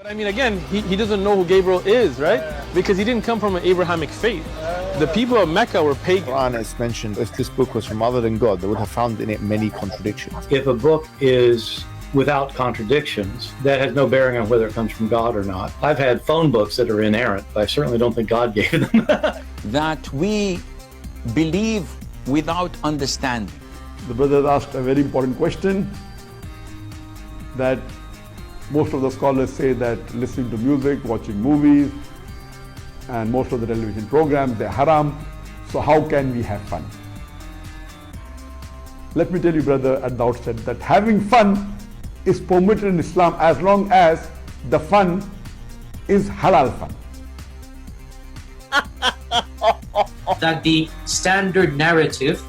But I mean, again, he doesn't know who Gabriel is, right? Because he didn't come from an Abrahamic faith. The people of Mecca were pagan. Quran is mentioned, if this book was from other than God, they would have found in it many contradictions. If a book is without contradictions, that has no bearing on whether it comes from God or not. I've had phone books that are inerrant, but I certainly don't think God gave them. That we believe without understanding. The brother asked a very important question that most of the scholars say that listening to music, watching movies, and most of the television programs, they're haram. So how can we have fun? Let me tell you, brother, at the outset that having fun is permitted in Islam as long as the fun is halal fun. That the standard narrative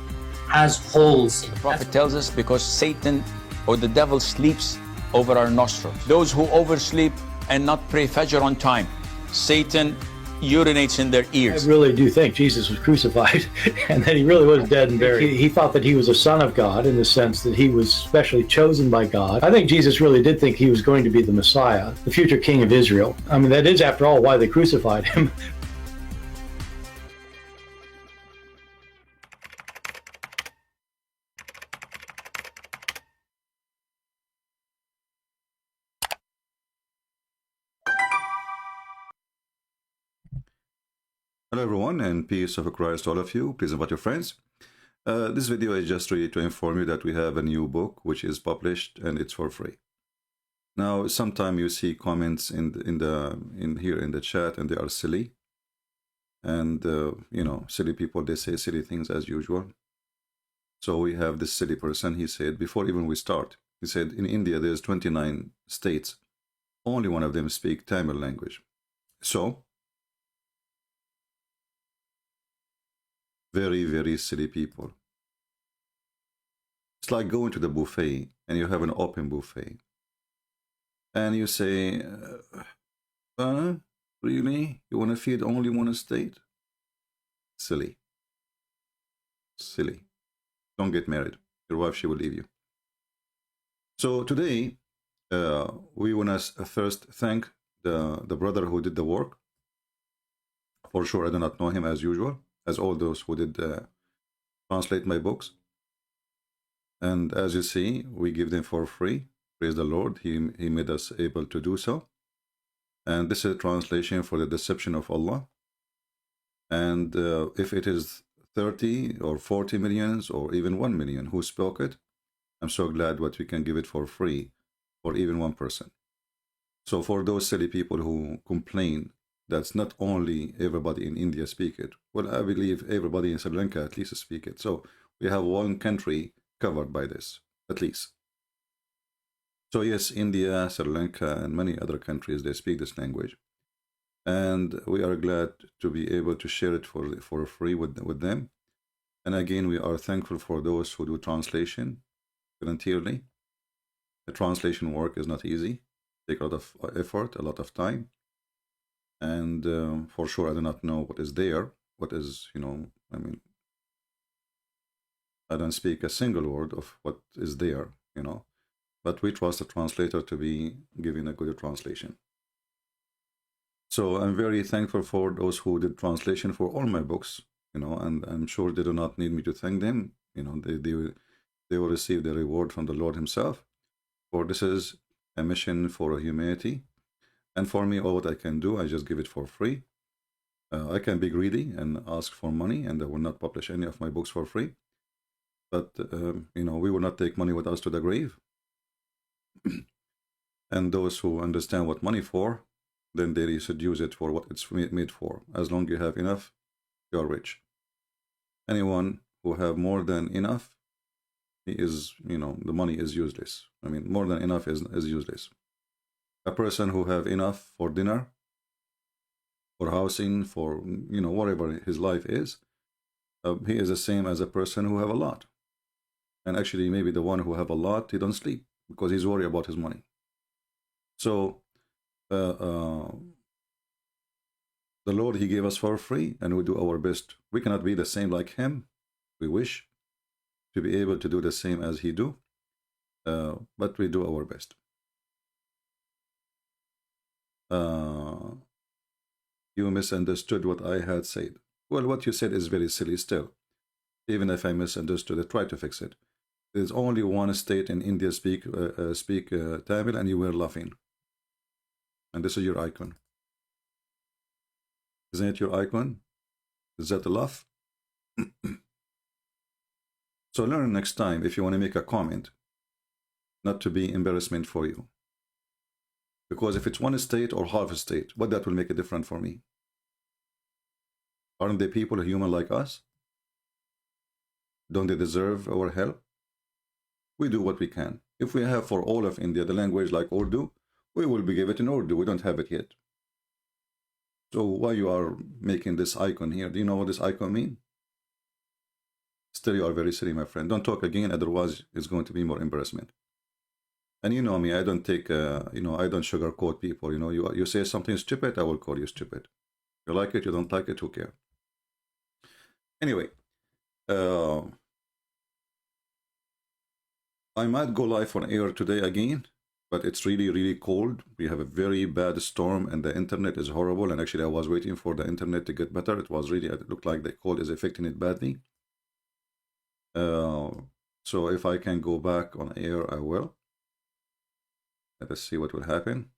has holes in it. The Prophet tells us because Satan or the devil sleeps over our nostrils. Those who oversleep and not pray Fajr on time, Satan urinates in their ears. I really do think Jesus was crucified and that he really was dead and buried. He thought that he was a son of God in the sense that he was specially chosen by God. I think Jesus really did think he was going to be the Messiah, the future king of Israel. I mean, that is, after all, why they crucified him. Hello everyone, and peace of Christ to all of you. Please invite your friends. This video is just really to inform you that we have a new book which is published and it's for free. Now, sometimes you see comments in here in the chat and they are silly, and you know, silly people, they say silly things as usual. So we have this silly person. He said before even we start, he said in India there's 29 states, only one of them speak Tamil language. So very, very silly people. It's like going to the buffet and you have an open buffet and you say, really? You want to feed only one state? Silly. Silly. Don't get married. Your wife, she will leave you. So today, we want to first thank the brother who did the work. For sure, I do not know him as usual, as all those who did translate my books. And as you see, we give them for free. Praise the Lord, he made us able to do so. And this is a translation for the deception of Allah. And if it is 30 or 40 millions or even 1 million who spoke it, I'm so glad that we can give it for free for even one person. So for those silly people who complain that's not only everybody in India speak it. Well, I believe everybody in Sri Lanka at least speak it. So we have one country covered by this, at least. So yes, India, Sri Lanka, and many other countries, they speak this language. And we are glad to be able to share it for free with them. And again, we are thankful for those who do translation voluntarily. The translation work is not easy. Take a lot of effort, a lot of time. And for sure, I do not know what is there. What is, you know, I mean, I don't speak a single word of what is there, you know. But we trust the translator to be giving a good translation. So I'm very thankful for those who did translation for all my books, you know, and I'm sure they do not need me to thank them. You know, they will receive the reward from the Lord himself. For this is a mission for humanity. And for me, all what I can do, I just give it for free. I can be greedy and ask for money, and I will not publish any of my books for free. But, you know, we will not take money with us to the grave. And those who understand what money for, then they should use it for what it's made for. As long as you have enough, you are rich. Anyone who have more than enough, he is, you know, the money is useless. I mean, more than enough is useless. A person who have enough for dinner, for housing, for, you know, whatever his life is, he is the same as a person who have a lot. And actually, maybe the one who have a lot, he don't sleep because he's worried about his money. So, the Lord, he gave us for free, and we do our best. We cannot be the same like him. We wish to be able to do the same as he do, but we do our best. You misunderstood what I had said. Well, what you said is very silly still. Even if I misunderstood it, try to fix it. There's only one state in India speak Tamil, and you were laughing. And this is your icon. Isn't it your icon? Is that a laugh? So learn next time, if you want to make a comment, not to be embarrassment for you. Because if it's one state or half a state, what that will make a difference for me? Aren't they people human like us? Don't they deserve our help? We do what we can. If we have for all of India the language like Urdu, we will be given it in Urdu. We don't have it yet. So why you are making this icon here? Do you know what this icon means? Still, you are very silly, my friend. Don't talk again, otherwise it's going to be more embarrassment. And you know me, I don't take, I don't sugarcoat people. You say something stupid, I will call you stupid. You like it, you don't like it, who cares? Anyway, I might go live on air today again, but it's really, really cold. We have a very bad storm and the internet is horrible. And actually, I was waiting for the internet to get better. It looked like the cold is affecting it badly. So if I can go back on air, I will. Let us see what will happen.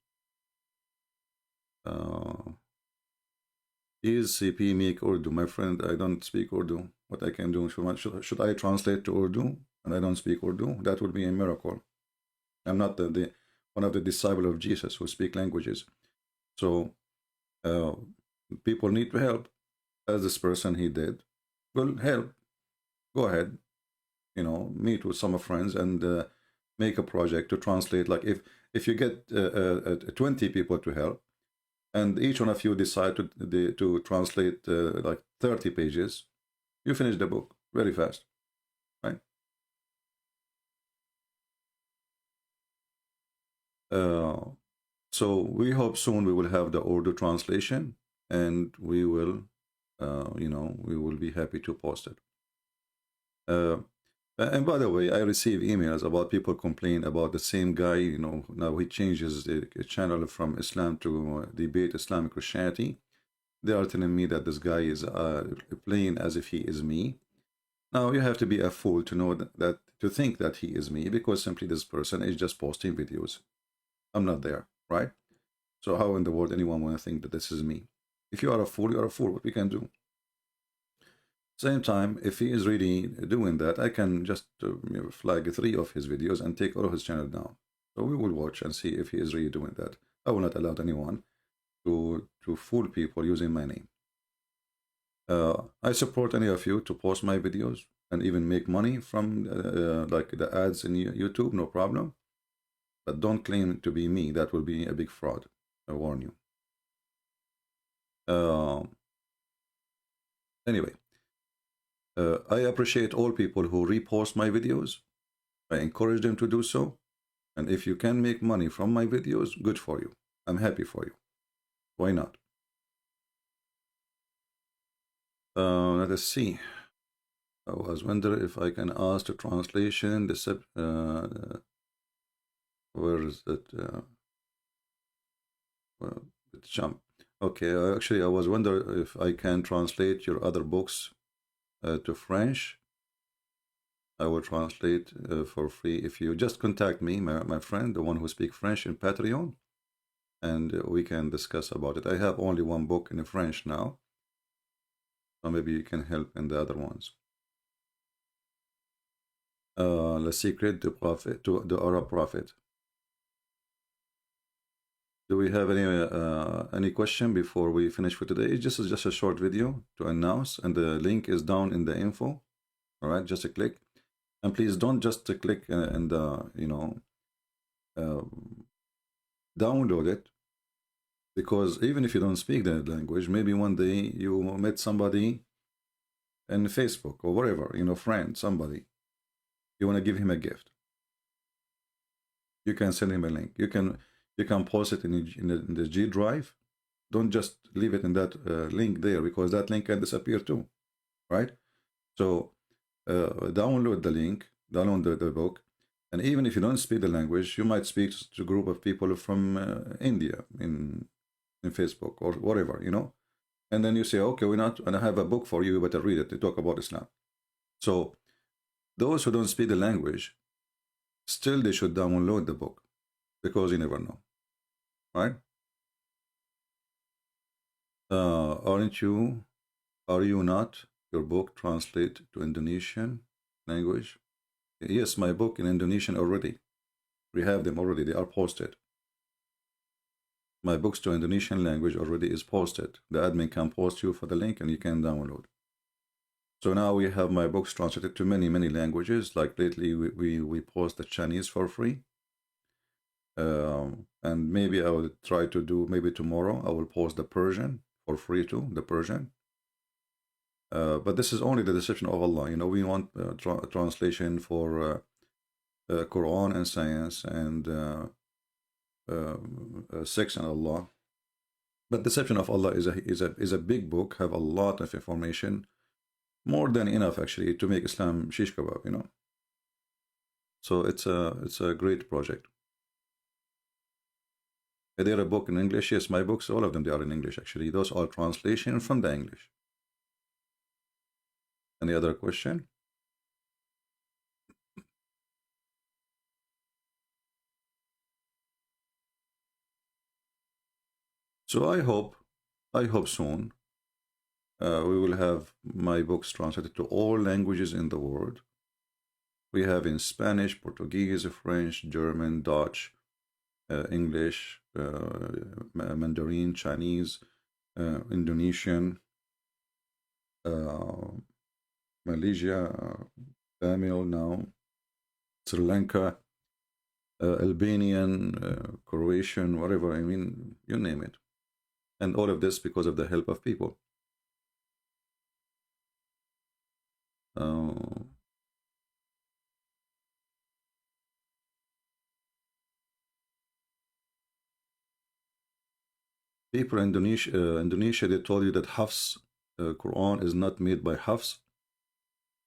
Is CP make Urdu? My friend, I don't speak Urdu. What I can do, should I translate to Urdu? And I don't speak Urdu? That would be a miracle. I'm not one of the disciples of Jesus who speak languages. So people need to help, as this person he did. Well, help. Go ahead. Meet with some friends and make a project to translate. Like if you get 20 people to help, and each one of you decide to translate like 30 pages, you finish the book very fast, right? So we hope soon we will have the Urdu translation, and we will, we will be happy to post it. And by the way, I receive emails about people complain about the same guy, now he changes the channel from Islam to debate Islamic Christianity. They are telling me that this guy is playing as if he is me. Now, you have to be a fool to know to think that he is me, because simply this person is just posting videos. I'm not there, right? So how in the world anyone want to think that this is me? If you are a fool, you are a fool. What we can do? Same time, if he is really doing that, I can just flag 3 of his videos and take all of his channel down. So we will watch and see if he is really doing that. I will not allow anyone to fool people using my name. I support any of you to post my videos and even make money from like the ads in YouTube, no problem. But don't claim to be me. That will be a big fraud. I warn you. Anyway. I appreciate all people who repost my videos. I encourage them to do so. And if you can make money from my videos, good for you. I'm happy for you. Why not? Let us see. I was wondering if I can ask the translation. Where is that? Well, it's jump. Okay, actually, I was wondering if I can translate your other books to French. I will translate for free if you just contact me, my friend, the one who speaks French in Patreon, and we can discuss about it. I have only one book in French now, so maybe you can help in the other ones. Le Secret du Prophet, to the Arab Prophet. Do we have any question before we finish for today? It's just a short video to announce, and the link is down in the info. All right, just a click, and please don't just click and download it, because even if you don't speak the language, maybe one day you met somebody in Facebook or wherever, friend, somebody, you want to give him a gift. You can send him a link. You can post it in the G drive. Don't just leave it in that link there, because that link can disappear too, right? So download the link, download the book, and even if you don't speak the language, you might speak to a group of people from India, in in Facebook or whatever, you know. And then you say, okay, we're not, and I have a book for you, you better read it. They talk about Islam. So those who don't speak the language, still they should download the book, because you never know, right? Are you not, your book translate to Indonesian language? Yes, my book in Indonesian already. We have them already, they are posted. My books to Indonesian language already is posted. The admin can post you for the link and you can download. So now we have my books translated to many, many languages. Like lately we post the Chinese for free. And maybe I will try to do, maybe tomorrow I will post the Persian for free too, the Persian. But this is only the deception of Allah. You know, we want translation for Quran and science and sex and Allah. But deception of Allah is a big book, have a lot of information, more than enough actually to make Islam shish kebab, you know. So it's a great project. Is there a book in English? Yes, my books, all of them, they are in English actually. Those are translation from the English. Any other question? So I hope soon we will have my books translated to all languages in the world. We have in Spanish, Portuguese, French, German, Dutch, English, Mandarin, Chinese, Indonesian, Malaysia, Tamil now, Sri Lanka, Albanian, Croatian, whatever, I mean, you name it. And all of this because of the help of people. People in Indonesia, they told you that Hafs Quran is not made by Hafs.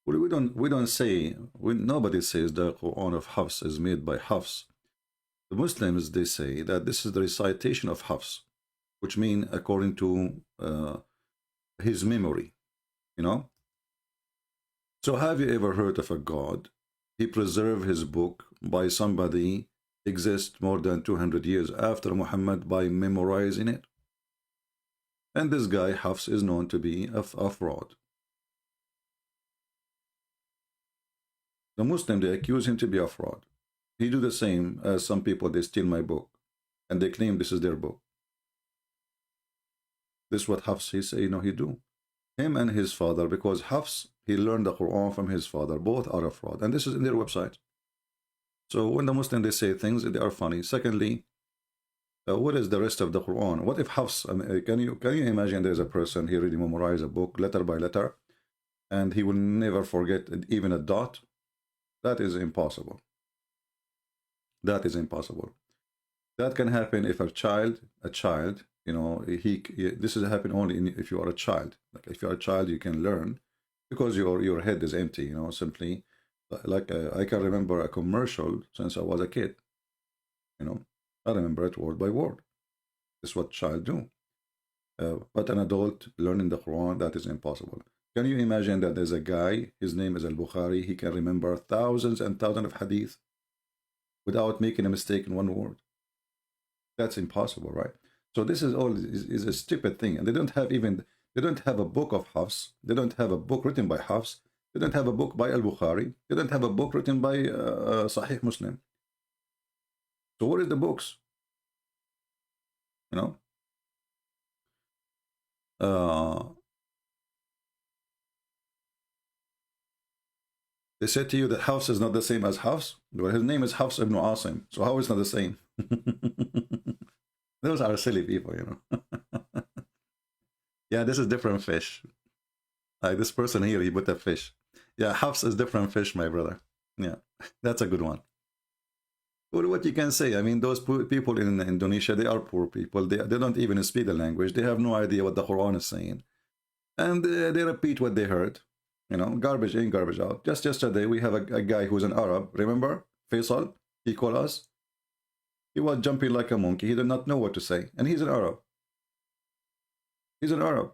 Well, we don't say, nobody says the Quran of Hafs is made by Hafs. The Muslims, they say that this is the recitation of Hafs, which means according to his memory, you know. So have you ever heard of a God? He preserved his book by somebody exist more than 200 years after Muhammad by memorizing it. And this guy Hafs is known to be a fraud. The Muslim, they accuse him to be a fraud. He do the same as some people, they steal my book and they claim this is their book. This is what Hafs, he say, you know, he do. Him and his father, because Hafs, he learned the Quran from his father. Both are a fraud. And this is in their website. So when the Muslim, they say things, they are funny. Secondly, what is the rest of the Quran? What if Hafs, I mean, can you imagine there's a person, he really memorized a book letter by letter, and he will never forget even a dot? That is impossible. That is impossible. That can happen if a child, you know, this is happen only if you are a child. Like if you are a child, you can learn because your head is empty, you know, simply. Like I can remember a commercial since I was a kid, you know. I remember it word by word. This is what child do. But an adult learning the Quran, that is impossible. Can you imagine that there's a guy, his name is Al-Bukhari, he can remember thousands and thousands of hadith without making a mistake in one word? That's impossible, right? So this is all is a stupid thing. And they don't have a book of Hafs. They don't have a book written by Hafs. They don't have a book by Al-Bukhari. They don't have a book written by Sahih Muslim. So what is the books? You know? They said to you that Hafs is not the same as Hafs. Well, his name is Hafs ibn Asim. So how is it not the same? Those are silly people, you know. Yeah, this is different fish. Like this person here, he put a fish. Yeah, Hafs is different fish, my brother. Yeah, that's a good one. Well, what you can say, I mean, those people in Indonesia, they are poor people. They don't even speak the language. They have no idea what the Quran is saying. And they repeat what they heard. You know, garbage in, garbage out. Just yesterday, we have a guy who's an Arab. Remember? Faisal? He called us. He was jumping like a monkey. He did not know what to say. And he's an Arab. He's an Arab.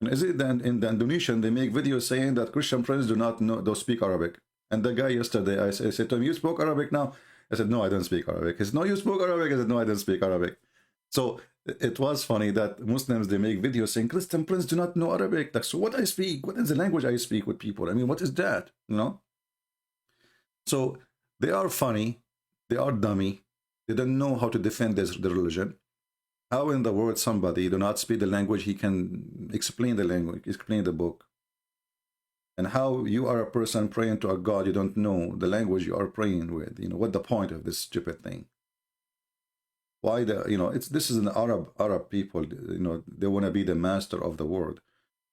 And is it that in the Indonesian they make videos saying that Christian friends don't speak Arabic? And the guy yesterday, I said to him, "You spoke Arabic now?" I said, "No, I don't speak Arabic." He said, "No, you spoke Arabic." I said, "No, I don't speak Arabic." So it was funny that Muslims, they make videos saying Christian friends do not know Arabic. Like, so what I speak? What is the language I speak with people? I mean, what is that? You know? So they are funny. They are dummy. They don't know how to defend their religion. How in the world somebody do not speak the language, he can explain the language, explain the book? And how you are a person praying to a God, you don't know the language you are praying with. You know, what the point of this stupid thing? Why this is an Arab people, you know, they want to be the master of the world.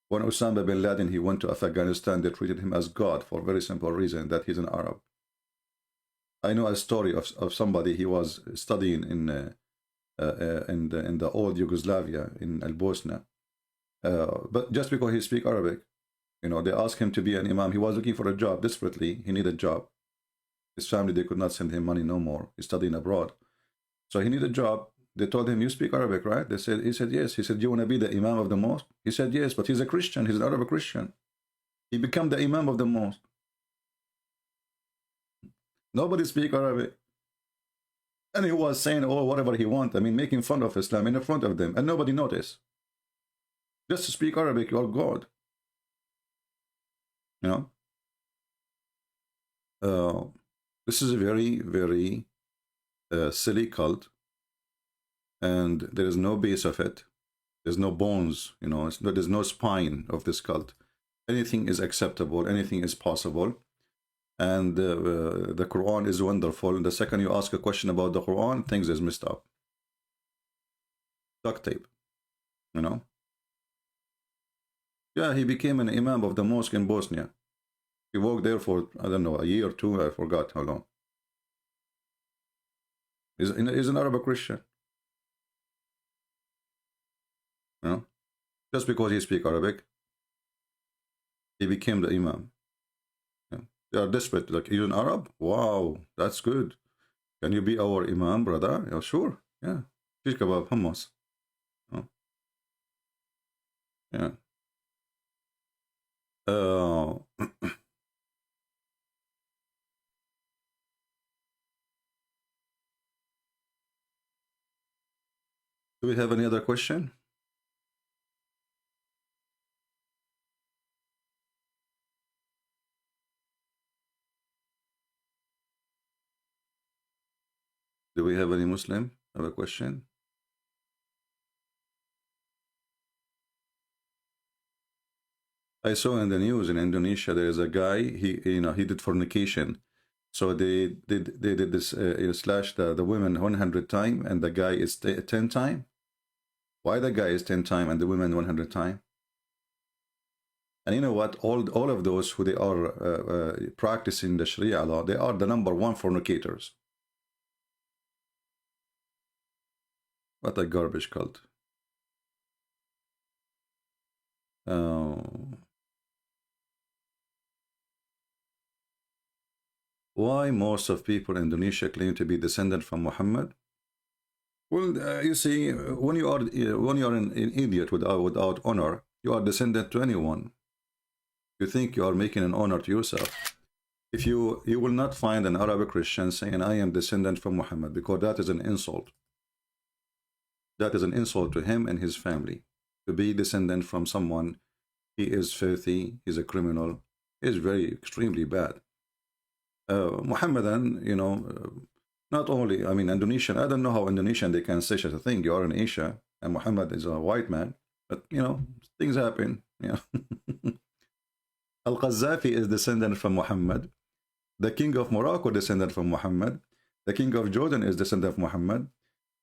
When Osama bin Laden, he went to Afghanistan, they treated him as God for a very simple reason, that he's an Arab. I know a story of somebody, he was studying in the old Yugoslavia, in Bosnia. But just because he speaks Arabic, you know, they asked him to be an imam. He was looking for a job desperately. He needed a job. His family, they could not send him money no more. He's studying abroad. So he needed a job. They told him, "You speak Arabic, right?" He said, "Yes." He said, "Do you want to be the imam of the mosque?" He said, "Yes," but he's a Christian. He's an Arab Christian. He became the imam of the mosque. Nobody speak Arabic. And he was saying, oh, whatever he wants. I mean, making fun of Islam in front of them. And nobody noticed. Just to speak Arabic, you are God. You know? This is a very, very silly cult. And there is no base of it. There's no bones, you know. There's no spine of this cult. Anything is acceptable. Anything is possible. And the Quran is wonderful. The second you ask a question about the Quran, things is messed up. Duct tape, you know. Yeah, he became an imam of the mosque in Bosnia. He worked there for, I don't know, a year or two. I forgot how long. He's an Arab Christian. You know, just because he speaks Arabic, he became the imam. They are desperate. Like, you're an Arab? Wow, that's good. Can you be our imam, brother? Yeah, sure. Yeah. Shish kebab, hummus. Oh. Yeah. Do we have any other question? Do we have any Muslim have a question? I saw in the news in Indonesia there is a guy, he did fornication. So they did this slash the women 100 times and the guy is 10 times. Why the guy is 10 times and the women 100 times? And you know what? All of those who they are practicing the Sharia law, they are the #1 fornicators. What a garbage cult. Why most of people in Indonesia claim to be descendant from Muhammad? Well, you see, when you are an idiot without honor, you are descendant to anyone. You think you are making an honor to yourself. If you will not find an Arab Christian saying, "I am descendant from Muhammad," because that is an insult. That is an insult to him and his family. To be descendant from someone, he is filthy, he's a criminal, he's very extremely bad. Muhammadan, you know, not only, I mean, Indonesian, I don't know how Indonesian they can say such a thing. You are in Asia, and Muhammad is a white man, but you know, things happen. You know. Al-Qaddafi is descendant from Muhammad. The king of Morocco descendant from Muhammad. The king of Jordan is descendant from Muhammad.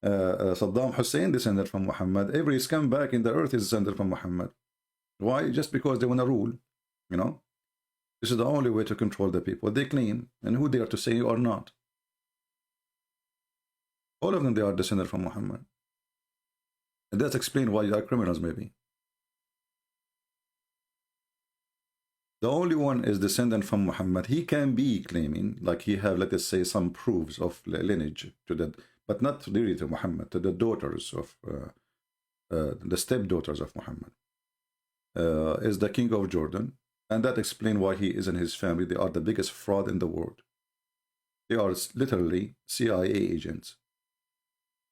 Saddam Hussein descended from Muhammad. Every scumbag in the earth is descended from Muhammad. Why? Just because they want to rule, you know. This is the only way to control the people. They claim, and who dare to say or not. All of them, they are descended from Muhammad. And that's explain why they are criminals, maybe. The only one is descendant from Muhammad. He can be claiming, like he have, let us say, some proofs of lineage to that, but not really to Muhammad, to the daughters of the stepdaughters of Muhammad, is the king of Jordan, and that explains why he is in his family. They are the biggest fraud in the world. They are literally CIA agents.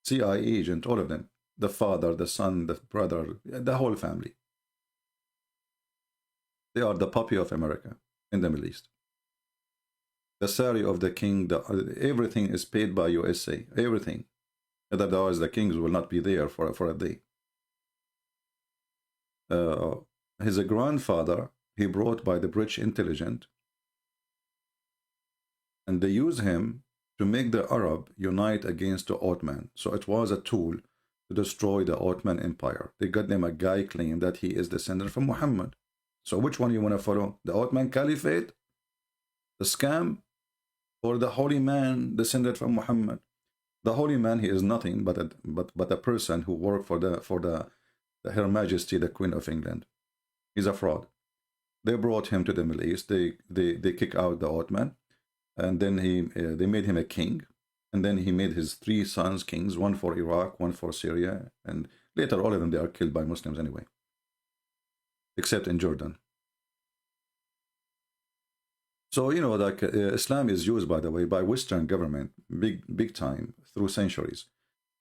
CIA agent, all of them. The father, the son, the brother, the whole family. They are the puppy of America in the Middle East. The salary of the king, everything is paid by USA. Everything. Otherwise, the kings will not be there for a day. His grandfather, he brought by the British intelligence, and they use him to make the Arab unite against the Ottoman. So it was a tool to destroy the Ottoman Empire. They got them a guy claim that he is descendant from Muhammad. So which one you want to follow? The Ottoman Caliphate, the scam, or the holy man descended from Muhammad? The holy man, he is nothing but a person who worked for Her Majesty, the Queen of England. He's a fraud. They brought him to the Middle East. They kick out the Ottoman, and then they made him a king, and then he made his 3 sons kings, one for Iraq, one for Syria, and later all of them, they are killed by Muslims anyway, except in Jordan. So, you know, like Islam is used, by the way, by Western government, big time, through centuries.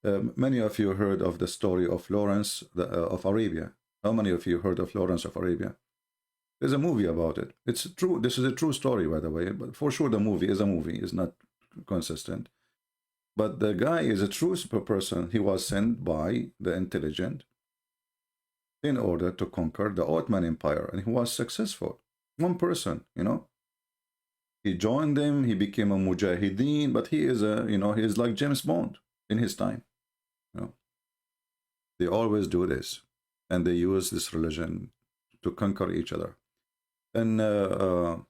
Many of you heard of the story of Lawrence of Arabia. How many of you heard of Lawrence of Arabia? There's a movie about it. It's true. This is a true story, by the way, but for sure the movie is a movie. It's not consistent. But the guy is a true person. He was sent by the intelligence in order to conquer the Ottoman Empire, and he was successful. One person, you know. He joined them, he became a mujahideen, but he is he is like James Bond in his time. You know. They always do this, and they use this religion to conquer each other. And the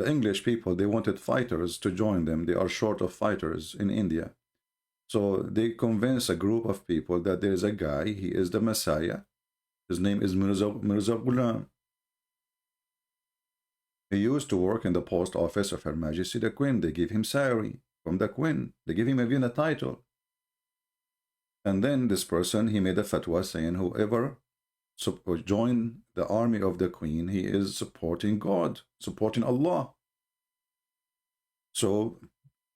English people, they wanted fighters to join them. They are short of fighters in India. So they convince a group of people that there is a guy, he is the Messiah. His name is Mirza Ghulam. He used to work in the post office of Her Majesty the Queen. They give him salary from the Queen. They give him even a title. And then this person, he made a fatwa saying whoever join the army of the Queen, he is supporting God, supporting Allah. So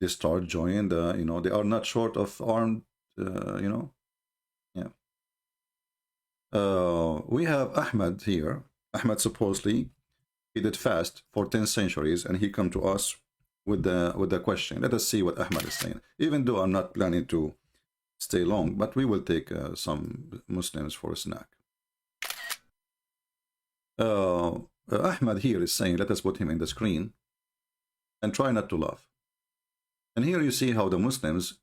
they start joining the, they are not short of armed, Yeah. We have Ahmed here. Ahmed supposedly, he did fast for 10 centuries, and he come to us with the question. Let us see what Ahmed is saying. Even though I'm not planning to stay long, but we will take some Muslims for a snack. Ahmed here is saying, let us put him in the screen and try not to laugh. And here you see how the Muslims,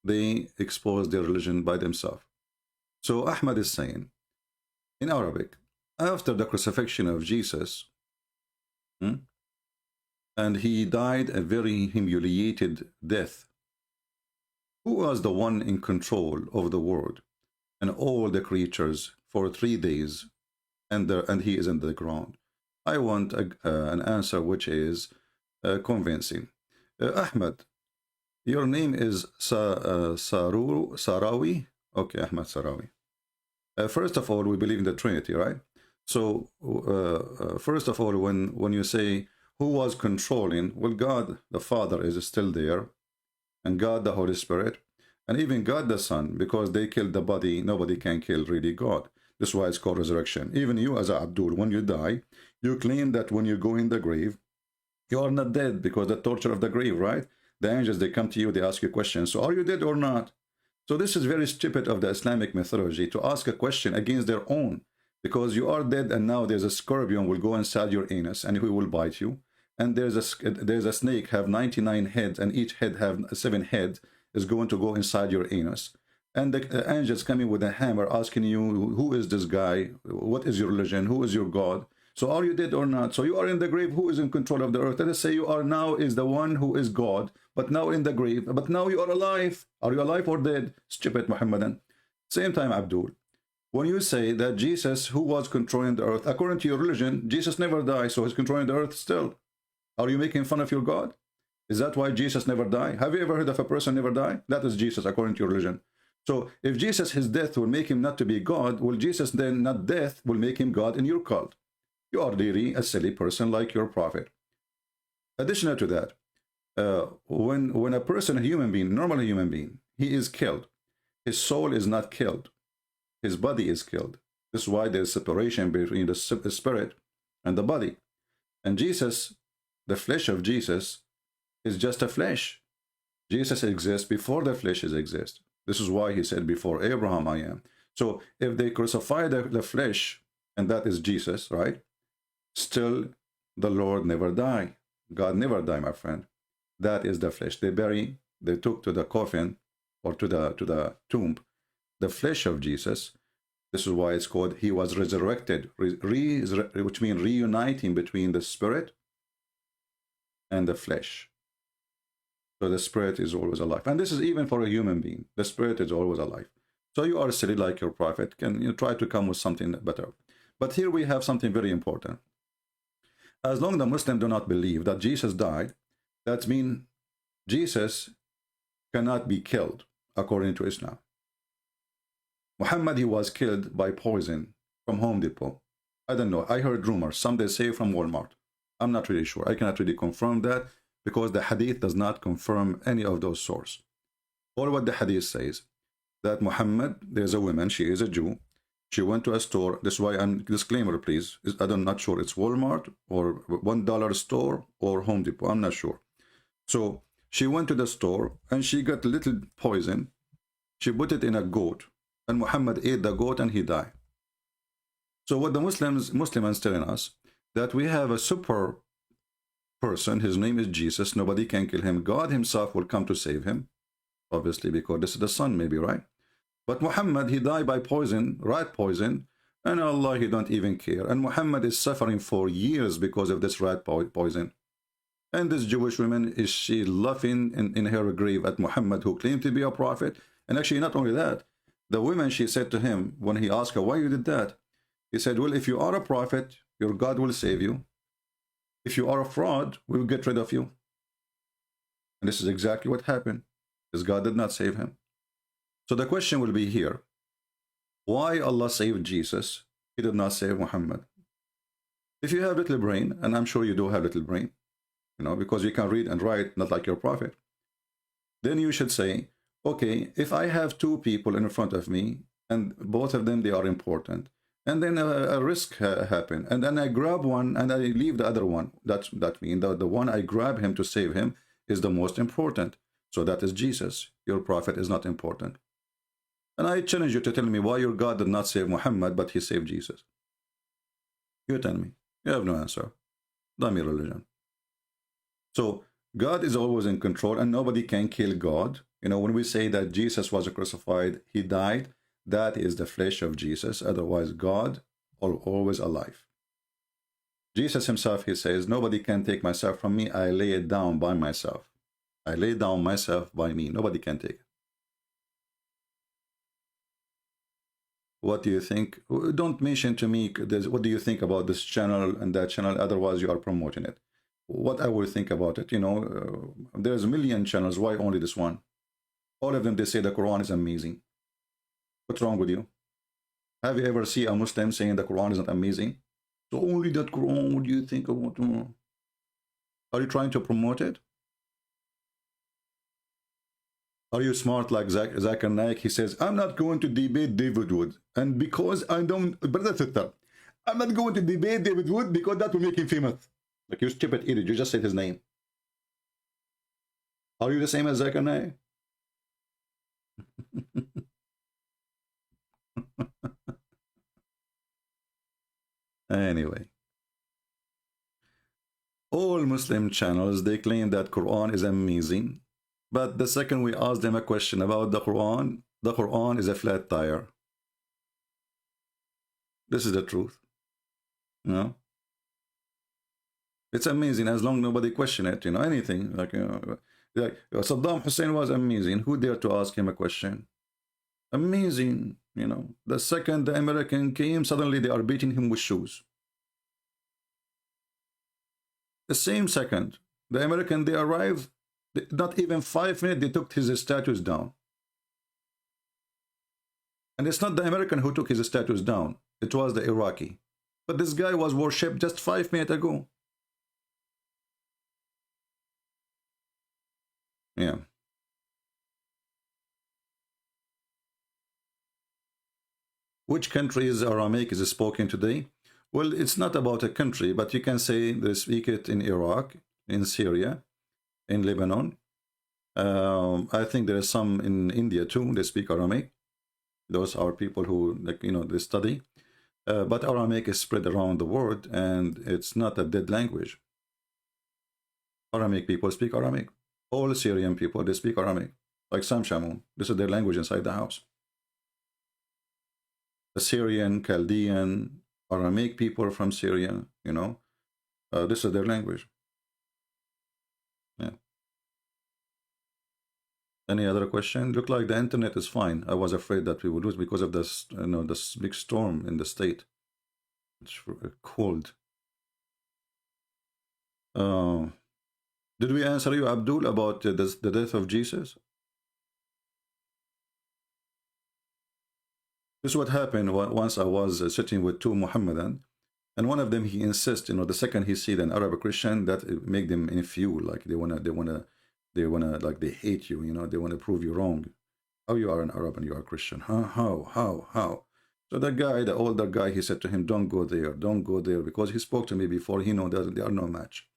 they expose their religion by themselves. So Ahmed is saying, in Arabic, after the crucifixion of Jesus, and he died a very humiliated death, who was the one in control of the world and all the creatures for 3 days, and he is in the ground? I want an answer which is convincing. Ahmed, your name is Sarawi? Okay, Ahmed Sarawi. First of all, we believe in the Trinity, right? So, first of all, when you say who was controlling, well, God the Father is still there, and God the Holy Spirit, and even God the Son, because they killed the body, nobody can kill really God. That's why it's called resurrection. Even you, as Abdul, when you die, you claim that when you go in the grave, you are not dead, because the torture of the grave, right? The angels, they come to you, they ask you questions. So are you dead or not? So this is very stupid of the Islamic mythology to ask a question against their own, because you are dead, and now there's a scorpion will go inside your anus and he will bite you. And there's a snake have 99 heads, and each head have 7 heads, is going to go inside your anus. And the angels coming with a hammer asking you, who is this guy? What is your religion? Who is your God? So are you dead or not? So you are in the grave. Who is in control of the earth? Let us say you are now is the one who is God, but now in the grave. But now you are alive. Are you alive or dead? Stupid Muhammadan. Same time, Abdul. When you say that Jesus, who was controlling the earth, according to your religion, Jesus never died, so he's controlling the earth still. Are you making fun of your God? Is that why Jesus never died? Have you ever heard of a person never die? That is Jesus, according to your religion. So if Jesus, his death will make him not to be God, will Jesus then not death will make him God in your cult? You are really a silly person like your prophet. Additional to that, when a person, a human being, normal human being, he is killed, his soul is not killed, his body is killed. This is why there's separation between the spirit and the body. And Jesus, the flesh of Jesus, is just a flesh. Jesus exists before the flesh exists. This is why he said, before Abraham I am. So if they crucify the flesh, and that is Jesus, right? Still, the Lord never died. God never died, my friend. That is the flesh. They took to the coffin, or to the tomb, the flesh of Jesus. This is why it's called, he was resurrected, which means reuniting between the spirit and the flesh. So the spirit is always alive. And this is even for a human being. The spirit is always alive. So you are silly like your prophet. Can you try to come with something better? But here we have something very important. As long as the Muslims do not believe that Jesus died, that means Jesus cannot be killed according to Islam. Muhammad, he was killed by poison from Home Depot. I don't know. I heard rumors. Some they say from Walmart. I'm not really sure. I cannot really confirm that because the hadith does not confirm any of those sources. All what the hadith says, that Muhammad, there's a woman, she is a Jew. She went to a store. This is why I'm disclaimer, please. I'm not sure it's Walmart or $1 store or Home Depot. I'm not sure. So she went to the store and she got a little poison. She put it in a goat, and Muhammad ate the goat and he died. So what the Muslims telling us, that we have a super person, his name is Jesus, nobody can kill him. God himself will come to save him, obviously, because this is the son, maybe, right? But Muhammad, he died by poison, rat poison, and Allah, he don't even care. And Muhammad is suffering for years because of this rat poison. And this Jewish woman, is she laughing in her grave at Muhammad, who claimed to be a prophet? And actually, not only that, the woman, she said to him, when he asked her, why you did that? He said, well, if you are a prophet, your God will save you. If you are a fraud, we will get rid of you. And this is exactly what happened, because God did not save him. So the question will be here, why Allah saved Jesus? He did not save Muhammad. If you have little brain, and I'm sure you do have little brain, you know, because you can read and write, not like your prophet, then you should say, okay, if I have two people in front of me, and both of them, they are important, and then a risk happen, and then I grab one and I leave the other one, that means the one I grab him to save him is the most important. So that is Jesus. Your prophet is not important. And I challenge you to tell me why your God did not save Muhammad, but he saved Jesus. You tell me. You have no answer. Dummy religion. So God is always in control and nobody can kill God. You know, when we say that Jesus was crucified, he died, that is the flesh of Jesus. Otherwise, God are always alive. Jesus himself, he says, nobody can take myself from me. I lay it down by myself. I lay down myself by me. Nobody can take it. What do you think? Don't mention to me what do you think about this channel and that channel, otherwise you are promoting it. What I will think about it, you know, there's a million channels, why only this one? All of them, they say the Quran is amazing. What's wrong with you? Have you ever seen a Muslim saying the Quran is not amazing? So only that Quran, what do you think about? Are you trying to promote it? Are you smart like Zakir Naik? He says, I'm not going to debate David Wood. And because I don't, I'm not going to debate David Wood because that will make him famous. Like, you stupid idiot, you just said his name. Are you the same as Zakir Naik? Anyway. All Muslim channels, they claim that Quran is amazing. But the second we ask them a question about the Quran is a flat tire. This is the truth. You know? It's amazing as long as nobody question it, you know, anything. Like, you know, like Saddam Hussein was amazing. Who dared to ask him a question? Amazing, you know. The second the American came, suddenly they are beating him with shoes. The same second, the American, they arrived, not even 5 minutes, they took his statues down. And it's not the American who took his statues down. It was the Iraqi. But this guy was worshipped just 5 minutes ago. Yeah. Which country is Aramaic is spoken today? Well, it's not about a country, but you can say they speak it in Iraq, in Syria, in Lebanon. I think there are some in India too. They speak Aramaic. Those are people who, like, you know, they study. But Aramaic is spread around the world, and it's not a dead language. Aramaic people speak Aramaic. All Syrian people, they speak Aramaic. Like Sam Shamoun. This is their language inside the house. Assyrian, Chaldean, Aramaic people from Syria, you know. This is their language. Yeah. Any other question? Look like the internet is fine. I was afraid that we would lose because of this, you know, this big storm in the state. It's cold. Did we answer you, Abdul, about the death of Jesus? This is what happened once I was sitting with two Muhammadan, and one of them, he insists, you know, the second he see an Arab Christian, that it make them in fuel, like they wanna, like they hate you, you know, they wanna prove you wrong. How you are an Arab and you are a Christian? Huh? How? So the guy, the older guy, he said to him, don't go there, because he spoke to me before. He know that they are no match.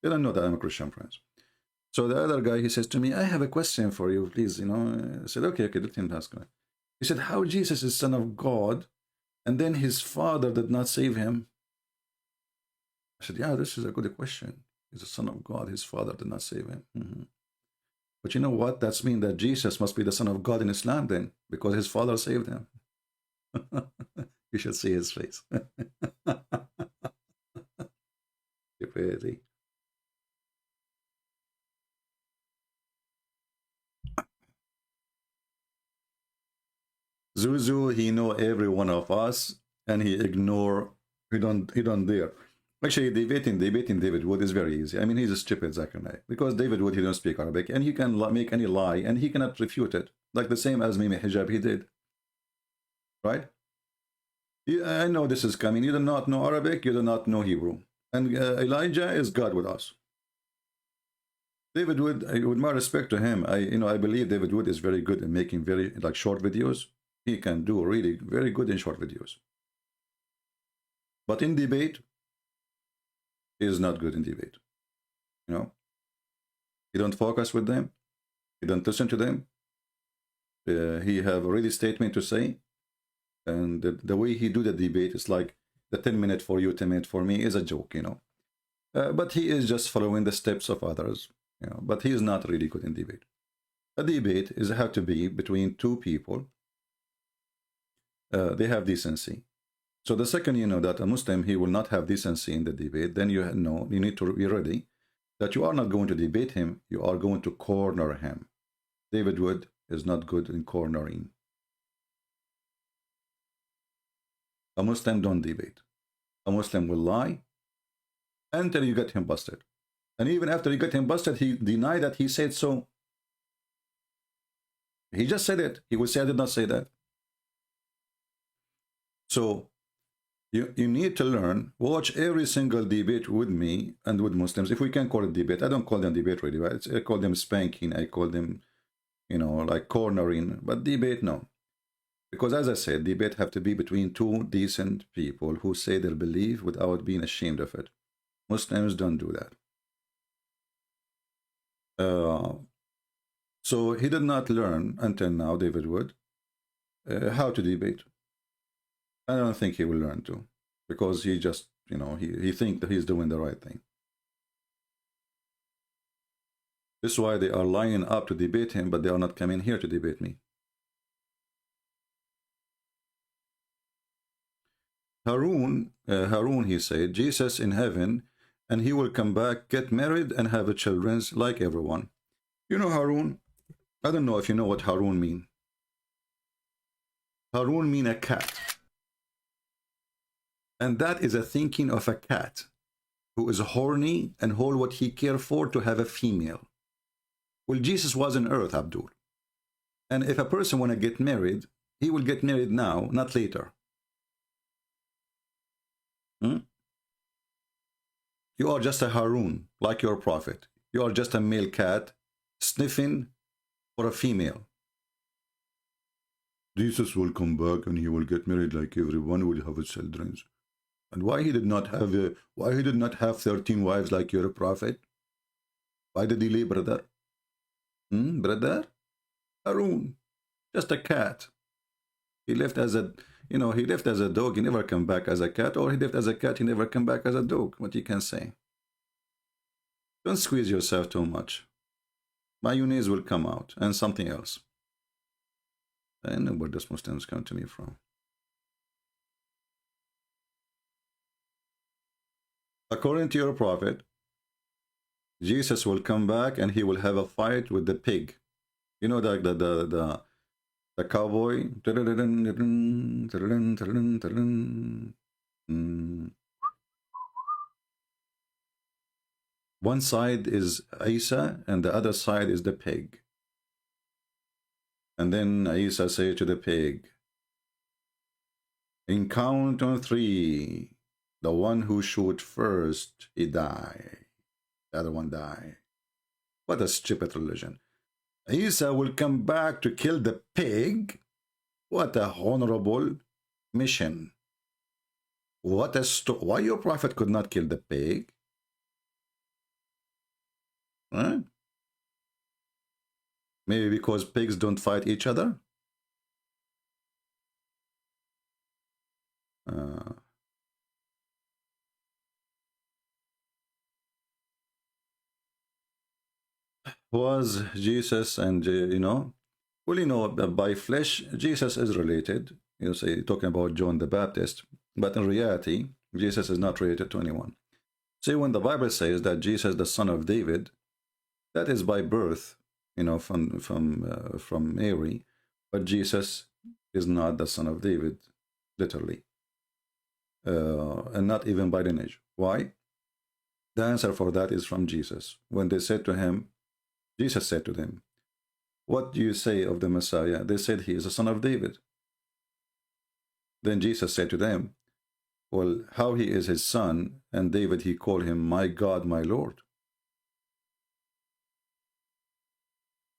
They don't know that I'm a Christian, friends. So the other guy, he says to me, I have a question for you, please, you know. I said, okay, let him ask me. He said, how Jesus is Son of God, and then his father did not save him? I said, yeah, this is a good question. He's the Son of God, his father did not save him. But you know what? That's mean that Jesus must be the Son of God in Islam then, because his father saved him. You should see his face. Really. Zuzu, he know every one of us, and he ignore, he don't dare. Actually, debating David Wood is very easy. I mean, he's a stupid Zakir, because David Wood, he don't speak Arabic, and he can make any lie, and he cannot refute it. Like the same as Mimi Hijab, he did. Right? I know this is coming. You do not know Arabic, you do not know Hebrew. And Elijah is God with us. David Wood, with my respect to him, I believe David Wood is very good in making very short videos. He can do really very good in short videos. But in debate, he is not good in debate. You know, he don't focus with them. He don't listen to them. He have already statement to say, and the way he do the debate is like the 10 minute for you, 10 minute for me is a joke, you know. But he is just following the steps of others, you know. But he is not really good in debate. A debate is have to be between two people. They have decency. So the second you know that a Muslim, he will not have decency in the debate, then you know, you need to be ready that you are not going to debate him, you are going to corner him. David Wood is not good in cornering. A Muslim don't debate. A Muslim will lie until you get him busted. And even after you get him busted, he denied that he said so. He just said it. He will say, I did not say that. So you need to learn, watch every single debate with me and with Muslims. If we can call it debate, I don't call them debate really, right? I call them spanking, I call them, you know, like cornering, but debate, no. Because as I said, debate have to be between two decent people who say their belief without being ashamed of it. Muslims don't do that. So he did not learn until now, David Wood, how to debate. I don't think he will learn to, because he just, you know, he thinks that he's doing the right thing. This is why they are lining up to debate him, but they are not coming here to debate me. Harun, he said, Jesus in heaven, and he will come back, get married, and have a children like everyone. You know Harun? I don't know if you know what Harun mean. Harun mean a cat. And that is a thinking of a cat who is horny and hold what he care for to have a female. Well, Jesus was on earth, Abdul. And if a person want to get married, He will get married now, not later. You are just a Harun, like your prophet. You are just a male cat sniffing for a female. Jesus will come back and he will get married like everyone, will have children. And why he did not have 13 wives like your prophet? Why did he leave, brother? Brother? Harun, just a cat. He left as a, he left as a dog, he never come back as a cat, or he left as a cat, he never come back as a dog. What you can say? Don't squeeze yourself too much. Mayonnaise will come out, and something else. I know where those Muslims come to me from. According to your prophet, Jesus will come back and he will have a fight with the pig. You know, the cowboy. One side is Isa and the other side is the pig. And then Isa said to the pig, in count on 3, the one who shoot first, he die. The other one die. What a stupid religion. Isa will come back to kill the pig. What a honorable mission. What a why your prophet could not kill the pig? Huh? Maybe because pigs don't fight each other? Was Jesus and, well, by flesh, Jesus is related. You say, talking about John the Baptist, but in reality, Jesus is not related to anyone. See, when the Bible says that Jesus, the son of David, that is by birth, from Mary, but Jesus is not the son of David, literally, and not even by lineage. Why? The answer for that is from Jesus. When they said to him, Jesus said to them, what do you say of the Messiah? They said he is a son of David. Then Jesus said to them, well, how he is his son, and David he called him my God, my Lord.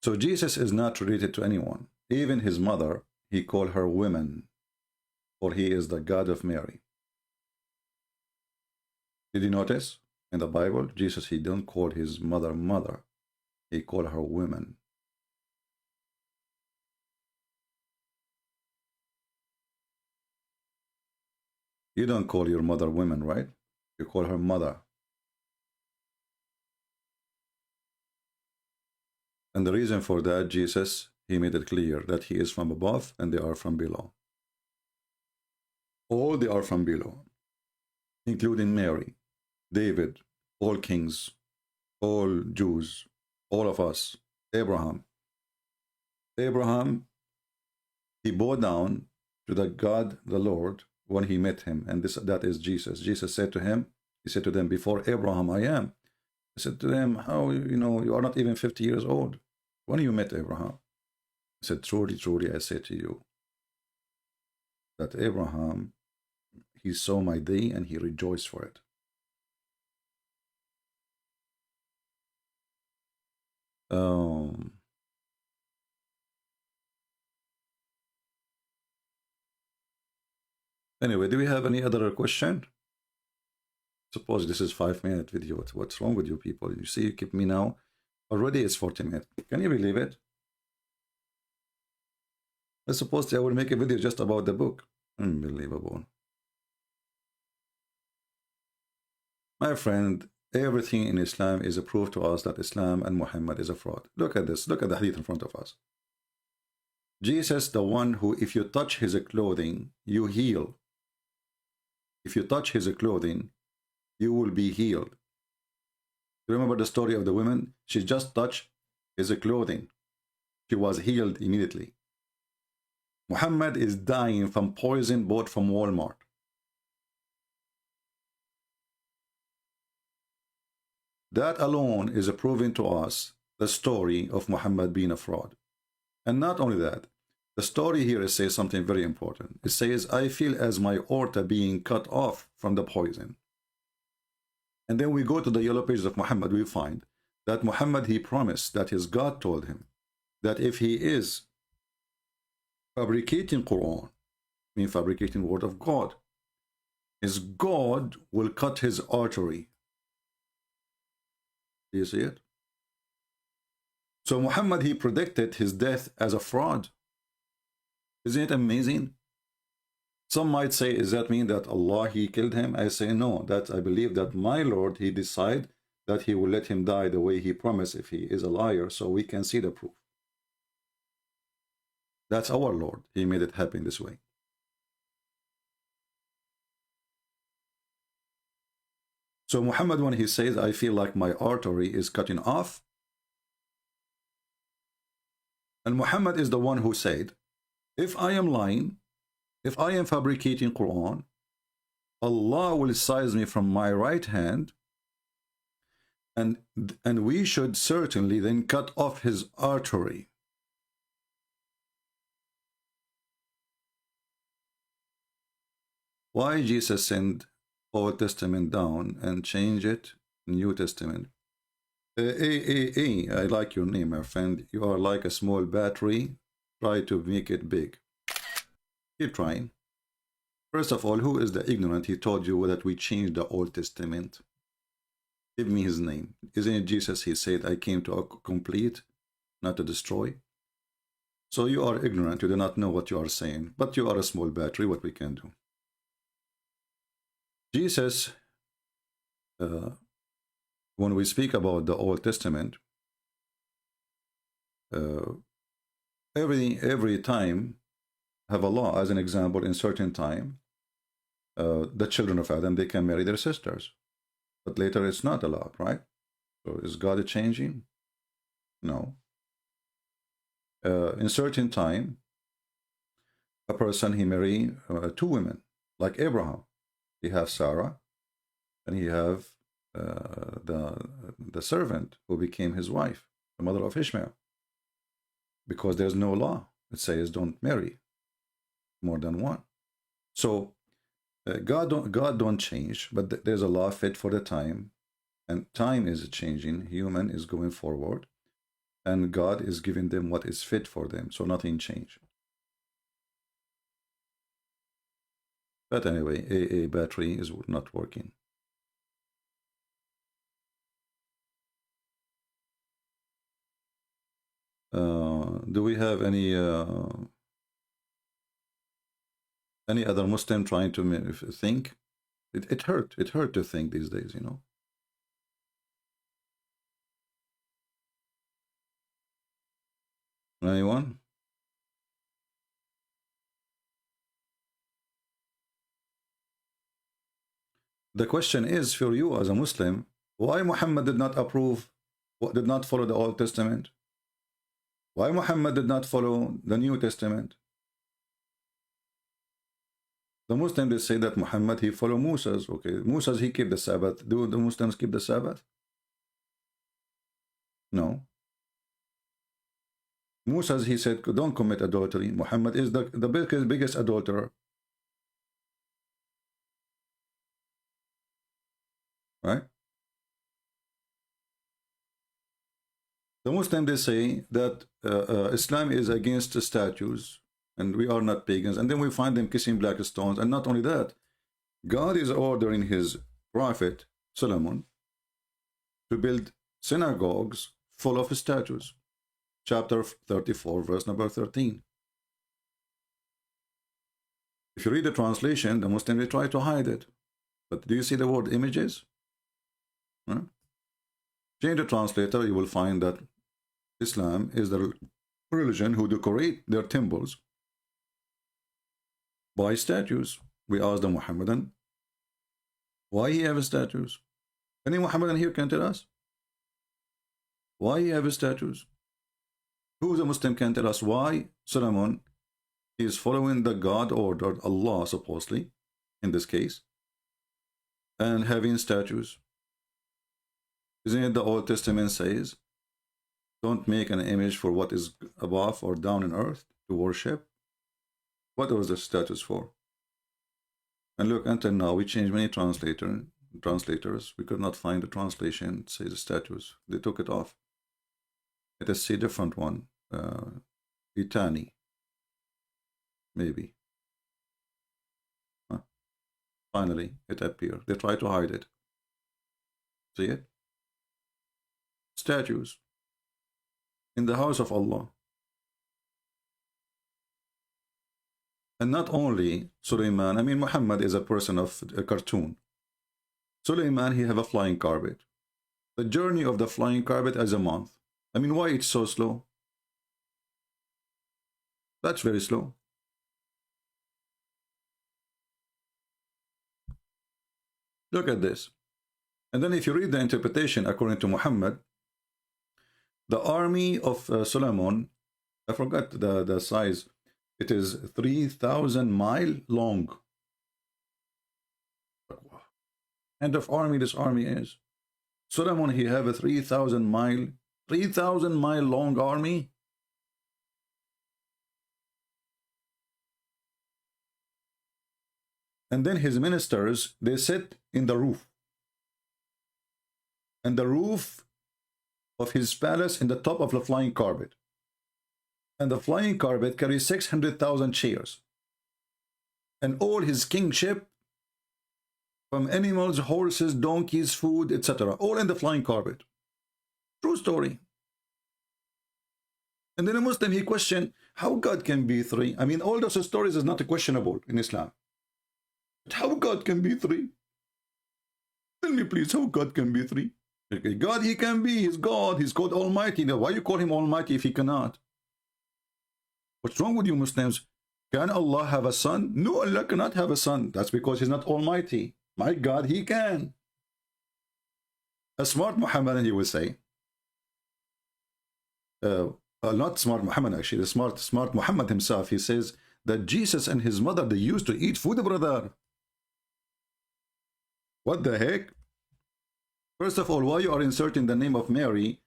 So Jesus is not related to anyone. Even his mother, he called her women, for he is the God of Mary. Did you notice? In the Bible, Jesus, he don't call his mother mother. He called her women. You don't call your mother women, right? You call her mother. And the reason for that, Jesus, he made it clear that he is from above and they are from below. All they are from below, including Mary, David, all kings, all Jews, all of us, Abraham. Abraham, he bowed down to the God, the Lord, when he met him, and that is Jesus. Jesus said to him, he said to them, before Abraham I am. He said to them, how, you are not even 50 years old. When you met Abraham? He said, truly, truly, I say to you, that Abraham, he saw my day and he rejoiced for it. Anyway, do we have any other question? Suppose this is 5-minute video. What's wrong with you people? You see, you keep me now. Already it's 40 minutes. Can you believe it? I suppose I will make a video just about the book. Unbelievable. My friend, everything in Islam is a proof to us that Islam and Muhammad is a fraud. Look at this. Look at the hadith in front of us. Jesus, the one who, if you touch his clothing, you heal. If you touch his clothing, you will be healed. You remember the story of the woman? She just touched his clothing. She was healed immediately. Muhammad is dying from poison bought from Walmart. That alone is proving to us the story of Muhammad being a fraud. And not only that, The story here says something very important. It says, I feel as my aorta being cut off from the poison. And then we go to the yellow pages of Muhammad, we find that Muhammad, he promised that his God told him that if he is fabricating Quran, mean fabricating word of God, his God will cut his artery. Do you see it? So Muhammad, he predicted his death as a fraud. Isn't it amazing? Some might say, does that mean that Allah, he killed him? I say no, that I believe that my Lord, he decided that he will let him die the way he promised if he is a liar, so we can see the proof. That's our Lord. He made it happen this way. So Muhammad, when he says, I feel like my artery is cutting off, and Muhammad is the one who said, if I am lying, if I am fabricating Quran, Allah will seize me from my right hand, and we should certainly then cut off his artery. Why Jesus sent Old Testament down and change it New Testament? I like your name, my friend. You are like a small battery. Try to make it big. Keep trying. First of all, who is the ignorant? He told you that we changed the Old Testament. Give me his name. Isn't it Jesus? He said, I came to complete, not to destroy. So you are ignorant. You do not know what you are saying. But you are a small battery. What we can do. Jesus, when we speak about the Old Testament, every time have a law. As an example, in certain time, the children of Adam, they can marry their sisters, but later it's not allowed, right? So is God changing? No. In certain time, a person, he marry two women, like Abraham. He have Sarah, and he have the servant who became his wife, the mother of Ishmael. Because there's no law. It says don't marry more than one. So God don't change, but there's a law fit for the time, and time is changing. Human is going forward, and God is giving them what is fit for them. So nothing changed. But anyway, a battery is not working. Do we have any other Muslim trying to think? It hurt to think these days, you know. Anyone? The question is for you as a Muslim, why Muhammad did not approve, did not follow the Old Testament? Why Muhammad did not follow the New Testament? The Muslims, they say that Muhammad, he followed Moses. Okay, Moses, he kept the Sabbath. Do the Muslims keep the Sabbath? No. Moses, he said, don't commit adultery. Muhammad is the biggest adulterer. Right? The Muslims, they say that Islam is against statues, and we are not pagans. And then we find them kissing black stones. And not only that, God is ordering his prophet, Solomon, to build synagogues full of statues. Chapter 34, verse number 13. If you read the translation, the Muslims, they try to hide it. But do you see the word images? Huh? Change the translator, you will find that Islam is the religion who decorate their temples by statues. We asked the Muhammadan, why he have statues? Any Muhammadan here can tell us? Why he have statues? Who is a Muslim can tell us why Solomon is following the God ordered, Allah supposedly, in this case, and having statues? Isn't it the Old Testament says, don't make an image for what is above or down in earth? to worship? What was the status for? And look, until now, we changed many translators. We could not find the translation, say the status. They took it off. Let us see a different one. Itani. Maybe. Huh. Finally, it appeared. They try to hide it. See it? Statues. In the house of Allah. And not only Sulaiman, I mean Muhammad is a person of a cartoon. Sulaiman, he have a flying carpet. The journey of the flying carpet is a month. I mean, why it's so slow? That's very slow. Look at this. And then if you read the interpretation according to Muhammad, the army of Solomon, I forgot the size, it is 3,000 miles long. What kind of army this army is? Solomon, he have a 3,000 mile long army. And then his ministers, they sit in the roof. And the roof of his palace in the top of the flying carpet. And the flying carpet carries 600,000 chairs. And all his kingship, from animals, horses, donkeys, food, etc., all in the flying carpet. True story. And then a Muslim, he questioned how God can be three. I mean, all those stories is not questionable in Islam. But how God can be three? Tell me please, how God can be three? God, he can be, he's God, he's called Almighty. Now, why you call him Almighty if he cannot? What's wrong with you Muslims? Can Allah have a son? No, Allah cannot have a son. That's because he's not Almighty. My God, he can. A smart Muhammadan, he will say, not smart Muhammad actually, the smart Muhammad himself, he says that Jesus and his mother, they used to eat food, brother. What the heck? First of all, why you are inserting the name of Mary?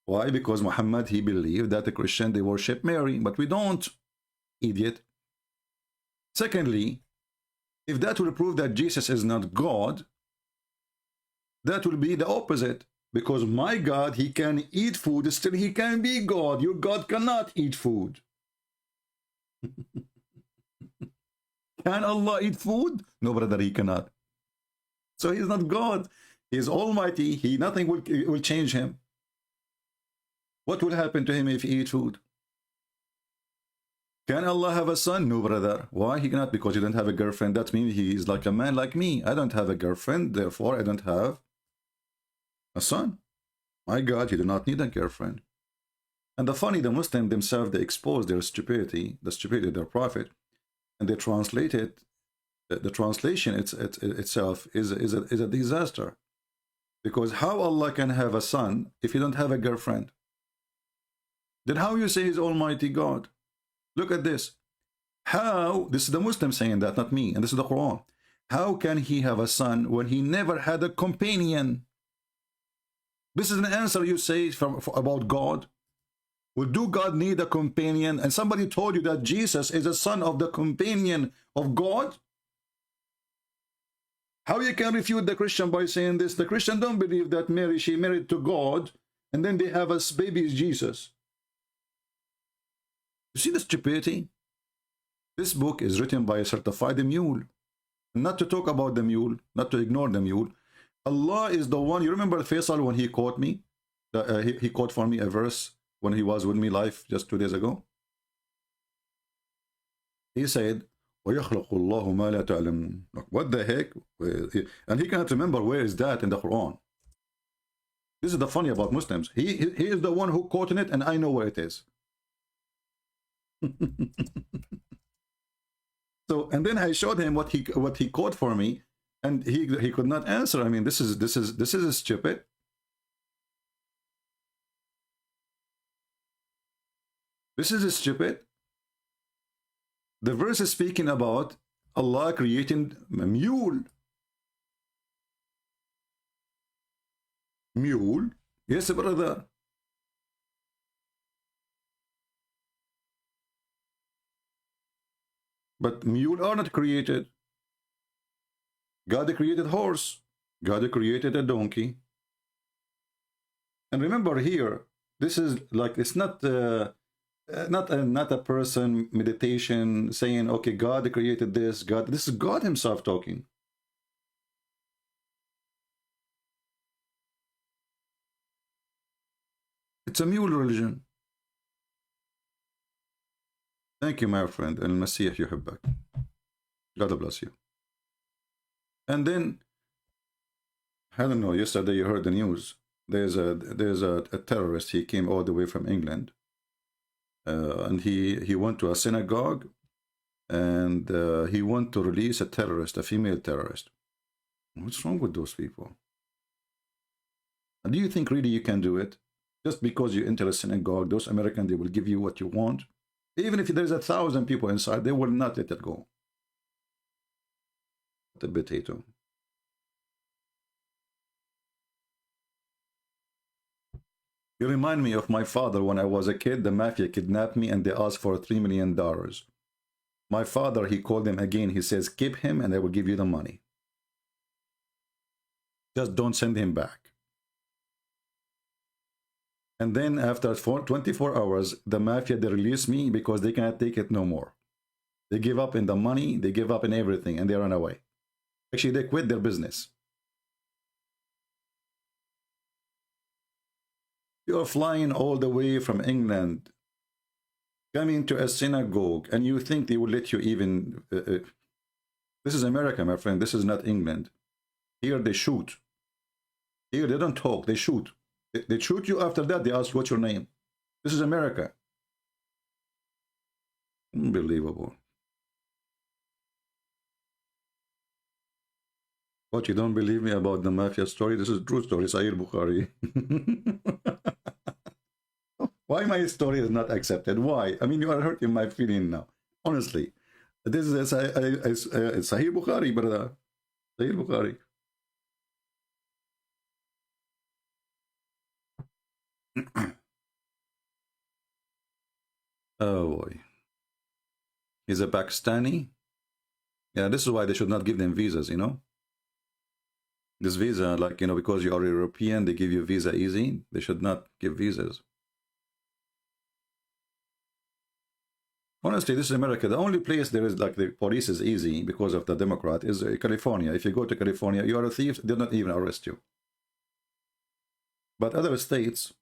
Why? Because Muhammad, he believed that the Christian, they worship Mary, but we don't, idiot. Secondly, if that will prove that Jesus is not God, that will be the opposite. Because my God, he can eat food, still he can be God. Your God cannot eat food. Can Allah eat food? No, brother, he cannot. So he's not God. He is Almighty. Nothing will change him. What will happen to him if he eats food? Can Allah have a son? No, brother. Why he cannot? Because he don't have a girlfriend. That means he is like a man like me. I don't have a girlfriend, therefore I don't have a son. My God, you do not need a girlfriend. And the Muslims themselves, they expose their stupidity, the stupidity of their prophet, and they translate it. The translation itself is a disaster. Because how Allah can have a son if you don't have a girlfriend? Then how you say he's Almighty God? Look at this. How, this is the Muslim saying that, not me, and this is the Quran. How can he have a son when he never had a companion? This is an answer you say about God. Well, do God need a companion? And somebody told you that Jesus is a son of the companion of God? How you can refute the Christian by saying this? The Christian don't believe that Mary, she married to God, and then they have a baby is Jesus. You see the stupidity? This book is written by a certified mule. Not to talk about the mule, not to ignore the mule. Allah is the one. You remember Faisal when he quote me? He quote for me a verse when he was with me live just 2 days ago. He said, وَيَخْلَقُ اللَّهُ مَا لَا تَعْلَمُونَ. What the heck? And he cannot remember where is that in the Quran. This is the funny about Muslims. He is the one who quoted it, and I know where it is. So, and then I showed him what he quote for me, and he could not answer. I mean, this is stupid. This is stupid. The verse is speaking about Allah creating a mule. Mule? Yes, brother. But mule are not created. God created horse. God created a donkey. And remember here, this is like, it's not not a person meditation saying, okay, God created this. God, this is God himself talking. It's a mule religion. Thank you, my friend. Al-Masih yuhibbak. God bless you. And then, I don't know, yesterday you heard the news. There's a terrorist. He came all the way from England. And he went to a synagogue, and he went to release a terrorist, a female terrorist. What's wrong with those people? And do you think really you can do it? Just because you enter a synagogue, those Americans, they will give you what you want. Even if there's 1,000 people inside, they will not let it go. The potato. You remind me of my father when I was a kid. The mafia kidnapped me and they asked for $3 million. My father, he called them again. He says, keep him and I will give you the money. Just don't send him back. And then after 24 hours, the mafia, they release me because they cannot take it no more. They give up in the money, they give up in everything, and they run away. Actually, they quit their business. You are flying all the way from England, coming to a synagogue, and you think they will let you even... this is America, my friend. This is not England. Here they shoot. Here they don't talk, they shoot. They shoot you. After that, they ask, what's your name? This is America. Unbelievable. What, you don't believe me about the mafia story? This is a true story. Sahih Bukhari. Why my story is not accepted? Why? I mean, you are hurting my feeling now. Honestly. This is Sahih Bukhari, brother. Sahih Bukhari. Oh boy. He's a Pakistani. Yeah, this is why they should not give them visas, you know. This visa, like, you know, because you are European, they give you visa easy. They should not give visas. Honestly, this is America. The only place there is, like, the police is easy because of the Democrat is California. If you go to California, you are a thief, they'll not even arrest you. But other states,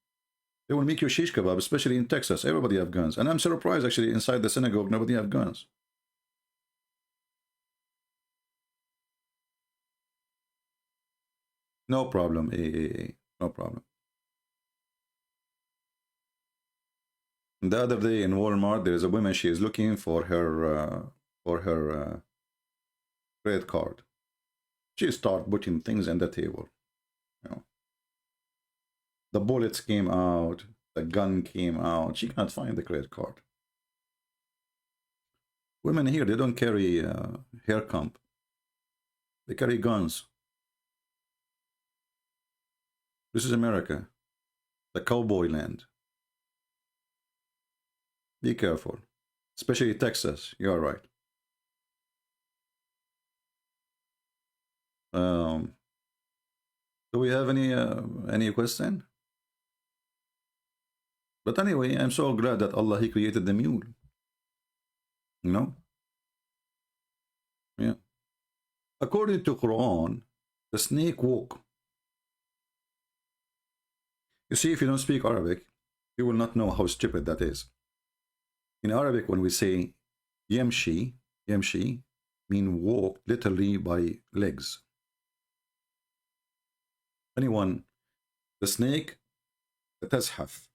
they will make you shish kebab, especially in Texas. Everybody have guns. And I'm surprised, actually, inside the synagogue, nobody have guns. No problem, no problem. The other day in Walmart, there is a woman, she is looking for her credit card. She start putting things on the table. You know. The bullets came out, the gun came out. She can't find the credit card. Women here, they don't carry hair comb. They carry guns. This is America, the cowboy land. Be careful, especially Texas. You are right. Do we have any question? But anyway, I'm so glad that Allah, He created the mule. You know? Yeah. According to Quran, the snake walk. You see, if you don't speak Arabic, you will not know how stupid that is. In Arabic, when we say yamshi, yamshi mean walk literally by legs. Anyone, the snake, the tazhaf.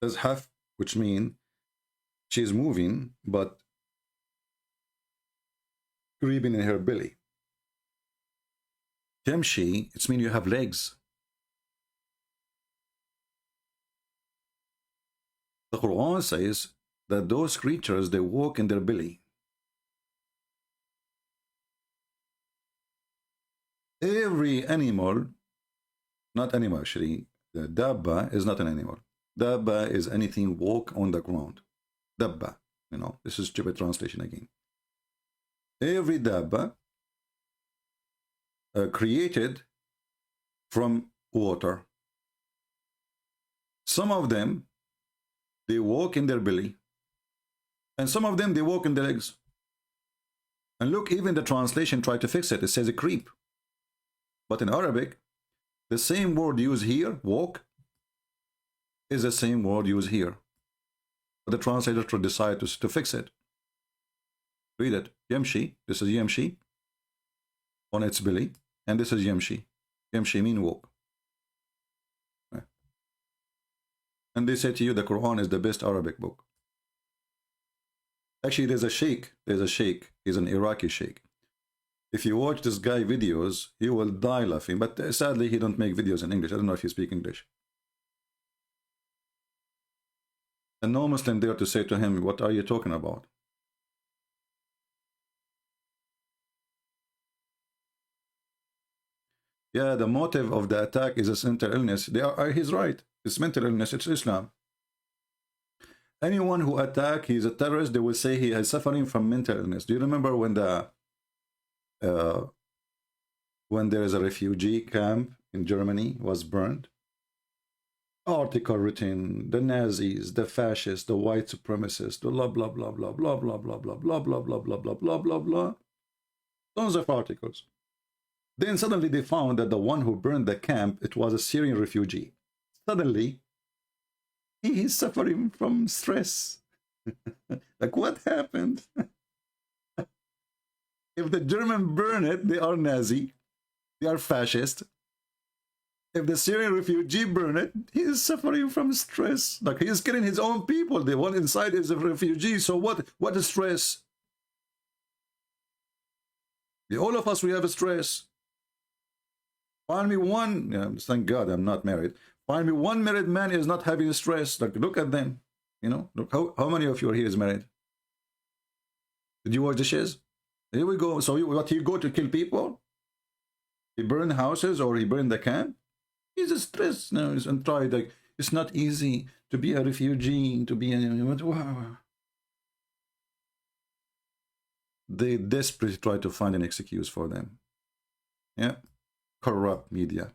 Tazhaf, which means she is moving, but creeping in her belly. Yamshi, it means you have legs. The Quran says that those creatures, they walk in their belly. Every animal, not animal actually, the dabba is not an animal. Dabba is anything walk on the ground. Dabba, you know, this is stupid translation again. Every dabba created from water. Some of them, they walk in their belly, and some of them, they walk in their legs. And look, even the translation tried to fix it. It says a creep. But in Arabic, the same word used here, walk, is the same word used here. But the translator decided to fix it. Read it. Yamshi. This is Yamshi on its belly. And this is Yamshi. Yamshi means walk. And they say to you the Quran is the best Arabic book. Actually, there's a sheikh. There's a sheikh. He's an Iraqi sheikh. If you watch this guy videos, you will die laughing. But sadly, he don't make videos in English. I don't know if you speak English. And no Muslim there to say to him, what are you talking about? Yeah, the motive of the attack is a mental illness. He's right. It's mental illness. It's Islam. Anyone who attack, he's a terrorist, they will say he is suffering from mental illness. Do you remember when there is a refugee camp in Germany was burned? Article written, the Nazis, the fascists, the white supremacists, the blah blah blah blah blah blah blah blah blah blah blah blah blah blah blah blah. Tons of articles. Then suddenly they found that the one who burned the camp, it was a Syrian refugee. Suddenly, he is suffering from stress. Like, what happened? If the German burn it, they are Nazi. They are fascist. If the Syrian refugee burn it, he is suffering from stress. Like, he is killing his own people. The one inside is a refugee. So what is stress? All of us, we have a stress. Find me one, thank God I'm not married. Find me one married man is not having stress. Like, look at them. You know, look how many of you here is married? Did you wash dishes? Here we go. So what, you go to kill people? He burned houses or he burned the camp? He's stressed now and tried. Like, it's not easy to be a refugee, to be wow. They desperately try to find an excuse for them. Yeah. Corrupt media.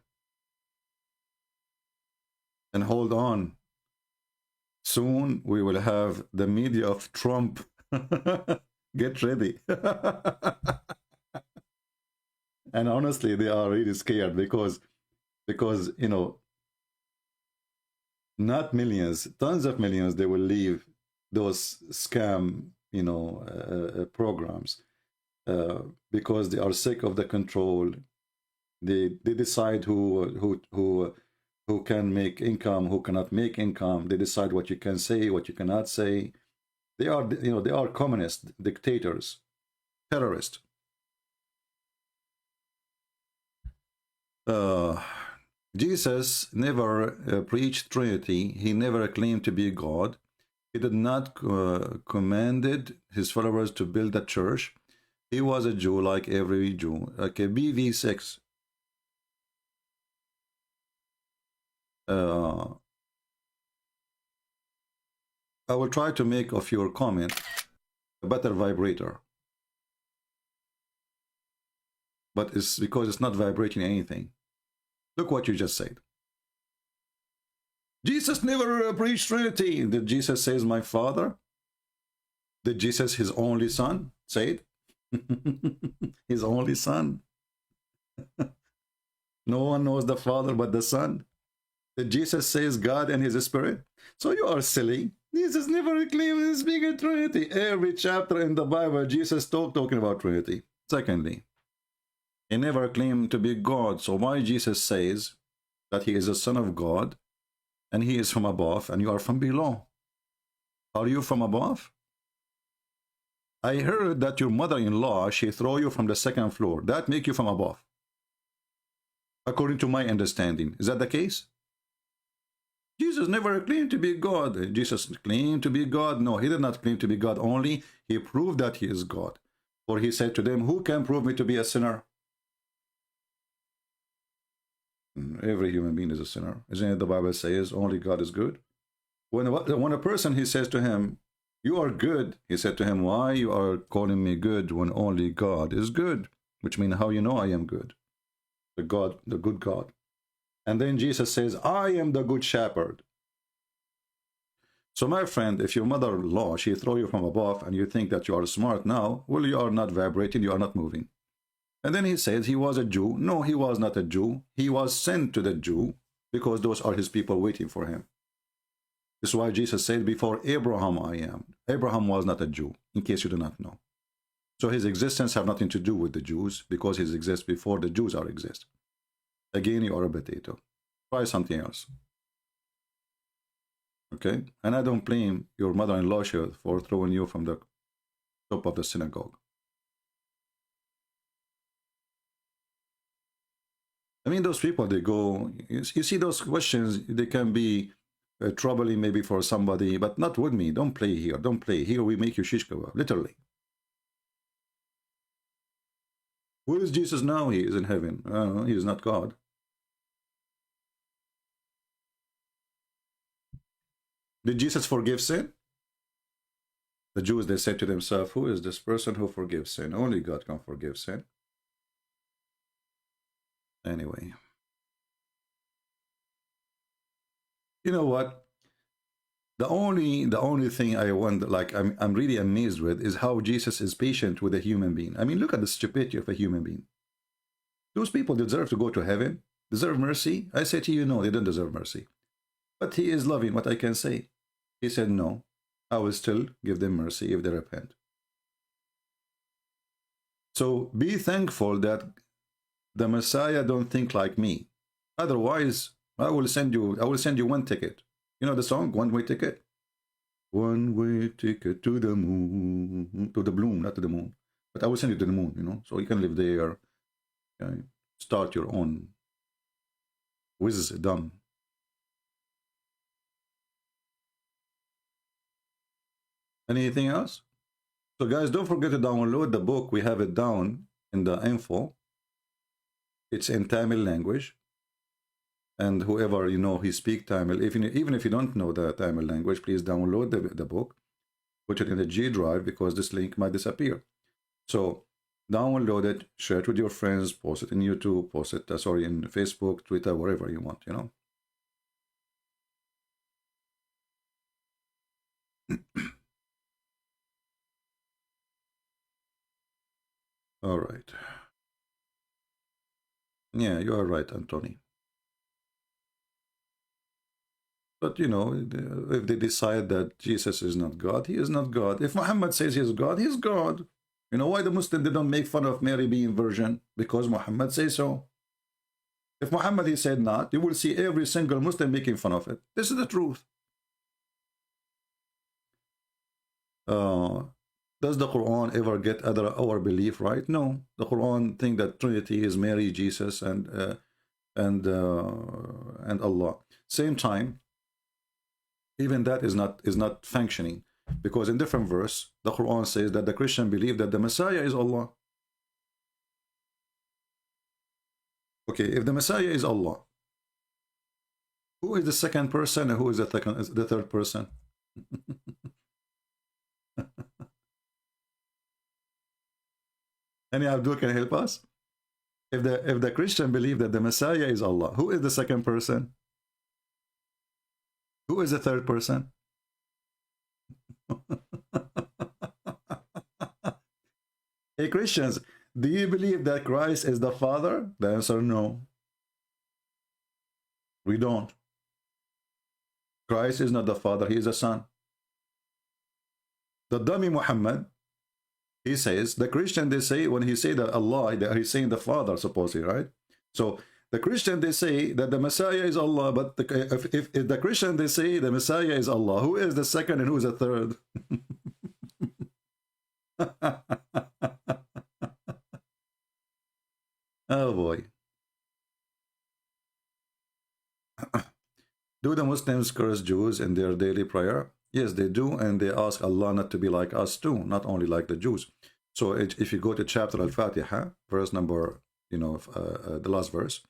And hold on. Soon we will have the media of Trump. Get ready. And honestly, they are really scared because you know, not millions, tons of millions, they will leave those scam, you know, programs because they are sick of the control. They decide who can make income, who cannot make income. They decide what you can say, what you cannot say. They are, you know, they are communist dictators, terrorists. Jesus never preached Trinity. He never claimed to be God. He did not commanded his followers to build a church. He was a Jew like every Jew. Okay, BV6. I will try to make of your comment a better vibrator. But it's because it's not vibrating anything. Look what you just said. Jesus never preached Trinity. Did Jesus say my Father? Did Jesus, his only son, say it? His only son. No one knows the Father but the Son. Did Jesus says God and his Spirit? So you are silly. Jesus never claimed to speak of Trinity. Every chapter in the Bible, Jesus talking about Trinity. Secondly, he never claimed to be God. So why Jesus says that he is a son of God and he is from above and you are from below? Are you from above? I heard that your mother-in-law, she throw you from the second floor. That make you from above. According to my understanding. Is that the case? Jesus never claimed to be God. Jesus claimed to be God. No, he did not claim to be God only. He proved that he is God. For he said to them, who can prove me to be a sinner? Every human being is a sinner. Isn't it the Bible says only God is good? When a person, he says to him, You are good. He said to him, why you are calling me good when only God is good? Which means how you know I am good? The God, the good God. And then Jesus says, I am the good shepherd. So my friend, if your mother-in-law, she throw you from above and you think that you are smart now, well, you are not vibrating, you are not moving. And then he says he was a Jew. No, he was not a Jew. He was sent to the Jew because those are his people waiting for him. This is why Jesus said, before Abraham I am. Abraham was not a Jew, in case you do not know. So his existence have nothing to do with the Jews because he exists before the Jews are exist. Again, you are a potato. Try something else. Okay? And I don't blame your mother-in-law for throwing you from the top of the synagogue. I mean, those people, they go, you see those questions, they can be troubling maybe for somebody, but not with me. Don't play here. Don't play. Here we make you shish kebab, literally. Where is Jesus now? He is in heaven. He is not God. Did Jesus forgive sin? The Jews, they said to themselves, who is this person who forgives sin? Only God can forgive sin. Anyway. You know what? The only thing I wonder, like I'm really amazed with, is how Jesus is patient with a human being. I mean, look at the stupidity of a human being. Those people deserve to go to heaven, deserve mercy. I say to you, no, they don't deserve mercy. But he is loving, what I can say. He said, no, I will still give them mercy if they repent. So be thankful that the Messiah don't think like me. Otherwise, I will send you one ticket. You know the song, One Way Ticket? One way ticket to the moon, to the bloom, not to the moon. But I will send you to the moon, you know, so you can live there, start your own wisdom. Anything else? So guys, don't forget to download the book. We have it down in the info. It's in Tamil language. And whoever, you know, he speak Tamil, even if you don't know the Tamil language, please download the book, put it in the G drive, because this link might disappear. So download it, share it with your friends, post it in YouTube, post it, in Facebook, Twitter, wherever you want, you know. All right. Yeah, you are right, Anthony. But, you know, if they decide that Jesus is not God, he is not God. If Muhammad says he is God, he is God. You know why the Muslims, they don't make fun of Mary being virgin? Because Muhammad says so. If Muhammad, he said not, you will see every single Muslim making fun of it. This is the truth. Does the Quran ever get our belief right? No. The Quran think that Trinity is Mary, Jesus, and Allah. Same time, even that is not functioning, because in different verse the Quran says that the Christian believe that the Messiah is Allah. Okay, if the Messiah is Allah, who is the second person and who is the third person? Any Abdul can help us? If the Christian believe that the Messiah is Allah, who is the second person? Who is the third person? Hey Christians, do you believe that Christ is the Father? The answer no. We don't. Christ is not the Father, he is the Son. The dummy Muhammad, he says, the Christian, they say, when he say that Allah, he's saying the Father, supposedly, right? So the Christian, they say that the Messiah is Allah, but if the Christian, they say the Messiah is Allah, who is the second and who is the third? Oh boy. Do the Muslims curse Jews in their daily prayer? Yes, they do, and they ask Allah not to be like us too, not only like the Jews. So if you go to chapter Al-Fatiha, verse number, the last verse,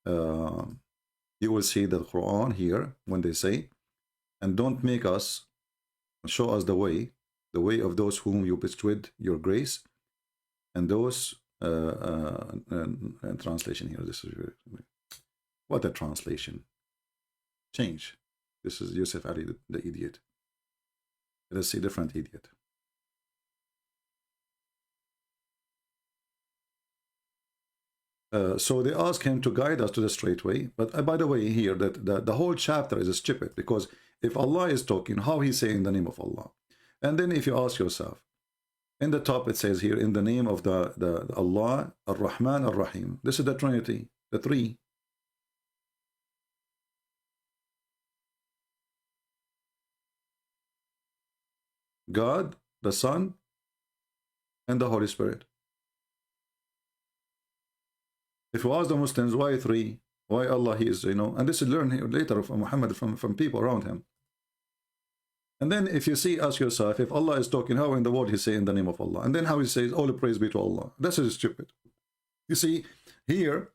you will see the Quran here when they say, and don't make us show us the way of those whom you bestowed your grace, and those translation here. This is what a translation. Change. This is Yusuf Ali, the idiot. Let us see different idiot. So they ask him to guide us to the straight way. But by the way, here that the whole chapter is stupid, because if Allah is talking, how he say in the name of Allah? And then if you ask yourself, in the top it says here, in the name of the Allah, Ar-Rahman, Ar-Rahim. This is the Trinity, the three. God, the Son, and the Holy Spirit. If you ask the Muslims, why three? Why Allah? He is, and this is learned later from Muhammad, from people around him. And then if you see, ask yourself, if Allah is talking, how in the world he say in the name of Allah? And then how he says, all praise be to Allah. This is stupid. You see, here,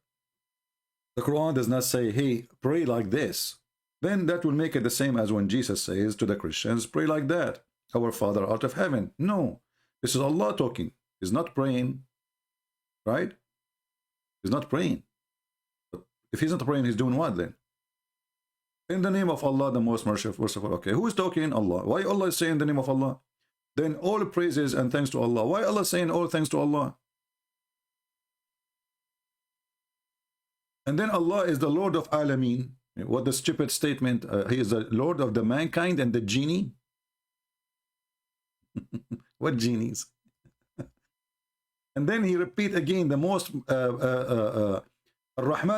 the Quran does not say, hey, pray like this. Then that will make it the same as when Jesus says to the Christians, pray like that. Our Father out of heaven. No, this is Allah talking. He's not praying, right? He's not praying. But if he's not praying, he's doing what then? In the name of Allah, the most merciful. Okay, who is talking? Allah. Why Allah is saying the name of Allah? Then all praises and thanks to Allah. Why Allah saying all thanks to Allah? And then Allah is the Lord of Alameen. What the stupid statement? He is the Lord of the mankind and the genie. What genies? And then he repeat again the most Ar-Rahman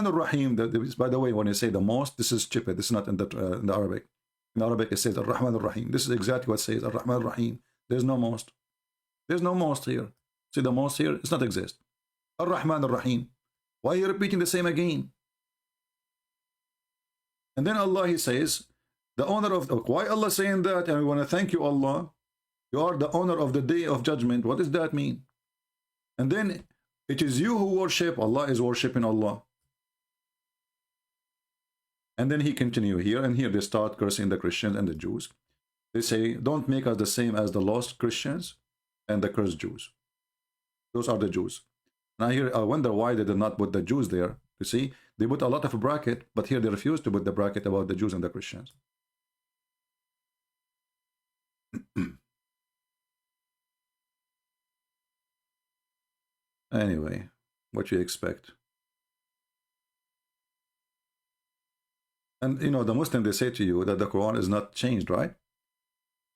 Ar-Rahim. By the way, when you say the most, this is stupid. This is not in the Arabic. In Arabic it says Ar-Rahman Ar-Rahim. This is exactly what it says Ar-Rahman Ar-Rahim. There's no most. There's no most here. See the most here? It's not exist. Ar-Rahman Ar-Rahim. Why are you repeating the same again? And then Allah, he says, the owner of why Allah saying that? And we want to thank you, Allah. You are the owner of the day of judgment. What does that mean? And then it is you who worship. Allah is worshiping Allah. And then he continue here, and here they start cursing the Christians and the Jews. They say, don't make us the same as the lost Christians and the cursed Jews. Those are the Jews. Now here I wonder why they did not put the Jews there. You see, they put a lot of bracket, but here they refuse to put the bracket about the Jews and the Christians. Anyway, what you expect? And the Muslim, they say to you that the Quran is not changed, right?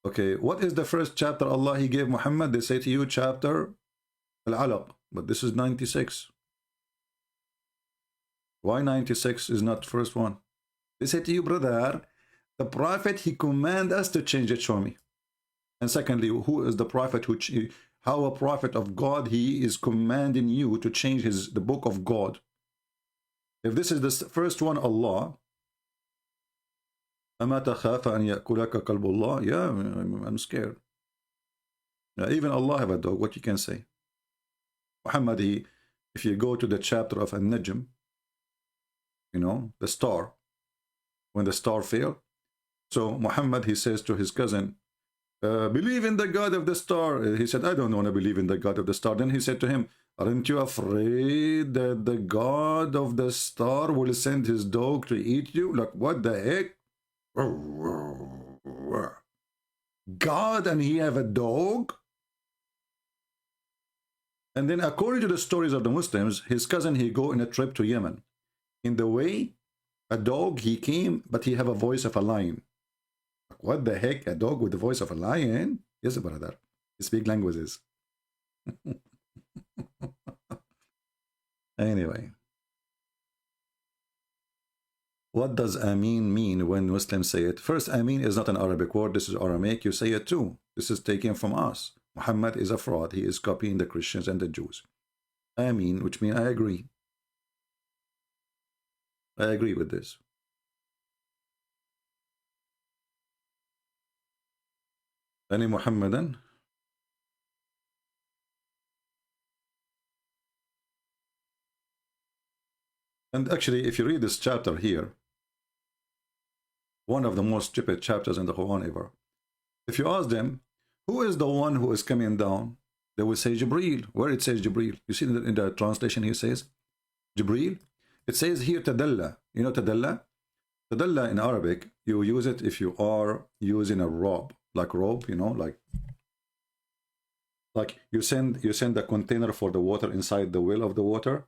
Okay, what is the first chapter Allah he gave Muhammad? They say to you chapter Al-Alaq, but this is 96. Why 96 is not first one? They say to you, brother, the Prophet, he command us to change it, show me. And secondly, who is the Prophet who how a prophet of God, he is commanding you to change the book of God? If this is the first one, Allah, أَمَا تَخَافَ أَنْ يَأْكُلَكَ قَلْبُ اللَّهِ. Yeah, I'm scared. Even Allah have a dog. What you can say? Muhammad, if you go to the chapter of An-Najm, the star, when the star failed. So Muhammad, he says to his cousin, believe in the God of the star. He said, I don't want to believe in the God of the star. Then he said to him, aren't you afraid that the God of the star will send his dog to eat you? Like, what the heck? God, and he have a dog? And then according to the stories of the Muslims, his cousin, he go in a trip to Yemen. In the way, a dog, he came, but he have a voice of a lion. What the heck? A dog with the voice of a lion? Yes, brother. You speak languages. Anyway. What does Ameen mean when Muslims say it? First, Ameen is not an Arabic word. This is Aramaic. You say it too. This is taken from us. Muhammad is a fraud. He is copying the Christians and the Jews. Ameen, which means I agree. I agree with this. Any Muhammadan? And actually, if you read this chapter here, one of the most stupid chapters in the Quran ever, If you ask them, who is the one who is coming down? They will say Jibreel. Where it says Jibreel? You see in the translation here says Jibreel. It says here Tadalla. You know Tadalla? Tadalla in Arabic, you use it if you are using a rope, like rope, you know, like you send a container for the water inside the well of the water.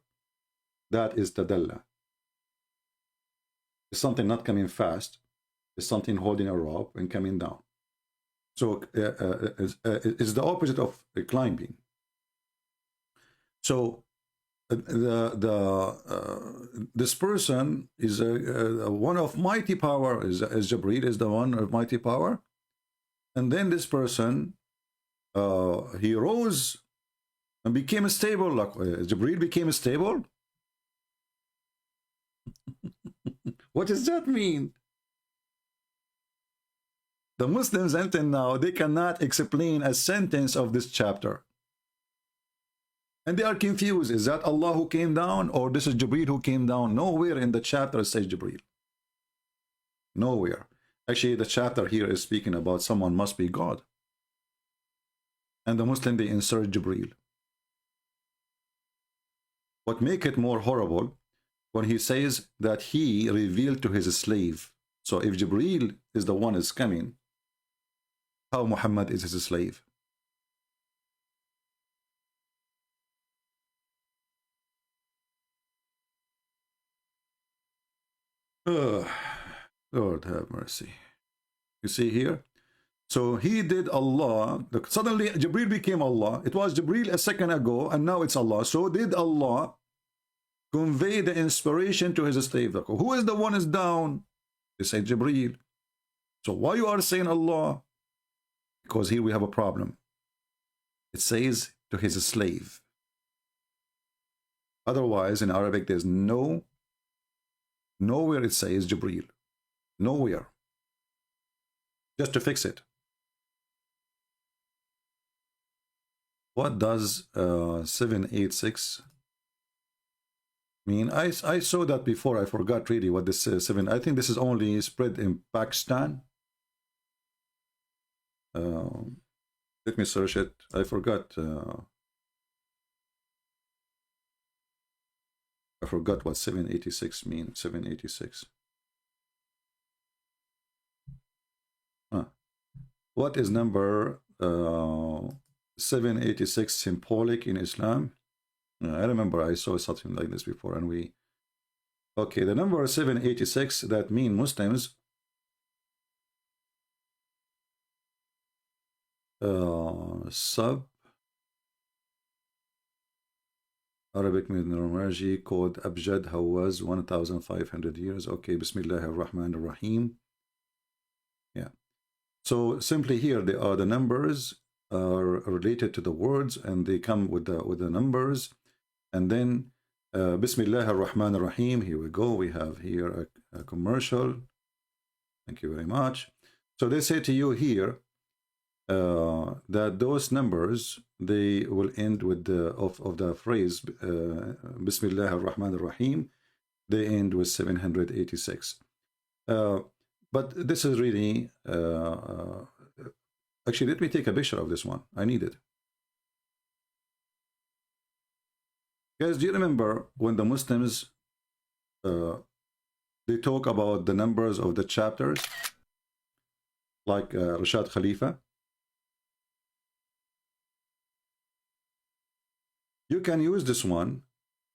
That is Tadalla. It's something not coming fast. It's something holding a rope and coming down. So it's the opposite of climbing. So this person is one of mighty power, is Jibreel is the one of mighty power, and then this person he rose and became stable, like Jibreel became stable. What does that mean? The Muslims until now, they cannot explain a sentence of this chapter. And they are confused. Is that Allah who came down, or this is Jibreel who came down? Nowhere in the chapter it says Jibreel. Nowhere. Actually, the chapter here is speaking about someone must be God. And the Muslim, they insert Jibreel. What make it more horrible, when he says that he revealed to his slave. So if Jibreel is the one is coming, how Muhammad is his slave? Lord have mercy. You see here? So he did Allah. Suddenly Jibreel became Allah. It was Jibreel a second ago, and now it's Allah. So did Allah convey the inspiration to his slave? Who is the one is down? They say Jibreel. So why you are saying Allah? Because here we have a problem. It says to his slave. Otherwise, in Arabic, there's nowhere it says Jibreel. Nowhere. Just to fix it. What does 786 mean? I saw that before. I forgot really what this 7. I think this is only spread in Pakistan. Let me search it. I forgot. I forgot what 786 means. 786. What is number 786 symbolic in Islam? I remember I saw something like this before, and we. Okay, the number 786, that mean Muslims sub Arabic numerology code Abjad Hawaz 1500 years. Okay, Bismillah ar-Rahman ar-Rahim. Yeah. So simply here they are, the numbers are related to the words, and they come with the numbers, and then Bismillah ar-Rahman ar-Rahim. Here we go. We have here a commercial. Thank you very much. So they say to you here that those numbers, they will end with the of the phrase Bismillah ar-Rahman ar-Rahim. They end with 786. But this is really actually, let me take a picture of this one. I need it. Guys, do you remember when the Muslims they talk about the numbers of the chapters, like Rashad Khalifa? You can use this one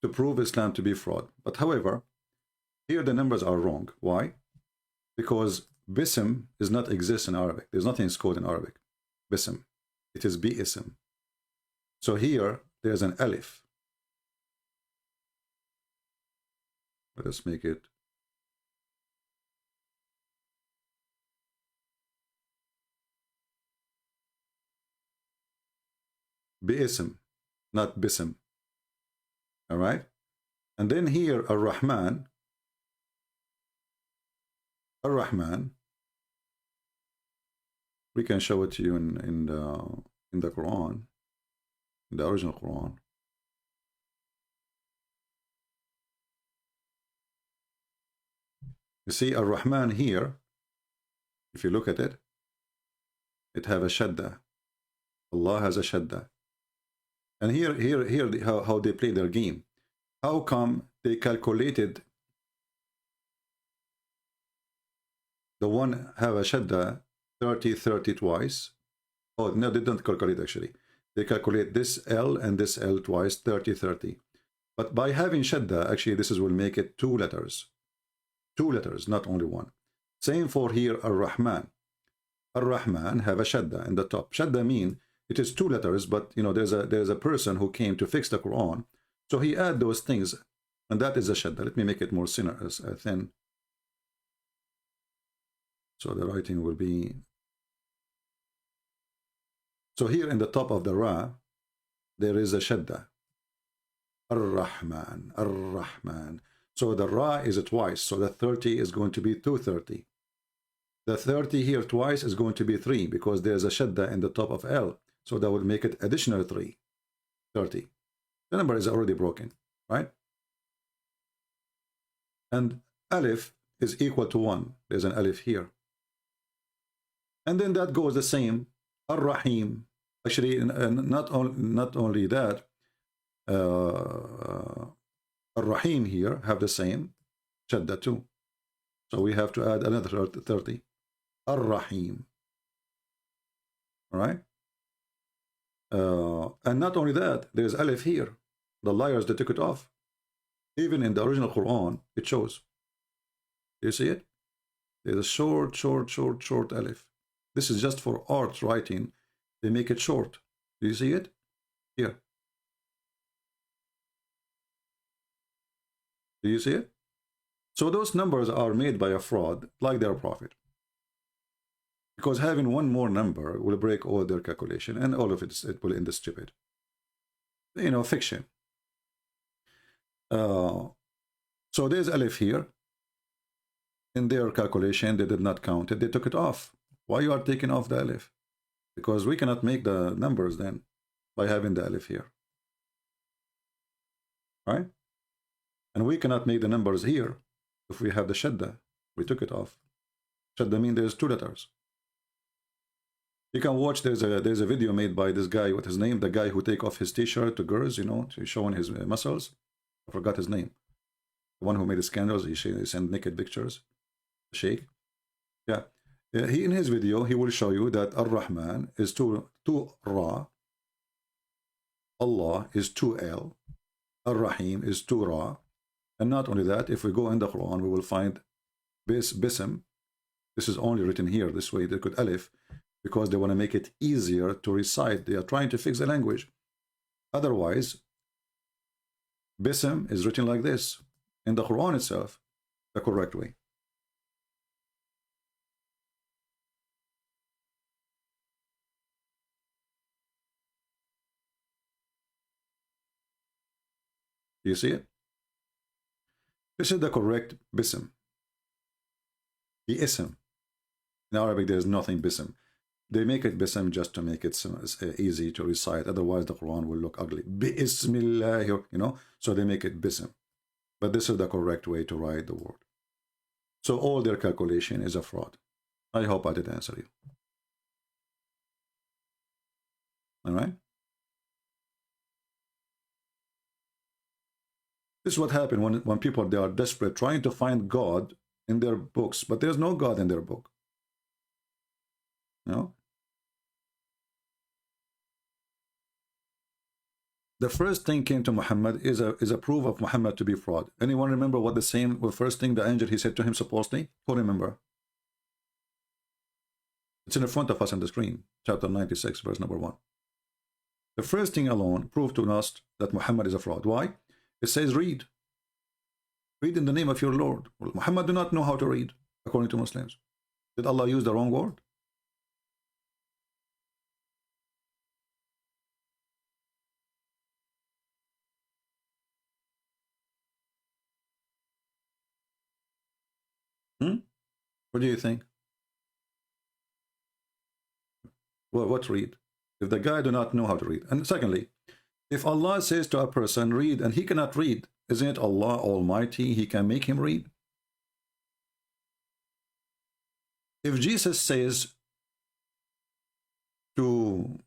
to prove Islam to be fraud. But however, here the numbers are wrong. Why? Because Bism does not exist in Arabic. There's nothing called in Arabic. Bism. It is Bi-ism. So here, there's an alif. Let us make it. Bi-ism, not Bism. All right? And then here, Ar-Rahman. Ar-Rahman, we can show it to you in the Quran, in the original Quran. You see Ar-Rahman here, if you look at it, it have a shadda. Allah has a shadda. And here how they play their game. How come they calculated the one have a shadda 30 twice? Oh no, they don't calculate actually. They calculate this L and this L twice, 30. But by having shadda, actually this will make it 2 letters. 2 letters, not only one. Same for here, Ar-Rahman. Ar-Rahman have a shadda in the top. Shadda mean it is 2 letters, but you know there's a person who came to fix the Quran, so he add those things, and that is a shadda. Let me make it more thin, so the writing will be. So here in the top of the Ra, there is a shadda. Ar-Rahman, Ar-Rahman. So the Ra is twice, so the 30 is going to be 230. The 30 here twice is going to be 3 because there's a shadda in the top of L. So that would make it additional 3, 30. The number is already broken, right? And Alif is equal to 1. There's an Alif here. And then that goes the same. Ar-Rahim. Actually, not only that, Ar-Rahim here have the same shadda too. So we have to add another 30. Ar-Rahim. All right? And not only that, there's Alif here. The liars, they took it off. Even in the original Quran, it shows. Do you see it? There's a short Alif. This is just for art writing. They make it short. Do you see it? Here. Do you see it? So those numbers are made by a fraud, like their prophet. Because having one more number will break all their calculation, and all of it will end stupid. You know, fiction. So there's Alif here. In their calculation, they did not count it. They took it off. Why you are taking off the Alif? Because we cannot make the numbers then by having the Alif here. Right? And we cannot make the numbers here if we have the shadda. We took it off. Shadda means there's 2 letters. You can watch, there's a video made by this guy, what his name, the guy who take off his t-shirt to girls, you know, to showing his muscles. I forgot his name. The one who made the scandals, he sent naked pictures. Sheikh. Yeah. He in his video, he will show you that Ar-Rahman is 2 Ra. Allah is 2 L. Ar-Rahim is 2 Ra. And not only that, if we go in the Quran, we will find Bism. This is only written here this way. They could Alif because they want to make it easier to recite. They are trying to fix the language. Otherwise, Bism is written like this in the Quran itself, the correct way. Do you see it? This is the correct Bism. The Ism. In Arabic, there is nothing Bism. They make it Bism just to make it easy to recite. Otherwise, the Quran will look ugly. Bismillah, you know. So they make it Bism. But this is the correct way to write the word. So all their calculation is a fraud. I hope I did answer you. All right? This is what happened when people, they are desperate, trying to find God in their books, but there's no God in their book. No? The first thing came to Muhammad is a proof of Muhammad to be fraud. Anyone remember what the first thing the angel he said to him supposedly? Who remember? It's in the front of us on the screen, chapter 96, verse number 1. The first thing alone proved to us that Muhammad is a fraud. Why? It says read. Read in the name of your Lord. Well, Muhammad do not know how to read, according to Muslims. Did Allah use the wrong word? What do you think? Well, what read? If the guy do not know how to read. And secondly, if Allah says to a person, read, and he cannot read, isn't it Allah Almighty? He can make him read. If Jesus says, to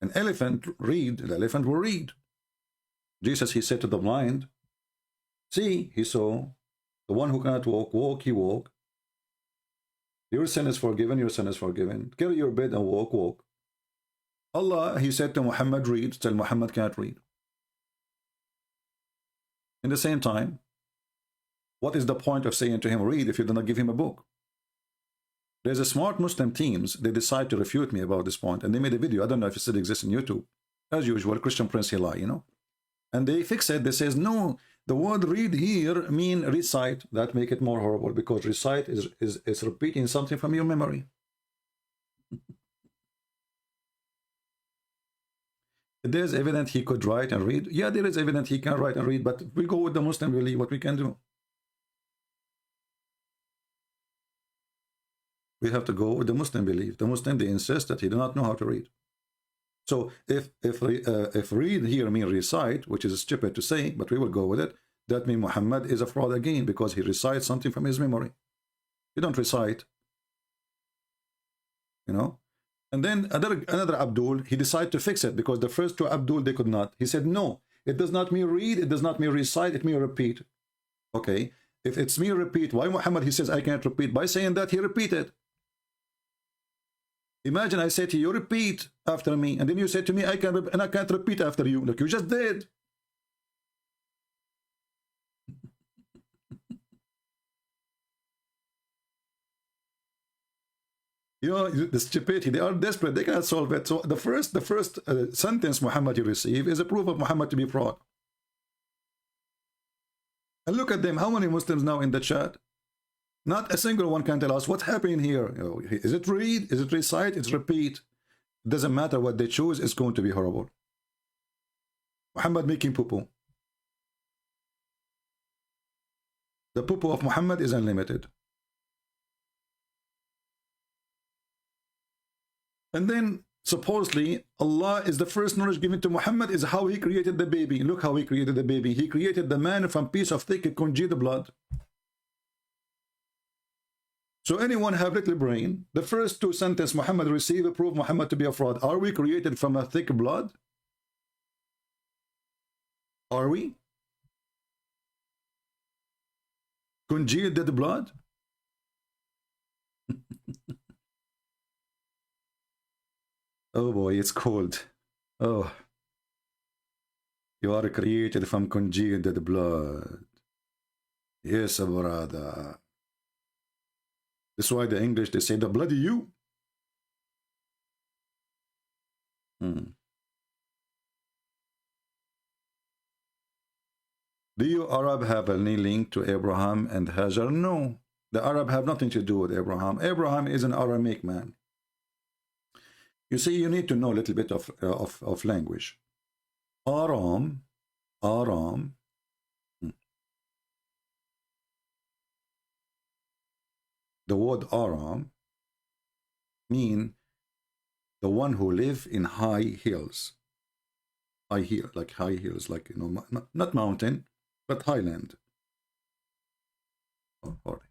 an elephant read, the elephant will read. Jesus, he said to the blind, see, he saw. The one who cannot walk, walk, he walk. Your sin is forgiven, your sin is forgiven. Carry your bed and walk, walk. Allah, he said to Muhammad, read, till Muhammad can't read. In the same time, what is the point of saying to him, read, if you do not give him a book? There's a smart Muslim teams, they decide to refute me about this point, and they made a video. I don't know if it still exists on YouTube. As usual, Christian Prince, he lie, you know. And they fix it, they says, no, the word read here mean recite. That make it more horrible, because recite is repeating something from your memory. There's evidence he could write and read. Yeah, there is evidence he can write and read, but we go with the Muslim belief, what we can do. We have to go with the Muslim belief. The Muslim, they insist that he do not know how to read. So if read here mean recite, which is stupid to say, but we will go with it, that means Muhammad is a fraud again, because he recites something from his memory. He don't recite, you know. And then another Abdul, he decided to fix it, because the first two Abdul, they could not. He said, no, it does not mean read, it does not mean recite, it means repeat. Okay, if it's mean repeat, why Muhammad, he says, I can't repeat? By saying that, he repeated. Imagine I say to you, repeat after me, and then you say to me, I can't repeat after you. Look, you just did. You know, the stupidity, they are desperate, they cannot solve it. So the first sentence Muhammad you receive is a proof of Muhammad to be fraud. And look at them, how many Muslims now in the chat? Not a single one can tell us what's happening here. You know, is it read? Is it recite? It's repeat. It doesn't matter what they choose, it's going to be horrible. Muhammad making poo-poo. The poo-poo of Muhammad is unlimited. And then supposedly Allah is the first knowledge given to Muhammad is how he created the baby. Look how he created the baby. He created the man from piece of thick congealed blood. So anyone have little brain, the first two sentences Muhammad received prove Muhammad to be a fraud. Are we created from a thick blood? Are we? Congealed dead blood? Oh boy, it's cold. Oh. You are created from congealed dead blood. Yes, brother. That's why the English, they say, the bloody you. Do you Arab have any link to Abraham and Hajar? No. The Arab have nothing to do with Abraham. Abraham is an Aramaic man. You see, you need to know a little bit of language. Aram. The word Aram mean the one who live in high hills. High hills, like, you know, not mountain, but highland. Oh, sorry.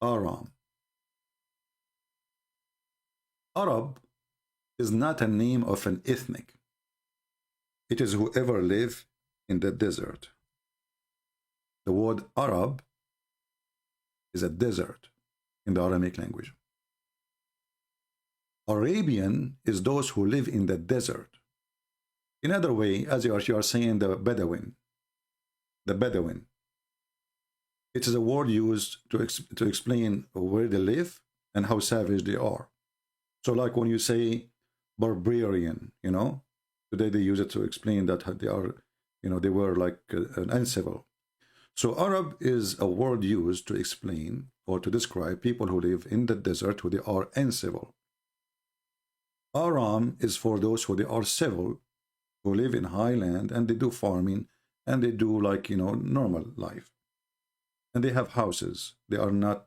Aram. Arab is not a name of an ethnic. It is whoever live in the desert. The word Arab is a desert in the Aramaic language. Arabian is those who live in the desert. In other way, as you are saying, the Bedouin. The Bedouin. It is a word used to explain where they live and how savage they are. So like when you say barbarian, you know, today they use it to explain that they are, you know, they were like an uncivil. So Arab is a word used to explain or to describe people who live in the desert who they are uncivil. Aram is for those who they are civil, who live in highland and they do farming and they do, like, you know, normal life. And they have houses. They are not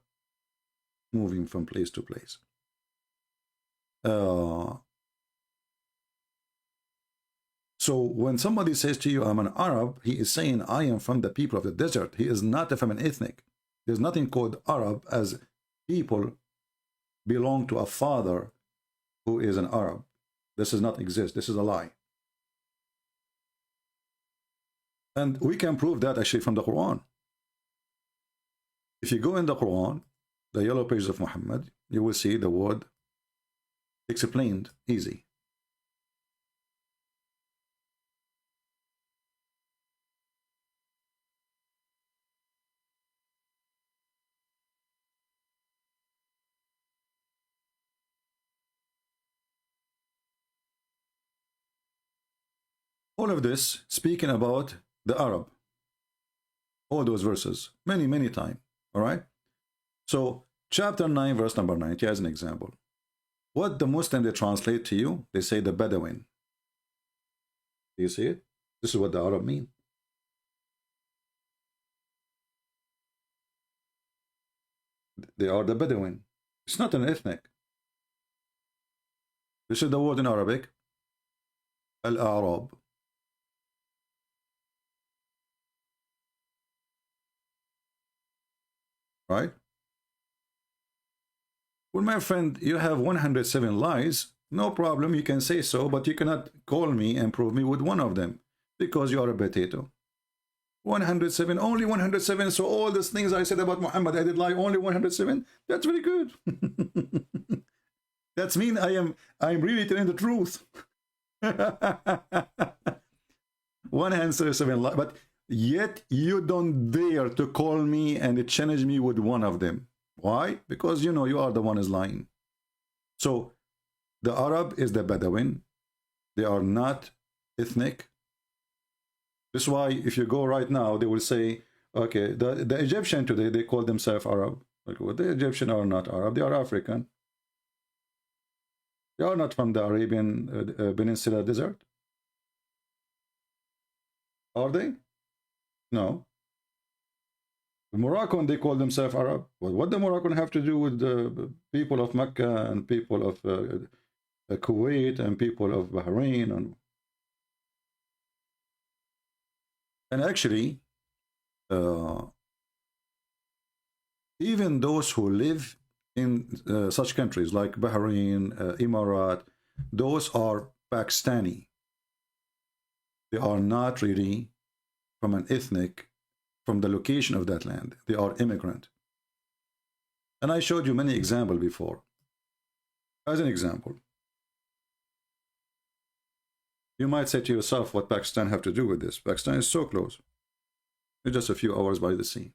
moving from place to place. So when somebody says to you, I'm an Arab, he is saying, I am from the people of the desert. He is not from an ethnic. There's nothing called Arab as people belong to a father who is an Arab. This does not exist. This is a lie. And we can prove that actually from the Quran. If you go in the Quran, the yellow pages of Muhammad, you will see the word explained easy. All of this speaking about the Arab. All those verses, many times. All right. So chapter 9, verse number 90 as an example. What the Muslim they translate to you, they say the Bedouin. Do you see it? This is what the Arab mean. They are the Bedouin. It's not an ethnic. This is the word in Arabic, Al-Arab. Right? Well, my friend, you have 107 lies. No problem, you can say so, but you cannot call me and prove me with one of them because you are a potato. 107, only 107. So all these things I said about Muhammad, I did lie, only 107. That's very good. That's mean I'm really telling the truth. 107 lies, but yet you don't dare to call me and challenge me with one of them. Why? Because you know you are the one is lying. So the Arab is the Bedouin. They are not ethnic. This is why if you go right now, they will say, okay, the Egyptian today, they call themselves Arab. Like, well, the Egyptian are not Arab. They are African. They are not from the Arabian Peninsula desert. Are they? No. The Moroccan, they call themselves Arab. Well, what the Moroccan have to do with the people of Mecca and people of Kuwait and people of Bahrain? And actually, even those who live in such countries like Bahrain, Emirat, those are Pakistani. They are not really from an ethnic, from the location of that land. They are immigrant. And I showed you many examples before. As an example, you might say to yourself, what Pakistan have to do with this? Pakistan is so close. It's just a few hours by the sea.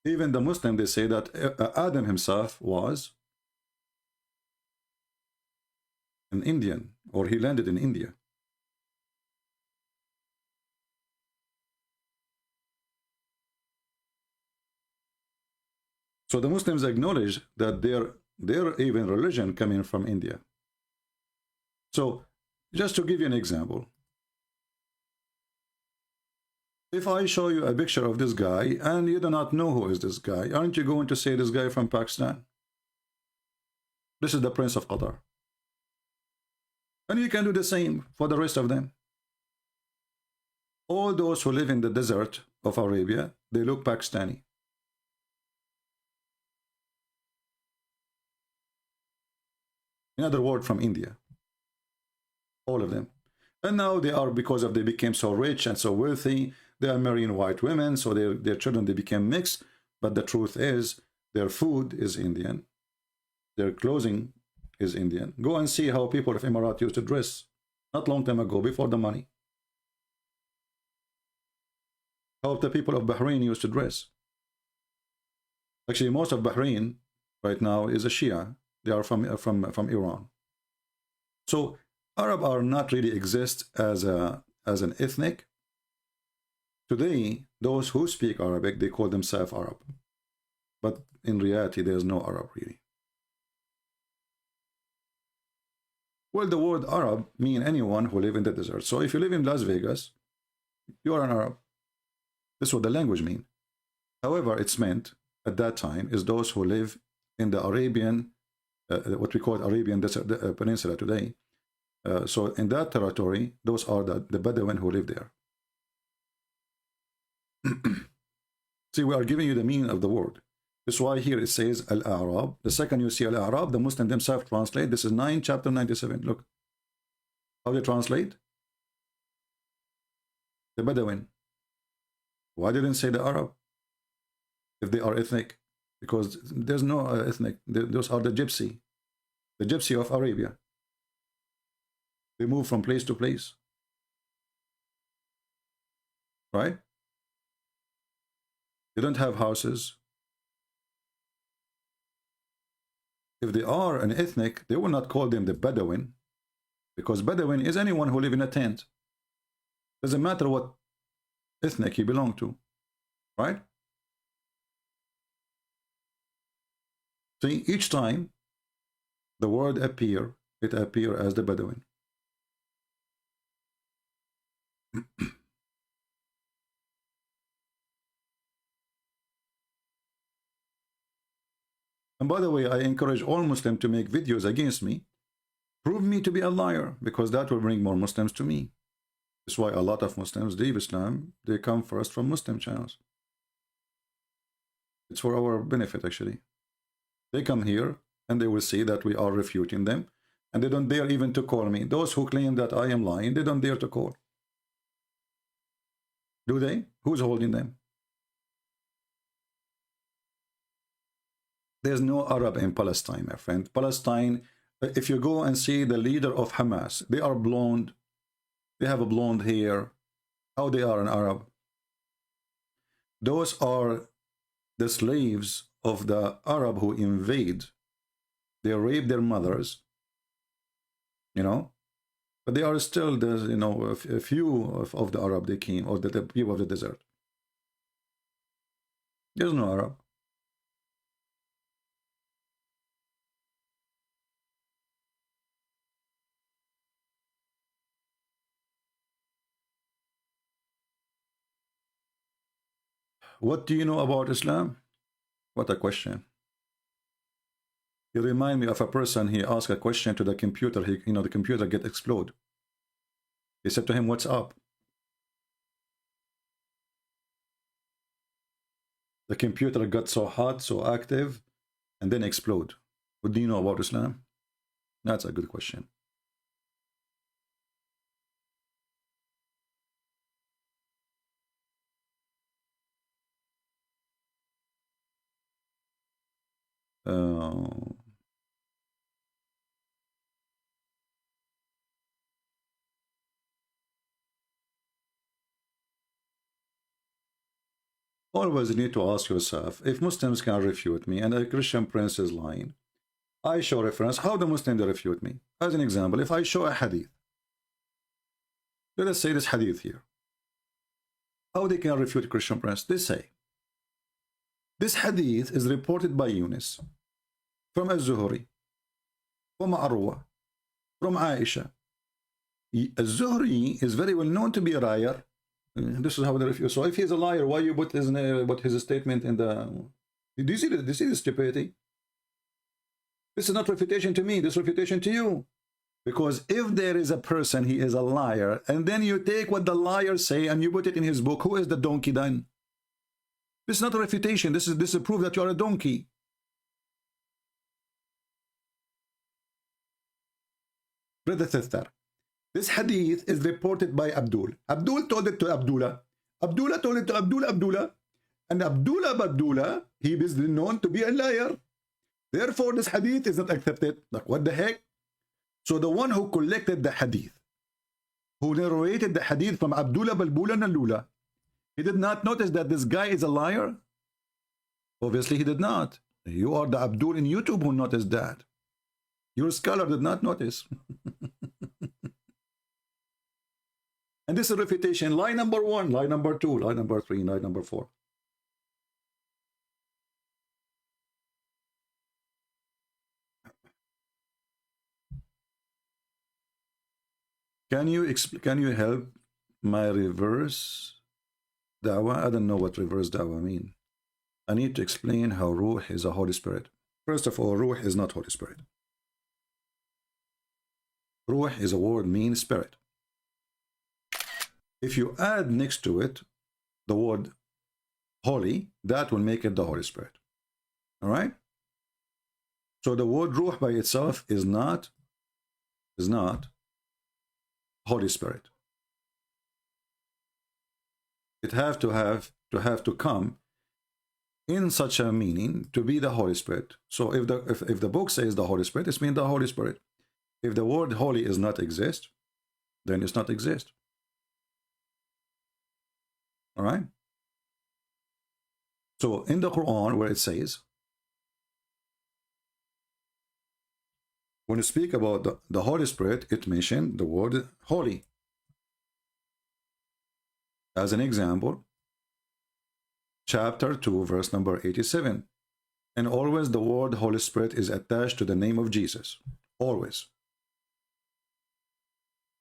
Even the Muslim, they say that Adam himself was an Indian, or he landed in India. So the Muslims acknowledge that their even religion coming from India. So just to give you an example, if I show you a picture of this guy and you do not know who is this guy, aren't you going to say this guy from Pakistan? This is the Prince of Qatar. And you can do the same for the rest of them. All those who live in the desert of Arabia, they look Pakistani. In other words, from India. All of them. And now they are, because of they became so rich and so wealthy, they are marrying white women, so their children, they became mixed. But the truth is, their food is Indian. Their clothing is Indian. Go and see how people of Emirat used to dress not long time ago, before the money. How the people of Bahrain used to dress. Actually, most of Bahrain right now is a Shia. They are from Iran. So Arab are not really exist as an ethnic. Today, those who speak Arabic, they call themselves Arab. But in reality, there's no Arab really. Well, the word Arab means anyone who live in the desert. So if you live in Las Vegas, you are an Arab. This is what the language means. However, it's meant at that time is those who live in the Arabian, what we call Arabian desert, Peninsula today. So in that territory, those are the Bedouin who live there. See, we are giving you the meaning of the word. That's why here it says Al-A'rab. The second you see Al-A'rab, the Muslim themselves translate. This is 9, chapter 97. Look how they translate. The Bedouin. Why didn't say the Arab? If they are ethnic. Because there's no ethnic. Those are the gypsy. The gypsy of Arabia. They move from place to place. Right? They don't have houses. If they are an ethnic, they will not call them the Bedouin. Because Bedouin is anyone who live in a tent. Doesn't matter what ethnic you belong to. Right? See, each time the word appear, it appear as the Bedouin. And by the way, I encourage all Muslims to make videos against me. Prove me to be a liar, because that will bring more Muslims to me. That's why a lot of Muslims leave Islam. They come first from Muslim channels. It's for our benefit, actually. They come here and they will see that we are refuting them. And they don't dare even to call me. Those who claim that I am lying, they don't dare to call. Do they? Who's holding them? There's no Arab in Palestine, my friend. Palestine, if you go and see the leader of Hamas, they are blonde. They have a blonde hair. How they are an Arab? Those are the slaves of the Arab who invade. They rape their mothers, you know, but they are still the, you know, a few of the Arab they came, or the people of the desert. There's no Arab. What do you know about Islam? What a question. You remind me of a person, he asked a question to the computer, the computer get explode. He said to him, what's up? The computer got so hot, so active, and then explode. What do you know about Islam? That's a good question. Always need to ask yourself, if Muslims can refute me and a Christian prince is lying, I show reference, how the Muslim they refute me? As an example, if I show a hadith, let us say this hadith here, how they can refute Christian prince? They say, this hadith is reported by Yunus, from Az-Zuhri, from Arwa, from Aisha. Az-Zuhri is very well known to be a liar. This is how they refuse. So if he's a liar, why you put his statement in the... Do you see the stupidity? This is not refutation to me, this is refutation to you. Because if there is a person, he is a liar, and then you take what the liar say and you put it in his book, who is the donkey then? This is not a refutation, this is a proof that you are a donkey. Brother sister, this hadith is reported by Abdul. Abdul told it to Abdullah. Abdullah told it to Abdullah. And Abdullah, he is known to be a liar. Therefore, this hadith is not accepted. Like, what the heck? So the one who collected the hadith, who narrated the hadith from Abdullah Balbula Nalula, he did not notice that this guy is a liar? Obviously, he did not. You are the Abdul in YouTube who noticed that. Your scholar did not notice. And this is refutation. Lie number 1, lie number 2, lie number 3, lie number 4. Can you help my reverse dawah? I don't know what reverse dawah mean. I need to explain how Ruh is a Holy Spirit. First of all, Ruh is not Holy Spirit. Ruh is a word means spirit. If you add next to it the word holy, that will make it the Holy Spirit. All right. So the word ruh by itself is not Holy Spirit. It have to come in such a meaning to be the Holy Spirit. So if the book says the Holy Spirit, it means the Holy Spirit. If the word holy is not exist, then it's not exist. All right. So in the Quran, where it says, when you speak about the Holy Spirit, it mentioned the word holy. As an example, chapter 2, verse number 87. And always the word Holy Spirit is attached to the name of Jesus. Always.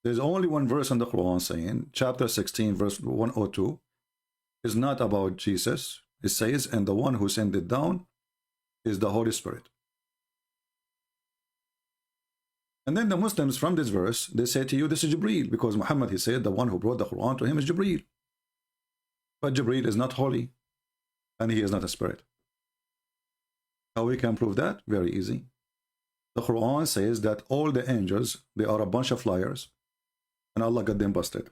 There's only one verse in the Quran saying, chapter 16, verse 102, is not about Jesus. It says, and the one who sent it down is the Holy Spirit. And then the Muslims from this verse, they say to you, this is Jibreel, because Muhammad, he said, the one who brought the Quran to him is Jibreel. But Jibreel is not holy, and he is not a spirit. How we can prove that? Very easy. The Quran says that all the angels, they are a bunch of liars, and Allah got them busted.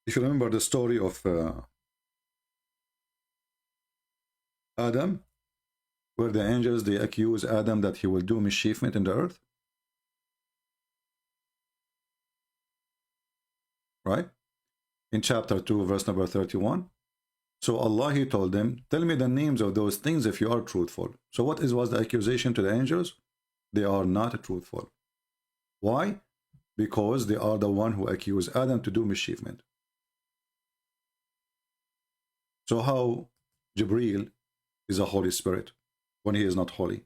If you remember the story of Adam, where the angels, they accuse Adam that he will do mischievement in the earth. Right? In chapter 2, verse number 31. So Allah, he told them, tell me the names of those things if you are truthful. So what was the accusation to the angels? They are not truthful. Why? Because they are the one who accused Adam to do mischievement. So how Jibreel is a Holy Spirit when he is not holy?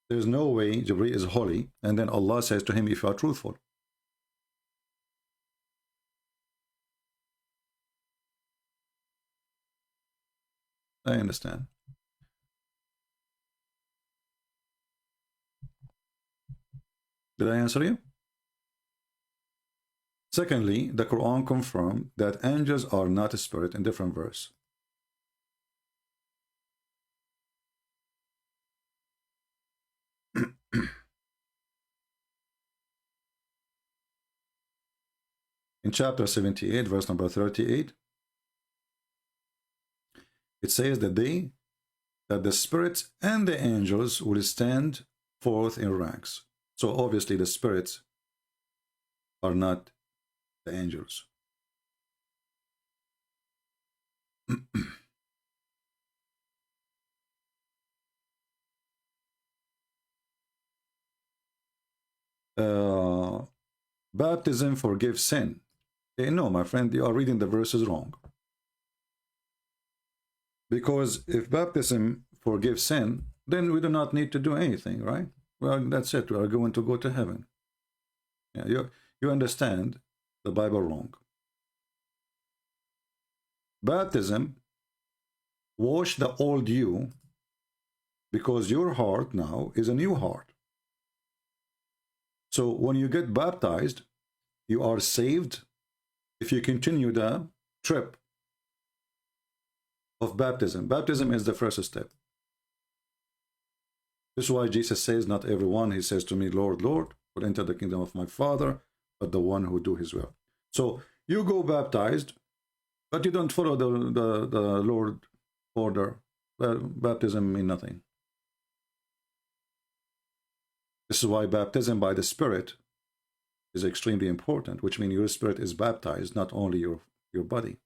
There's no way Jibreel is holy, and then Allah says to him, if you are truthful. I understand. Did I answer you? Secondly, the Quran confirmed that angels are not a spirit in different verse. In chapter 78, verse number 38, it says that the spirits and the angels will stand forth in ranks. So obviously the spirits are not the angels. Baptism forgives sin. No, my friend, you are reading the verses wrong. Because if baptism forgives sin, then we do not need to do anything, right? Well, that's it. We are going to go to heaven. Yeah, you understand the Bible wrong. Baptism wash the old you, because your heart now is a new heart. So when you get baptized, you are saved if you continue the trip of baptism. Baptism is the first step. This is why Jesus says, not everyone, he says to me, Lord, Lord, will enter the kingdom of my Father, but the one who do his will. So you go baptized, but you don't follow the Lord order. Baptism means nothing. This is why baptism by the Spirit is extremely important, which means your spirit is baptized, not only your body.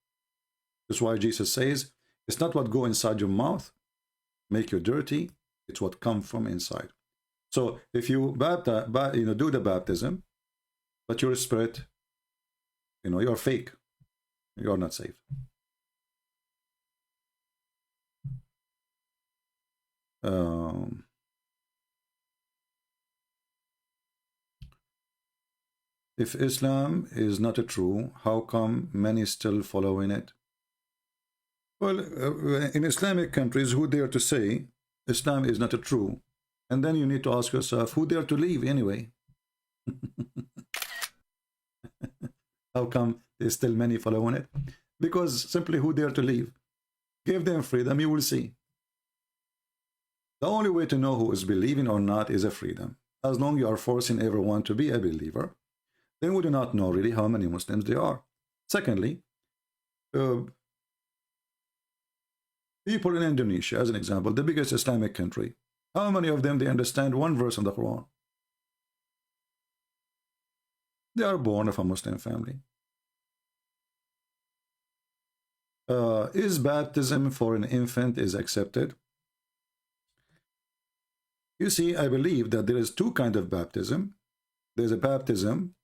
This is why Jesus says, it's not what go inside your mouth make you dirty, it's what comes from inside. So if you do the baptism, but your spirit, you're fake, you're not saved. If Islam is not true, how come many still following it? Well, in Islamic countries, who dare to say Islam is not true? And then you need to ask yourself, who dare to leave anyway? How come there's still many following it? Because simply who dare to leave? Give them freedom, you will see. The only way to know who is believing or not is a freedom. As long as you are forcing everyone to be a believer, then we do not know really how many Muslims there are. Secondly, people in Indonesia, as an example, the biggest Islamic country, how many of them they understand one verse in the Quran? They are born of a Muslim family. Is baptism for an infant is accepted? You see, I believe that there is two kinds of baptism. There's a baptism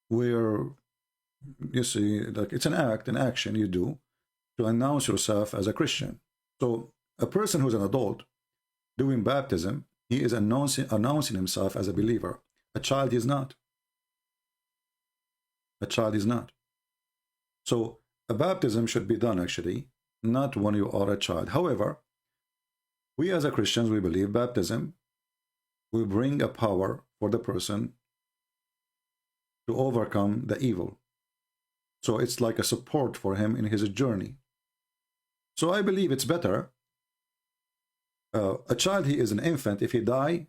where you see, like it's an act, an action you do to announce yourself as a Christian. So a person who's an adult doing baptism, he is announcing himself as a believer. A child is not. A child is not. So a baptism should be done actually, not when you are a child. However, we as a Christians, we believe baptism will bring a power for the person to overcome the evil. So it's like a support for him in his journey. So I believe it's better. A child, he is an infant. If he die,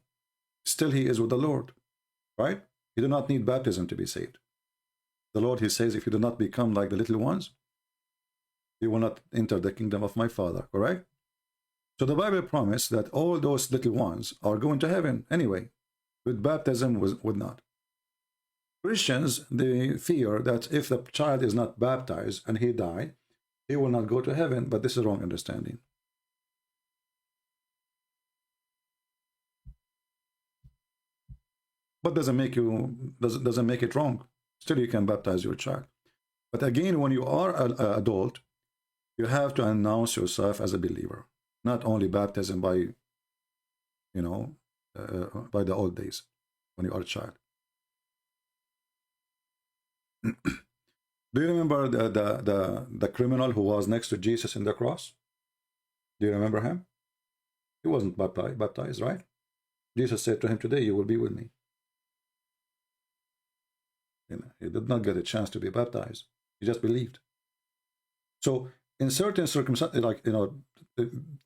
still he is with the Lord, right? You do not need baptism to be saved. The Lord, he says, if you do not become like the little ones, you will not enter the kingdom of my Father, correct? So the Bible promised that all those little ones are going to heaven anyway. With baptism, would not. Christians, they fear that if the child is not baptized and he die, he will not go to heaven, but this is wrong understanding. But doesn't make it wrong. Still, you can baptize your child. But again, when you are an adult, you have to announce yourself as a believer, not only baptism by, you know, by the old days when you are a child. Do you remember the criminal who was next to Jesus in the cross? Do you remember him? He wasn't baptized, right? Jesus said to him, today you will be with me. You know, he did not get a chance to be baptized. He just believed. So in certain circumstances, like, you know,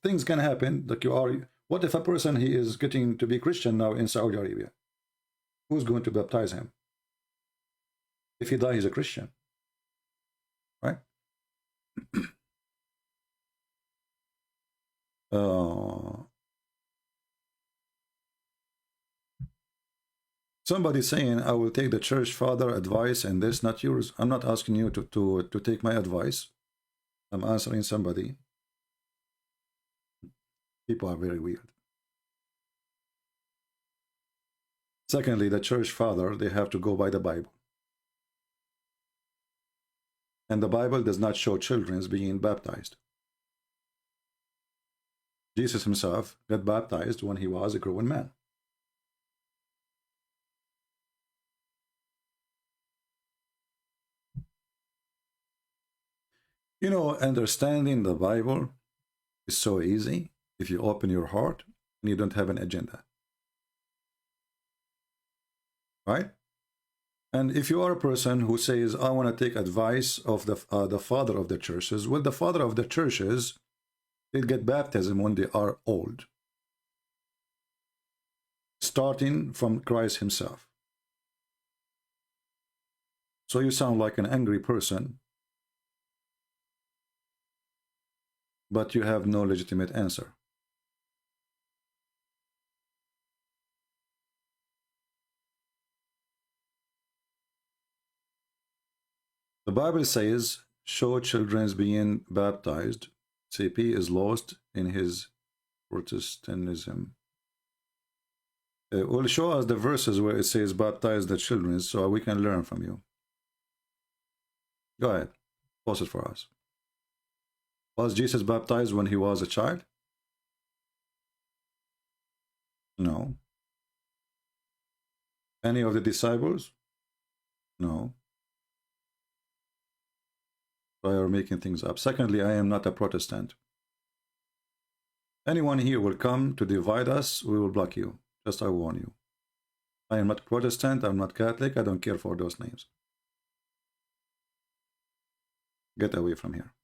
things can happen. Like you are, what if a person, he is getting to be Christian now in Saudi Arabia? Who's going to baptize him? If he dies, he's a Christian, right? Somebody saying, I will take the church father advice and this, not yours. I'm not asking you to take my advice. I'm answering somebody. People are very weird. Secondly, the church father, they have to go by the Bible. And the Bible does not show children being baptized. Jesus himself got baptized when he was a grown man. You know, understanding the Bible is so easy if you open your heart and you don't have an agenda. Right? And if you are a person who says, I want to take advice of the father of the churches, well, the father of the churches, they get baptism when they are old. Starting from Christ himself. So you sound like an angry person, but you have no legitimate answer. The Bible says, show children being baptized. CP is lost in his Protestantism. Will show us the verses where it says baptize the children so we can learn from you. Go ahead. Post it for us. Was Jesus baptized when he was a child? No. Any of the disciples? No. I are making things up. Secondly, I am not a Protestant. Anyone here will come to divide us, we will block you. Just I warn you. I am not Protestant, I'm not Catholic, I don't care for those names. Get away from here.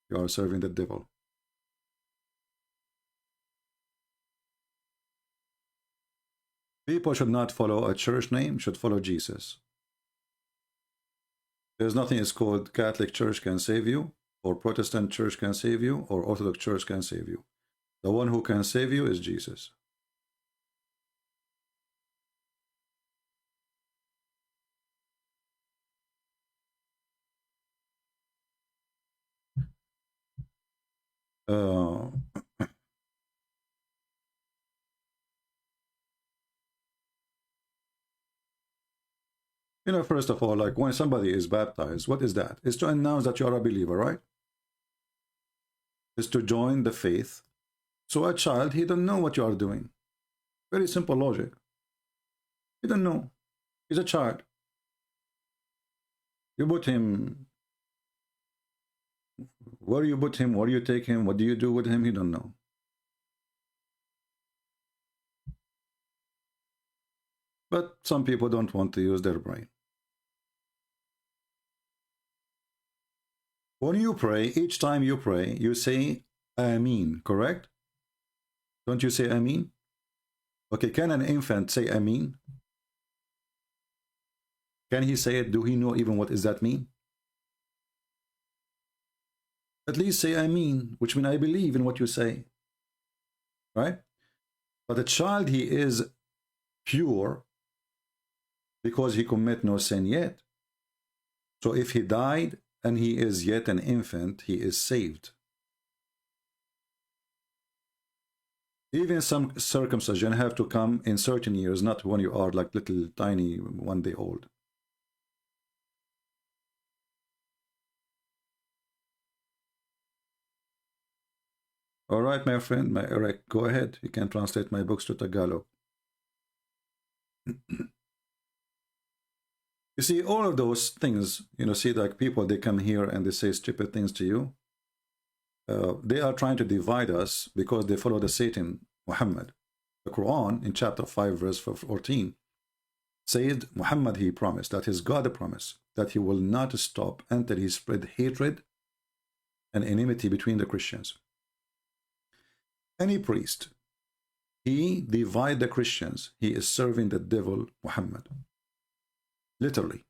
You are serving the devil. People should not follow a church name, should follow Jesus. There's nothing is called Catholic Church can save you, or Protestant Church can save you, or Orthodox Church can save you. The one who can save you is Jesus. You know, first of all, like when somebody is baptized, what is that? It's to announce that you are a believer, right? It's to join the faith. So a child, he don't know what you are doing. Very simple logic. He don't know. He's a child. You put him, where you put him, where you take him, what do you do with him, he don't know. But some people don't want to use their brain. When you pray, each time you pray, you say Ameen, correct? Don't you say Ameen? Okay, can an infant say Ameen? Can he say it? Do he know even what does that mean? At least say Ameen, which means I believe in what you say. Right? But a child, he is pure because he commit no sin yet. So if he died and he is yet an infant, he is saved. Even some circumcision have to come in certain years, not when you are like little tiny 1 day old. All right, my friend, my Eric, go ahead. You can translate my books to Tagalog. You see, all of those things, you know, see, like people, they come here and they say stupid things to you. They are trying to divide us because they follow the Satan, Muhammad. The Quran, in chapter 5, verse 14, said, Muhammad, he promised, that is God promise, that he will not stop until he spread hatred and enmity between the Christians. Any priest, he divide the Christians, he is serving the devil, Muhammad. Literally.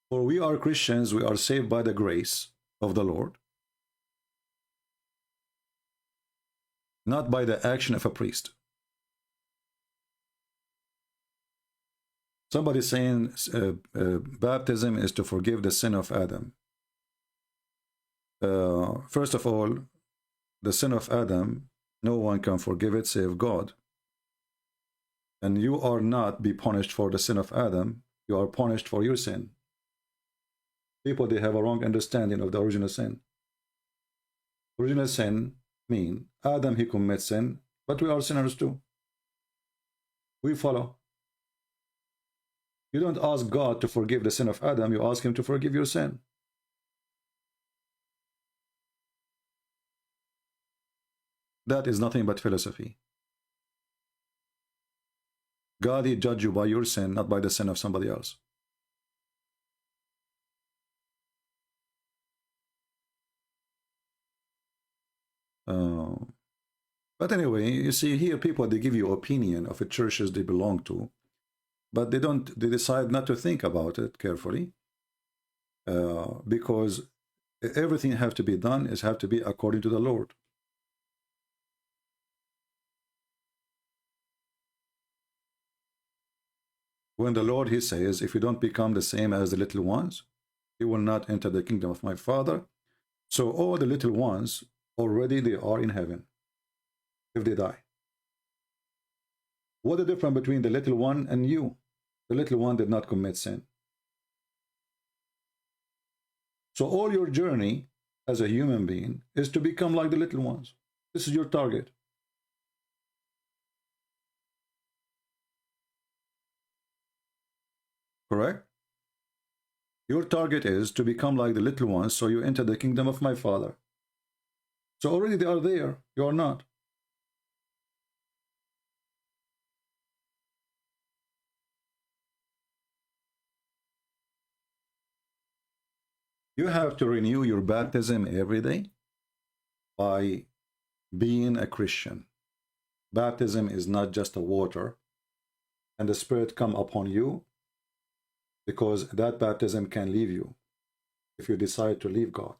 For we are Christians, we are saved by the grace of the Lord, not by the action of a priest. Somebody saying baptism is to forgive the sin of Adam. First of all, the sin of Adam, no one can forgive it save God. And you are not be punished for the sin of Adam, you are punished for your sin. People, they have a wrong understanding of the original sin. Original sin mean Adam, he commits sin, but we are sinners too. We follow. You don't ask God to forgive the sin of Adam, you ask him to forgive your sin. That is nothing but philosophy. God, he judge you by your sin, not by the sin of somebody else. But anyway, you see here, people, they give you opinion of the churches they belong to, but they decide not to think about it carefully, because everything have to be done have to be according to the Lord. When the Lord, he says, if you don't become the same as the little ones, you will not enter the kingdom of my Father. So all the little ones, already they are in heaven, if they die. What is the difference between the little one and you? The little one did not commit sin. So all your journey as a human being is to become like the little ones. This is your target. Correct? Your target is to become like the little ones, so you enter the kingdom of my Father. So already they are there, you are not. You have to renew your baptism every day by being a Christian. Baptism is not just a water and the Spirit come upon you, because that baptism can leave you if you decide to leave God.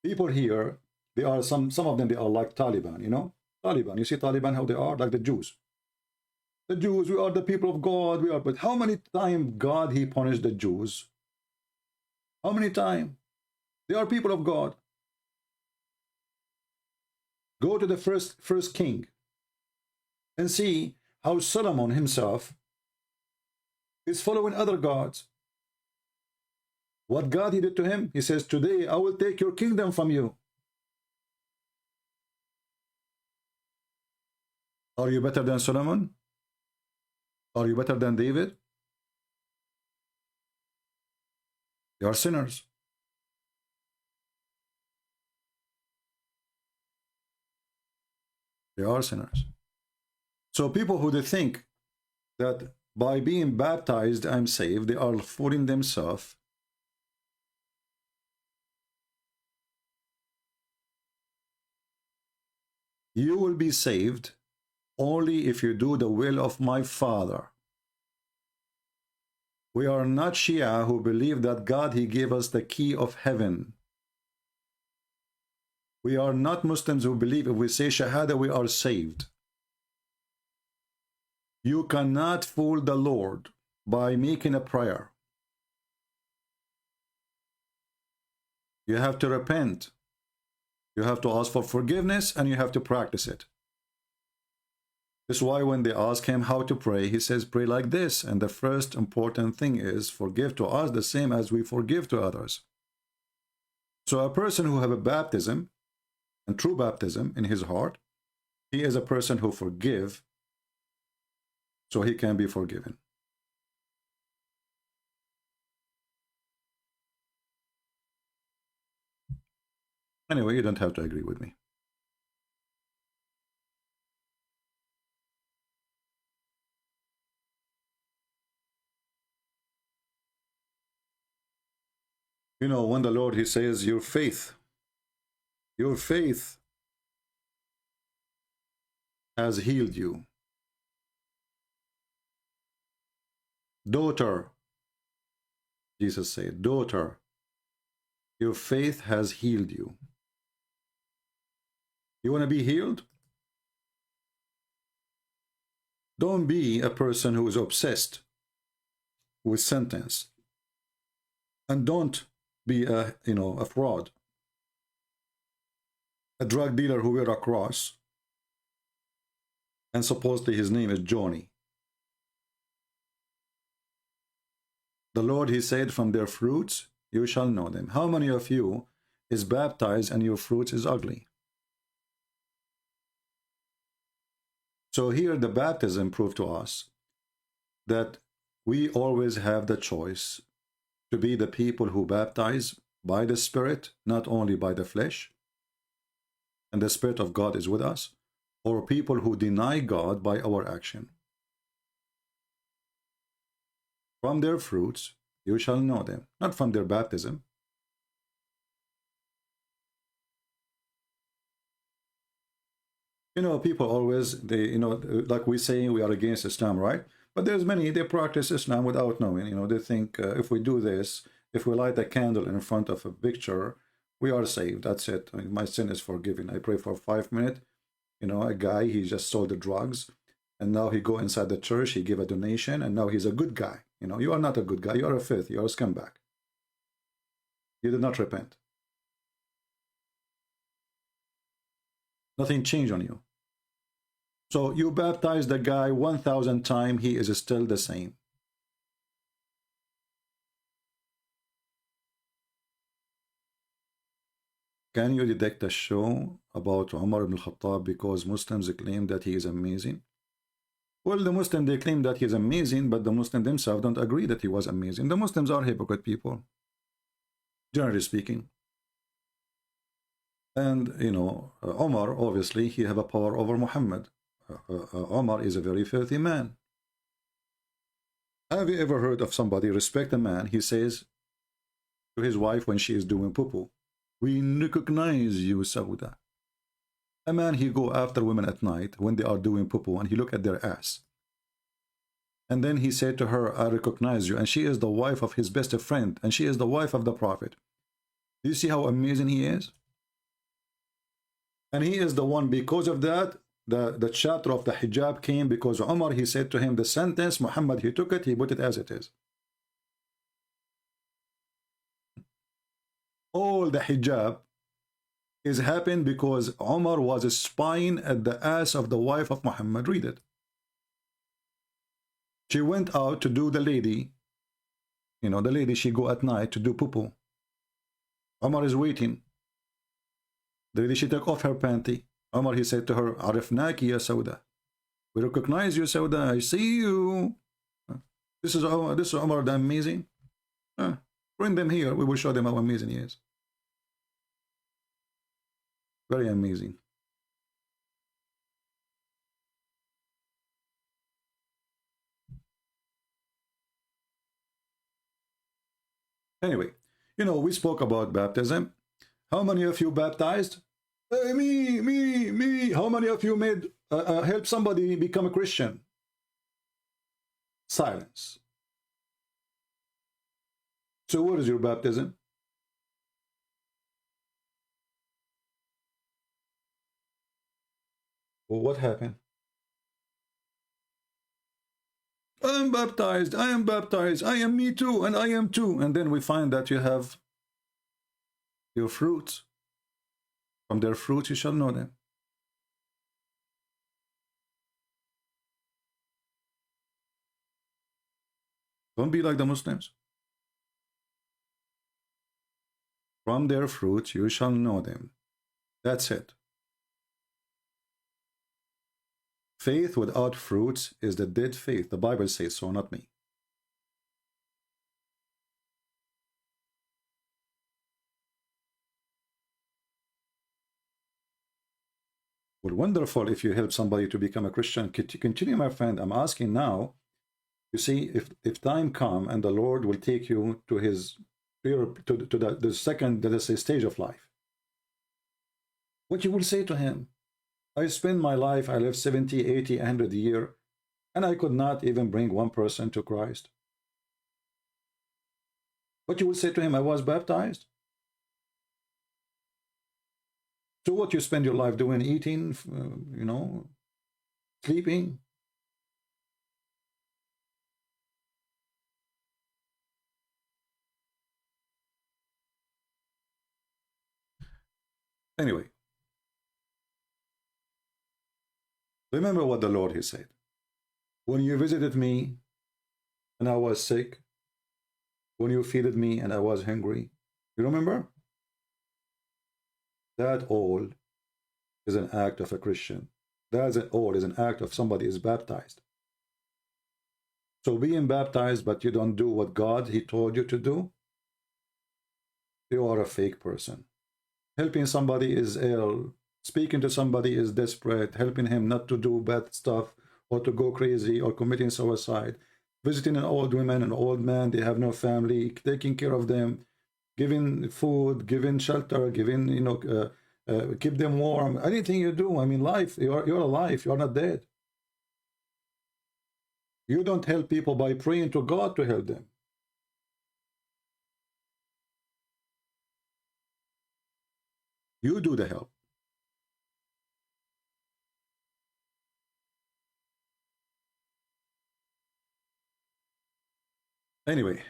People here, they are some of them, they are like Taliban, you know? Taliban, you see Taliban, how they are? Like the Jews. The Jews, we are the people of God, we are. But how many times God, he punished the Jews? How many times? They are people of God. Go to the first king and see how Solomon himself is following other gods. What God he did to him? He says, today I will take your kingdom from you. Are you better than Solomon? Are you better than David? You are sinners. They are sinners. So people who they think that by being baptized I'm saved, they are fooling themselves. You will be saved only if you do the will of my Father. We are not Shia who believe that God, he gave us the key of heaven. We are not Muslims who believe if we say Shahada, we are saved. You cannot fool the Lord by making a prayer. You have to repent. You have to ask for forgiveness and you have to practice it. This is why when they ask him how to pray, he says, pray like this. And the first important thing is forgive to us the same as we forgive to others. So a person who have a baptism, and true baptism in his heart, he is a person who forgive, so he can be forgiven. Anyway, you don't have to agree with me. You know, when the Lord, he says, your faith has healed you. Daughter, Jesus said, daughter, your faith has healed you. You want to be healed? Don't be a person who is obsessed with sentence. And don't be a fraud. A drug dealer who wear a cross, and supposedly his name is Johnny. The Lord, he said, from their fruits you shall know them. How many of you is baptized and your fruits is ugly? So here the baptism proved to us that we always have the choice to be the people who baptize by the Spirit, not only by the flesh, and the Spirit of God is with us, or people who deny God by our action. From their fruits you shall know them, not from their baptism. You know, people always, like we say, we are against Islam, right? But there's many, they practice Islam without knowing. You know, they think if we do this, if we light a candle in front of a picture, we are saved. That's it. I mean, my sin is forgiven. I pray for 5 minutes. You know, a guy, he just sold the drugs, and now he go inside the church, he give a donation, and now he's a good guy. You know, you are not a good guy. You are a filth. You are a scumbag. You did not repent. Nothing changed on you. So you baptize the guy 1,000 times, he is still the same. Can you detect a show about Umar ibn al-Khattab because Muslims claim that he is amazing? Well, the Muslims, they claim that he is amazing, but the Muslims themselves don't agree that he was amazing. The Muslims are hypocrite people, generally speaking. And, you know, Umar, obviously, he have a power over Muhammad. Umar is a very filthy man. Have you ever heard of somebody respect a man? He says, to his wife when she is doing poo-poo. We recognize you, Sauda. A man, he go after women at night when they are doing poo-poo, and he look at their ass. And then he said to her, I recognize you. And she is the wife of his best friend, and she is the wife of the Prophet. Do you see how amazing he is? And he is the one, because of that, the chapter of the hijab came because Umar, he said to him, the sentence, Muhammad, he took it, he put it as it is. All the hijab is happened because Umar was spying at the ass of the wife of Muhammad. Read it. She went out to do the lady, you know, the lady, she go at night to do poo-poo. Umar is waiting. The lady, she took off her panty. Umar, he said to her, Arifnaki ya Sauda. We recognize you, Sauda. I see you. This is Umar the amazing. Bring them here. We will show them how amazing he is. Very amazing. Anyway, you know, we spoke about baptism. How many of you baptized? Me. How many of you made help somebody become a Christian? Silence. So what is your baptism? Well, what happened? I am baptized, I am baptized, I am me too, and I am too. And then we find that you have your fruits. From their fruits you shall know them. Don't be like the Muslims. From their fruits you shall know them. That's it. Faith without fruits is the dead faith. The Bible says so, not me. Well, wonderful if you help somebody to become a Christian. Continue, my friend. I'm asking now, you see, if time come and the Lord will take you to his to the second, let's say, stage of life, what you will say to him? I spend my life, I live 70, 80, 100 years, and I could not even bring one person to Christ. What you will say to him? I was baptized. So what you spend your life doing? Eating, you know, sleeping. Anyway. Remember what the Lord, he said. When you visited me and I was sick, when you feeded me and I was hungry, you remember? That all is an act of a Christian. That all is an act of somebody is baptized. So being baptized, but you don't do what God, he told you to do, you are a fake person. Helping somebody is ill. Speaking to somebody is desperate, helping him not to do bad stuff or to go crazy or committing suicide. Visiting an old woman, an old man, they have no family, taking care of them, giving food, giving shelter, giving, you know, keep them warm. Anything you do, I mean, life, you're alive, you're not dead. You don't help people by praying to God to help them. You do the help. Anyway,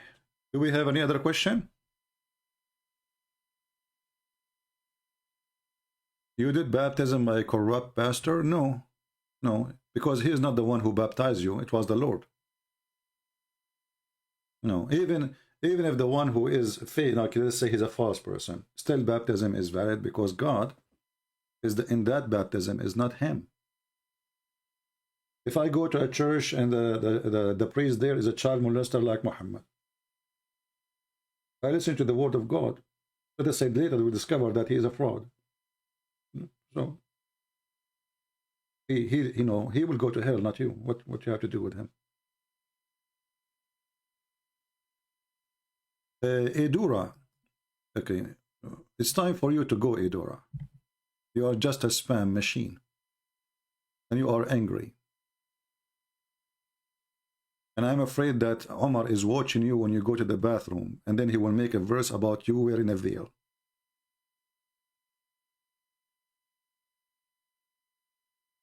do we have any other question? You did baptism by a corrupt pastor? No, because he is not the one who baptized you. It was the Lord. No, even if the one who is fake, like let's say he's a false person, still baptism is valid because God is in that baptism is not him. If I go to a church and the priest there is a child molester like Muhammad, I listen to the word of God. Let us say later we discover that he is a fraud. So he will go to hell, not you. What you have to do with him? Edura, Okay, it's time for you to go, Edora. You are just a spam machine. And you are angry. And I'm afraid that Omar is watching you when you go to the bathroom, and then he will make a verse about you wearing a veil.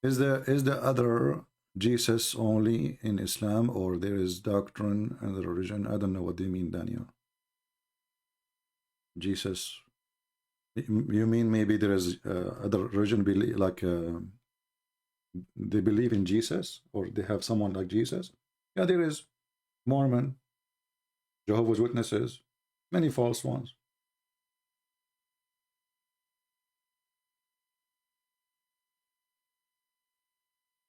Is the other Jesus only in Islam, or there is doctrine and the religion? I don't know what they mean, Daniel. Jesus. You mean maybe there is other religion, like they believe in Jesus, or they have someone like Jesus? Yeah, there is. Mormon, Jehovah's Witnesses, many false ones.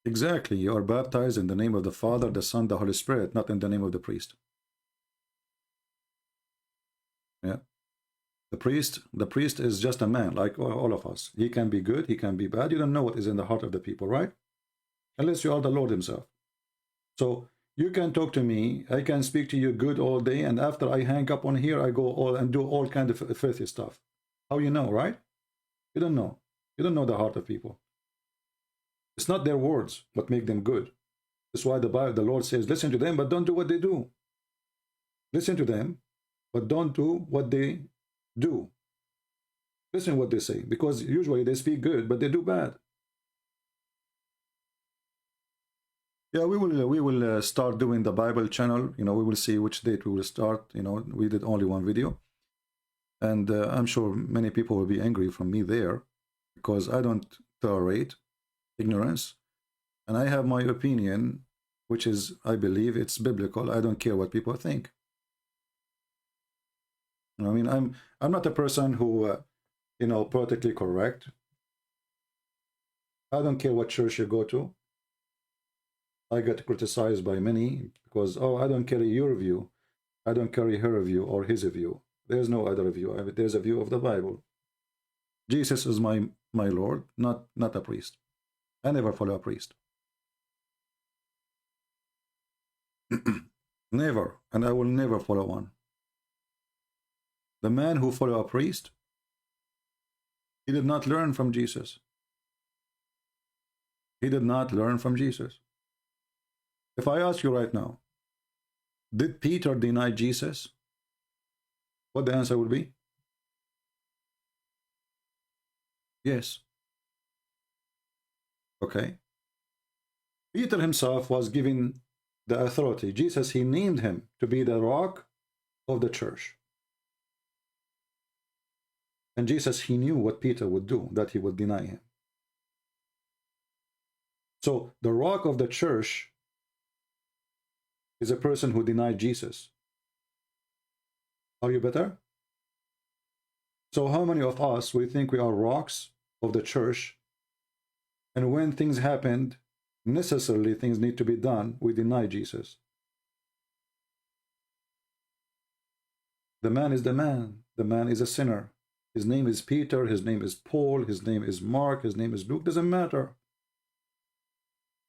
Exactly. You are baptized in the name of the Father, the Son, the Holy Spirit, not in the name of the priest. Yeah. The priest is just a man, like all of us. He can be good, he can be bad. You don't know what is in the heart of the people, right? Unless you are the Lord himself. So you can talk to me, I can speak to you good all day, and after I hang up on here, I go all and do all kind of filthy stuff. How you know, right? You don't know. You don't know the heart of people. It's not their words what make them good. That's why the Lord says, listen to them, but don't do what they do. Listen to them, but don't do what they do. Listen what they say, because usually they speak good, but they do bad. Yeah, we will start doing the Bible channel. You know, we will see which date we will start. You know, we did only one video, and I'm sure many people will be angry from me there, because I don't tolerate ignorance, and I have my opinion, which is, I believe it's biblical. I don't care what people think. I mean, I'm not a person who, you know, politically correct. I don't care what church you go to. I get criticized by many because, oh, I don't carry your view. I don't carry her view or his view. There's no other view. There's a view of the Bible. Jesus is my Lord, not a priest. I never follow a priest. Never, and I will never follow one. The man who followed a priest, he did not learn from Jesus. He did not learn from Jesus. If I ask you right now, did Peter deny Jesus? What the answer would be? Yes. Okay. Peter himself was given the authority. Jesus, he named him to be the rock of the church. And Jesus, he knew what Peter would do, that he would deny him. So the rock of the church is a person who denied Jesus. Are you better? So how many of us, we think we are rocks of the church, and when things happened, necessarily things need to be done, we deny Jesus? The man is the man. The man is a sinner. His name is Peter, his name is Paul, his name is Mark, his name is Luke. Doesn't matter.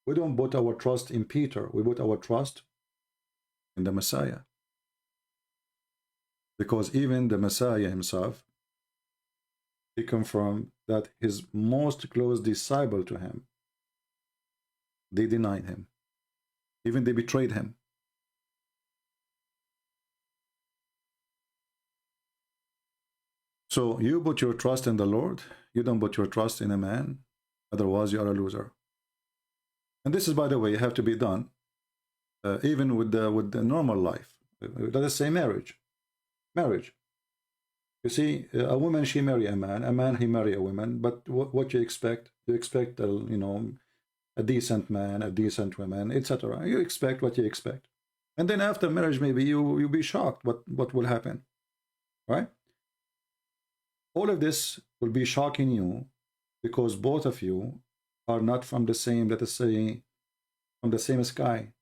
We don't put our trust in Peter. We put our trust in the Messiah. Because even the Messiah himself, he confirmed that his most close disciple to him, they denied him. Even they betrayed him. So you put your trust in the Lord. You don't put your trust in a man. Otherwise, you are a loser. And this is, by the way, have to be done even with the normal life. Let us say marriage. Marriage. You see, a woman, she marry a man, he marry a woman. But what you expect? You expect, you know, a decent man, a decent woman, etc. You expect what you expect. And then after marriage, maybe you'll be shocked what will happen. Right? All of this will be shocking you because both of you are not from the same, let us say, from the same sky.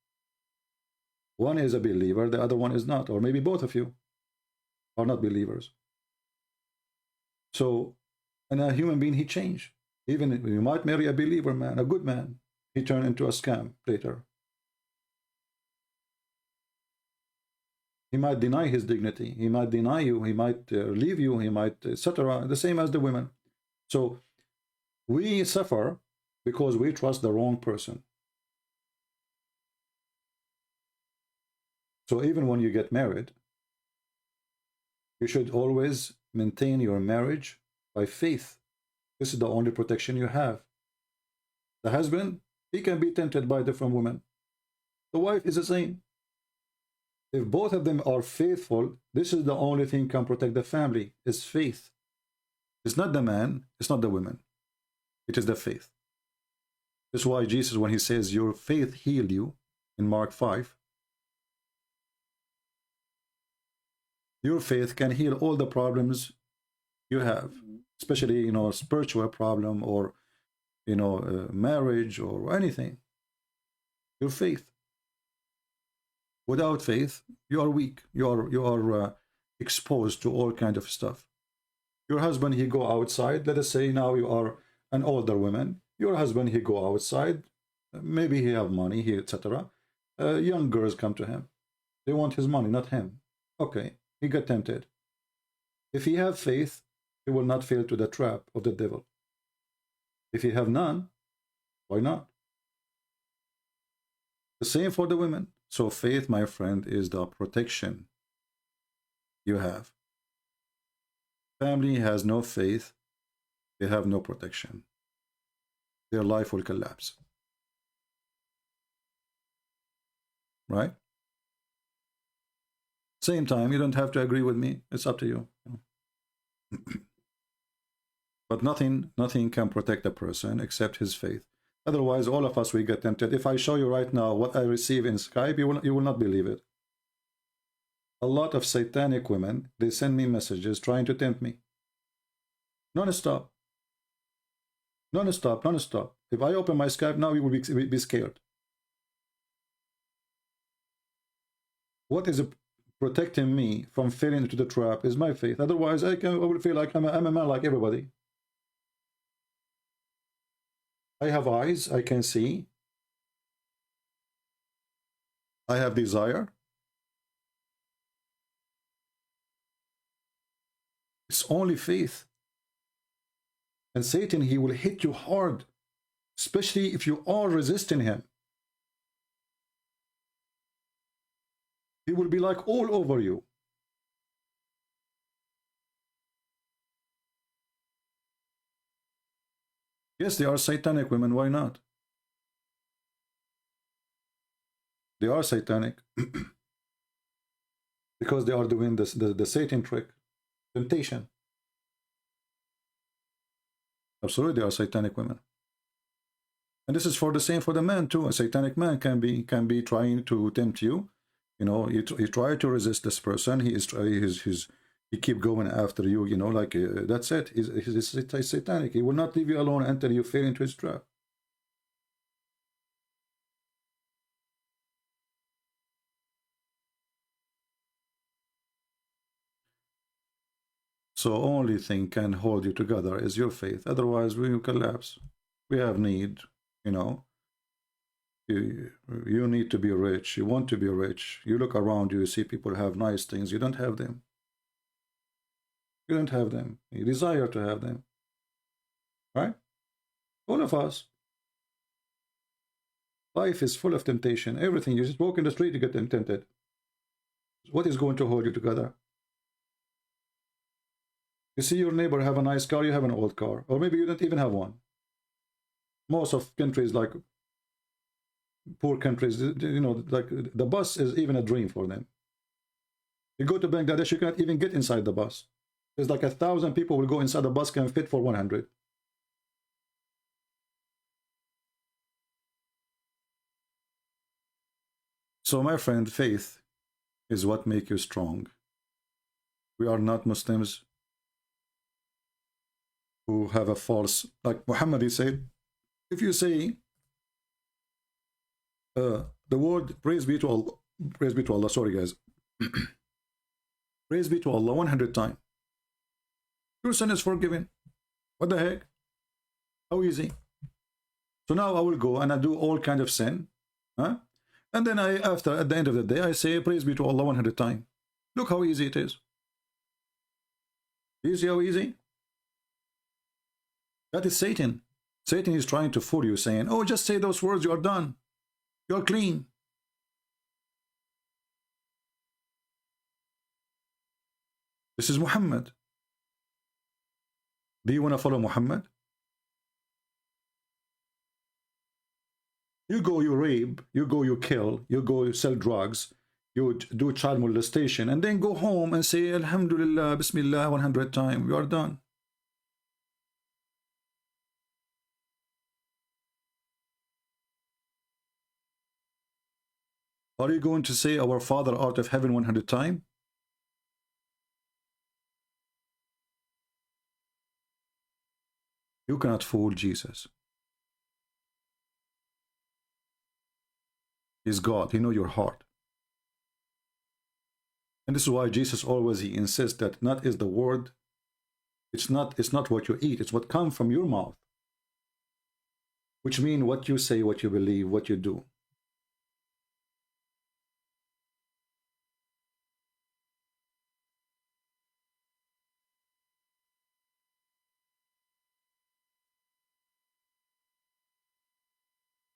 One is a believer, the other one is not. Or maybe both of you are not believers. So, and a human being, he changed. Even you might marry a believer man, a good man, he turned into a scam later. He might deny his dignity. He might deny you. He might leave you. He might, etc. The same as the women. So we suffer because we trust the wrong person. So even when you get married, you should always maintain your marriage by faith. This is the only protection you have. The husband, he can be tempted by different women. The wife is the same. If both of them are faithful, this is the only thing can protect the family, is faith. It's not the man, it's not the women. It is the faith. That's why Jesus, when he says, your faith healed you, in Mark 5, your faith can heal all the problems you have, especially, you know, a spiritual problem or, you know, marriage or anything. Your faith. Without faith, you are weak. You are exposed to all kind of stuff. Your husband, he go outside. Let us say now you are an older woman. Your husband, he go outside. Maybe he have money, he etc. Young girls come to him. They want his money, not him. Okay, he got tempted. If he have faith, he will not fall to the trap of the devil. If he have none, why not? The same for the women. So faith, my friend, is the protection you have. Family has no faith, they have no protection. Their life will collapse. Right? Same time, you don't have to agree with me. It's up to you. But nothing can protect a person except his faith. Otherwise, all of us, we get tempted. If I show you right now what I receive in Skype, you will not believe it. A lot of satanic women, they send me messages trying to tempt me. Non-stop. Non-stop, non-stop. If I open my Skype now, you will be scared. What is protecting me from falling into the trap is my faith. Otherwise, I will feel like I'm a man like everybody. I have eyes, I can see. I have desire. It's only faith. And Satan, he will hit you hard, especially if you are resisting him. He will be like all over you. Yes, they are satanic women. Why not? They are satanic because they are doing this, the Satan trick, temptation. Absolutely, they are satanic women. And this is for the same for the man too. A satanic man can be trying to tempt you. You know, you try to resist this person. He keep going after you. You know, like that's it. He's satanic. He will not leave you alone until you fall into his trap. So only thing can hold you together is your faith. Otherwise, we will collapse. We have need. You know. You need to be rich. You want to be rich. You look around you, you see people have nice things. You don't have them. You don't have them. You desire to have them. Right? All of us. Life is full of temptation. Everything. You just walk in the street, you get tempted. What is going to hold you together? You see your neighbor have a nice car, you have an old car. Or maybe you don't even have one. Most of countries, like poor countries, you know, like the bus is even a dream for them. You go to Bangladesh, you cannot even get inside the bus. There's like 1,000 people will go inside the bus, can fit for 100. So my friend, faith is what makes you strong. We are not Muslims who have a false, like Muhammad, he said, if you say the word praise be to Allah, sorry guys, praise be to Allah 100 times, your sin is forgiven. What the heck? How easy? So now I will go and I do all kind of sin, huh? And then at the end of the day, I say praise be to Allah 100 times. Look how easy it is. Do you see how easy? That is Satan. Satan is trying to fool you, saying, oh, just say those words, you are done. You are clean. This is Muhammad. Do you want to follow Muhammad? You go, you rape, you go, you kill, you go, you sell drugs, you do child molestation, and then go home and say, Alhamdulillah, Bismillah, 100 times. You are done. Are you going to say, our Father art of heaven 100 times? You cannot fool Jesus. He's God. He knows your heart. And this is why Jesus always he insists that not is the word, it's not what you eat, it's what comes from your mouth. Which means what you say, what you believe, what you do.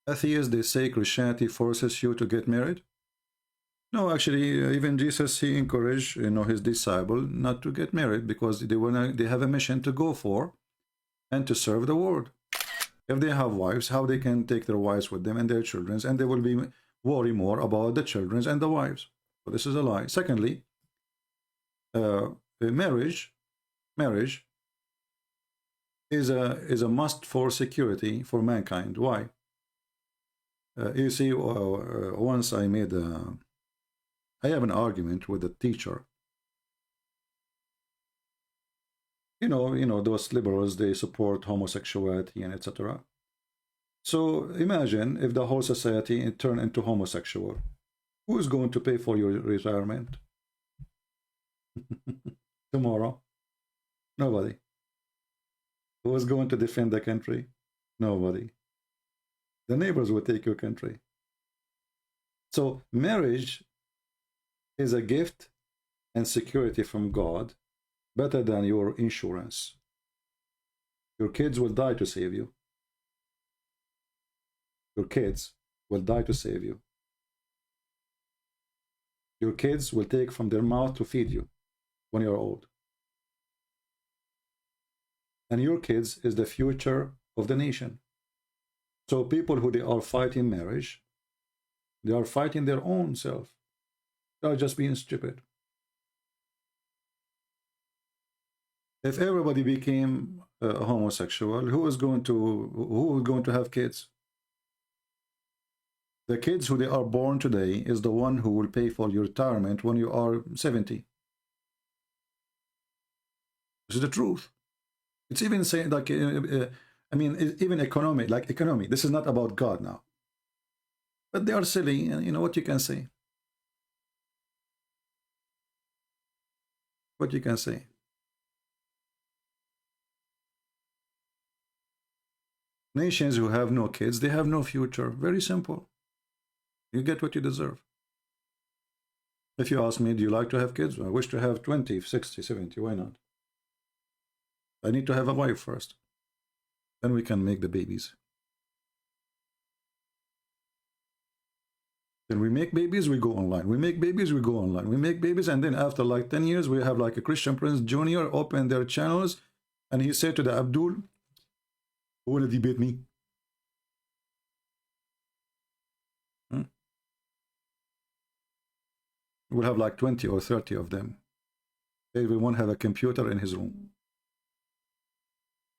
Atheists, they say Christianity forces you to get married. No, actually, even Jesus, he encouraged, his disciple not to get married because they have a mission to go for and to serve the world. If they have wives, how they can take their wives with them and their children, and they will be worry more about the children and the wives. So this is a lie. Secondly, marriage is a must for security for mankind. Why? You see, once I have an argument with a teacher. Those liberals, they support homosexuality and etc. So imagine if the whole society turned into homosexual. Who is going to pay for your retirement? Tomorrow? Nobody. Who is going to defend the country? Nobody. The neighbors will take your country. So marriage is a gift and security from God, better than your insurance. Your kids will die to save you. Your kids will die to save you. Your kids will take from their mouth to feed you when you're old. And your kids is the future of the nation. So people who they are fighting marriage, they are fighting their own self. They are just being stupid. If everybody became homosexual, who is going to have kids? The kids who they are born today is the one who will pay for your retirement when you are 70. This is the truth. It's even saying like, even economy. This is not about God now. But they are silly, and you know what you can say. What you can say. Nations who have no kids, they have no future. Very simple. You get what you deserve. If you ask me, do you like to have kids? I wish to have 20, 60, 70. Why not? I need to have a wife first. Then we can make the babies. Then we make babies, we go online. We make babies, we go online. We make babies, and then after like 10 years, we have like a Christian Prince Jr. open their channels, and he said to the Abdul, who want to debate me? We'll have like 20 or 30 of them. They will won't have a computer in his room.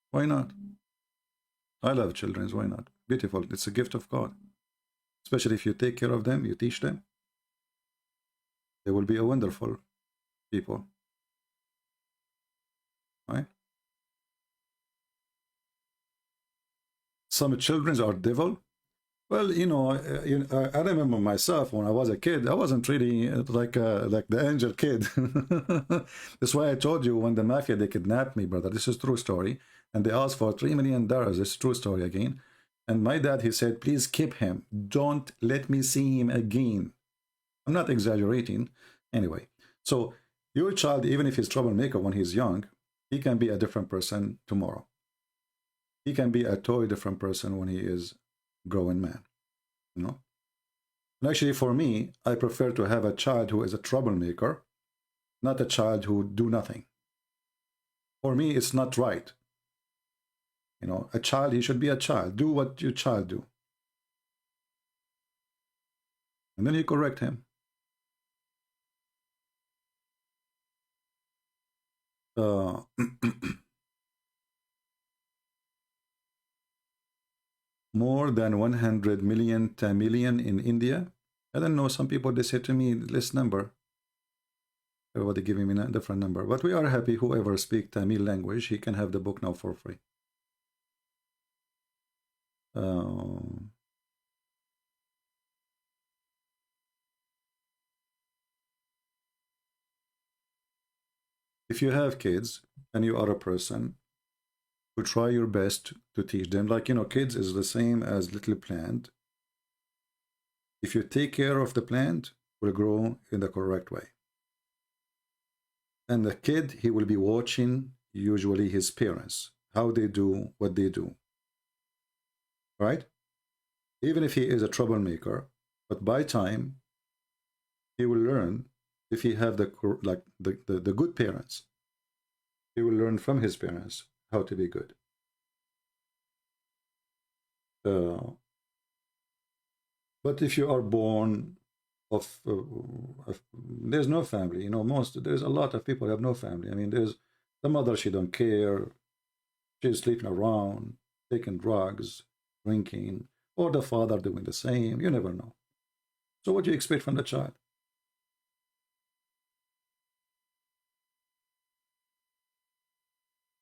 Why not? I love children, why not? Beautiful, it's a gift of God. Especially if you take care of them, you teach them. They will be a wonderful people. Right? Some children are devil. Well, I remember myself when I was a kid, I wasn't really like the angel kid. That's why I told you when the mafia, they kidnapped me, brother. This is true story. And they asked for $3 million. This is true story again. And my dad, he said, please keep him. Don't let me see him again. I'm not exaggerating. Anyway, So your child, even if he's troublemaker when he's young, he can be a different person tomorrow. He can be a totally different person when he is growing man, you know. And actually, for me, I prefer to have a child who is a troublemaker, not a child who do nothing. For me, it's not right. You know, a child, he should be a child. Do what your child do. And then you correct him. More than 100 million Tamilian in India. I don't know, some people, they say to me, less number. Everybody giving me a different number. But we are happy whoever speak Tamil language, he can have the book now for free. If you have kids and you are a person who try your best to teach them, like, you know, kids is the same as little plant. If you take care of the plant, it will grow in the correct way. And the kid, he will be watching usually his parents, how they do what they do. Right? Even if he is a troublemaker, but by time, he will learn. If he have the good parents, he will learn from his parents how to be good. But if you are born of there's no family, you know, there's a lot of people who have no family. I mean, there's the mother, she don't care, she's sleeping around, taking drugs, drinking, or the father doing the same. You never know. So what do you expect from the child?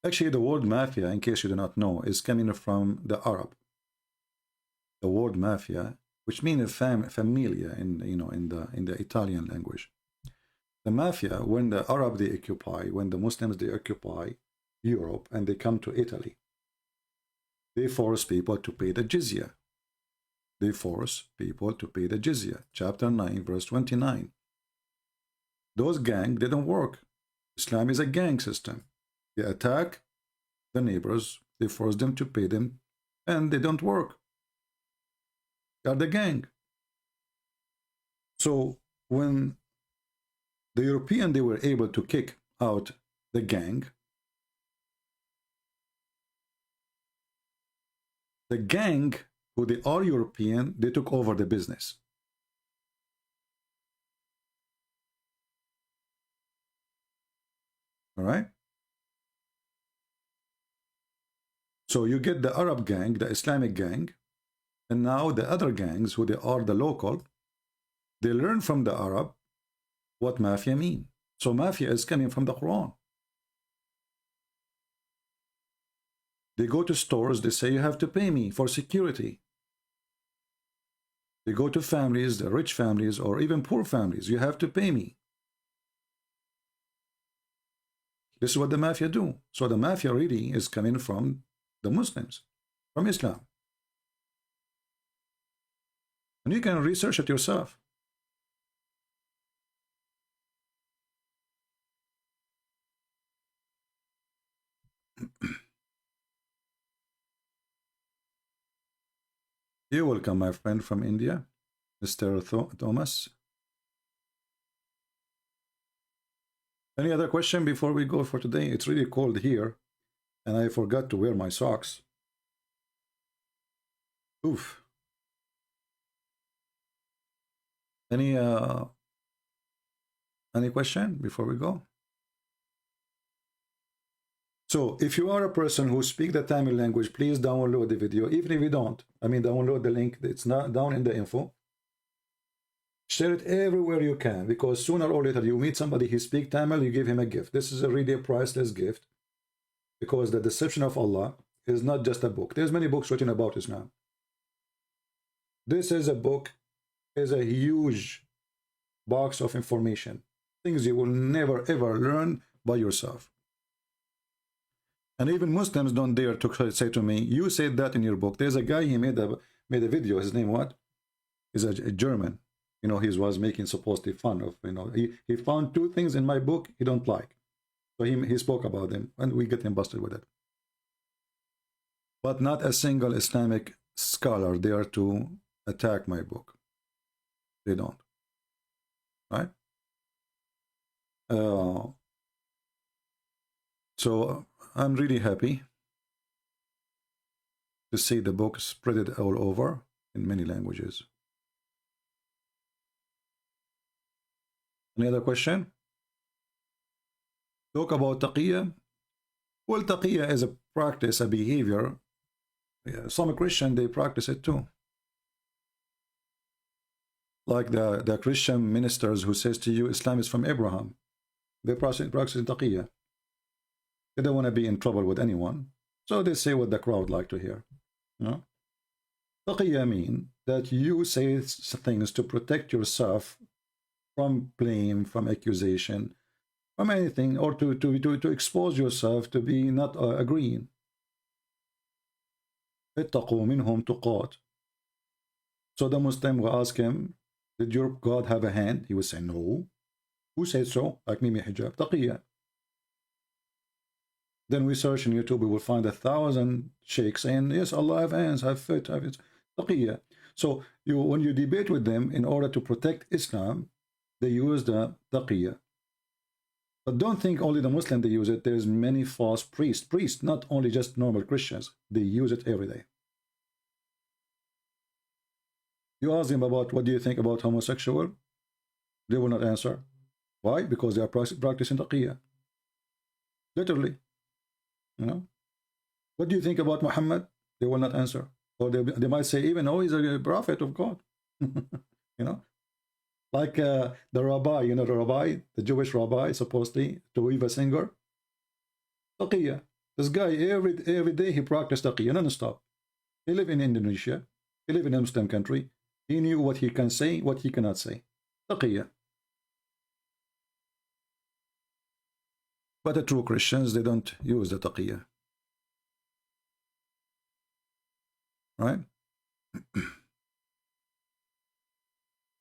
Actually, the word mafia, in case you do not know, is coming from the Arab. The word mafia, which means familia in the Italian language. The mafia, when the Arab they occupy, when the Muslims they occupy Europe and they come to Italy, they force people to pay the jizya. They force people to pay the jizya. Chapter 9, verse 29. Those gangs, they don't work. Islam is a gang system. They attack the neighbors, they force them to pay them, and they don't work. They are the gang. So when the European, they were able to kick out the gang, the gang, who they are European, they took over the business. All right? So you get the Arab gang, the Islamic gang, and now the other gangs, who they are the local, they learn from the Arab what mafia mean. So mafia is coming from the Quran. They go to stores, they say, you have to pay me for security. They go to families, the rich families, or even poor families, you have to pay me. This is what the mafia do. So the mafia really is coming from the Muslims, from Islam. And you can research it yourself. You're welcome, my friend from India, Mr. Thomas. Any other question before we go for today? It's really cold here, and I forgot to wear my socks. Oof. Any question before we go? So if you are a person who speaks the Tamil language, please download the video. Even if you don't, I mean, download the link. It's not down in the info. Share it everywhere you can, because sooner or later you meet somebody who speaks Tamil, you give him a gift. This is a really priceless gift, because the deception of Allah is not just a book. There's many books written about Islam. This is a book, is a huge box of information, things you will never ever learn by yourself. And even Muslims don't dare to say to me, you said that in your book. There's a guy, he made a video. His name what? He's a German. You know, he was making supposedly fun of, you know, he found 2 things in my book he don't like. So he spoke about them, and we get him busted with it. But not a single Islamic scholar dare to attack my book. They don't. Right? So I'm really happy to see the book spread it all over in many languages. Any other question? Talk about taqiyya. Well, taqiyya is a practice, a behavior. Some Christian, they practice it too. Like the Christian ministers who says to you, Islam is from Abraham. They practice taqiyya. They don't want to be in trouble with anyone, so they say what the crowd like to hear. You know? Taqiyya mean that you say things to protect yourself from blame, from accusation, from anything, or to expose yourself to be not agreeing. اتقوا منهم تقات. So the Muslim will ask him, did your God have a hand? He will say, no. Who said so? Like me, Hijab. Taqiyya. Then we search in YouTube, we will find 1,000 sheikhs saying, yes, Allah have hands, have feet, have it. Taqiyya. So when you debate with them, in order to protect Islam, they use the taqiyya. But don't think only the Muslim they use it. There's many false priests, not only just normal Christians. They use it every day. You ask them about what do you think about homosexual, they will not answer. Why? Because they are practicing taqiyya. Literally. You know? What do you think about Muhammad? They will not answer. Or they might say even, oh, he's a prophet of God. You know? Like the rabbi, you know, the Jewish rabbi, supposedly, to weave a singer. Taqiyya. This guy, every day he practiced taqiyya, non-stop. He lived in Indonesia. He lived in a Muslim country. He knew what he can say, what he cannot say. Taqiyya. But the true Christians, they don't use the taqiyya. Right?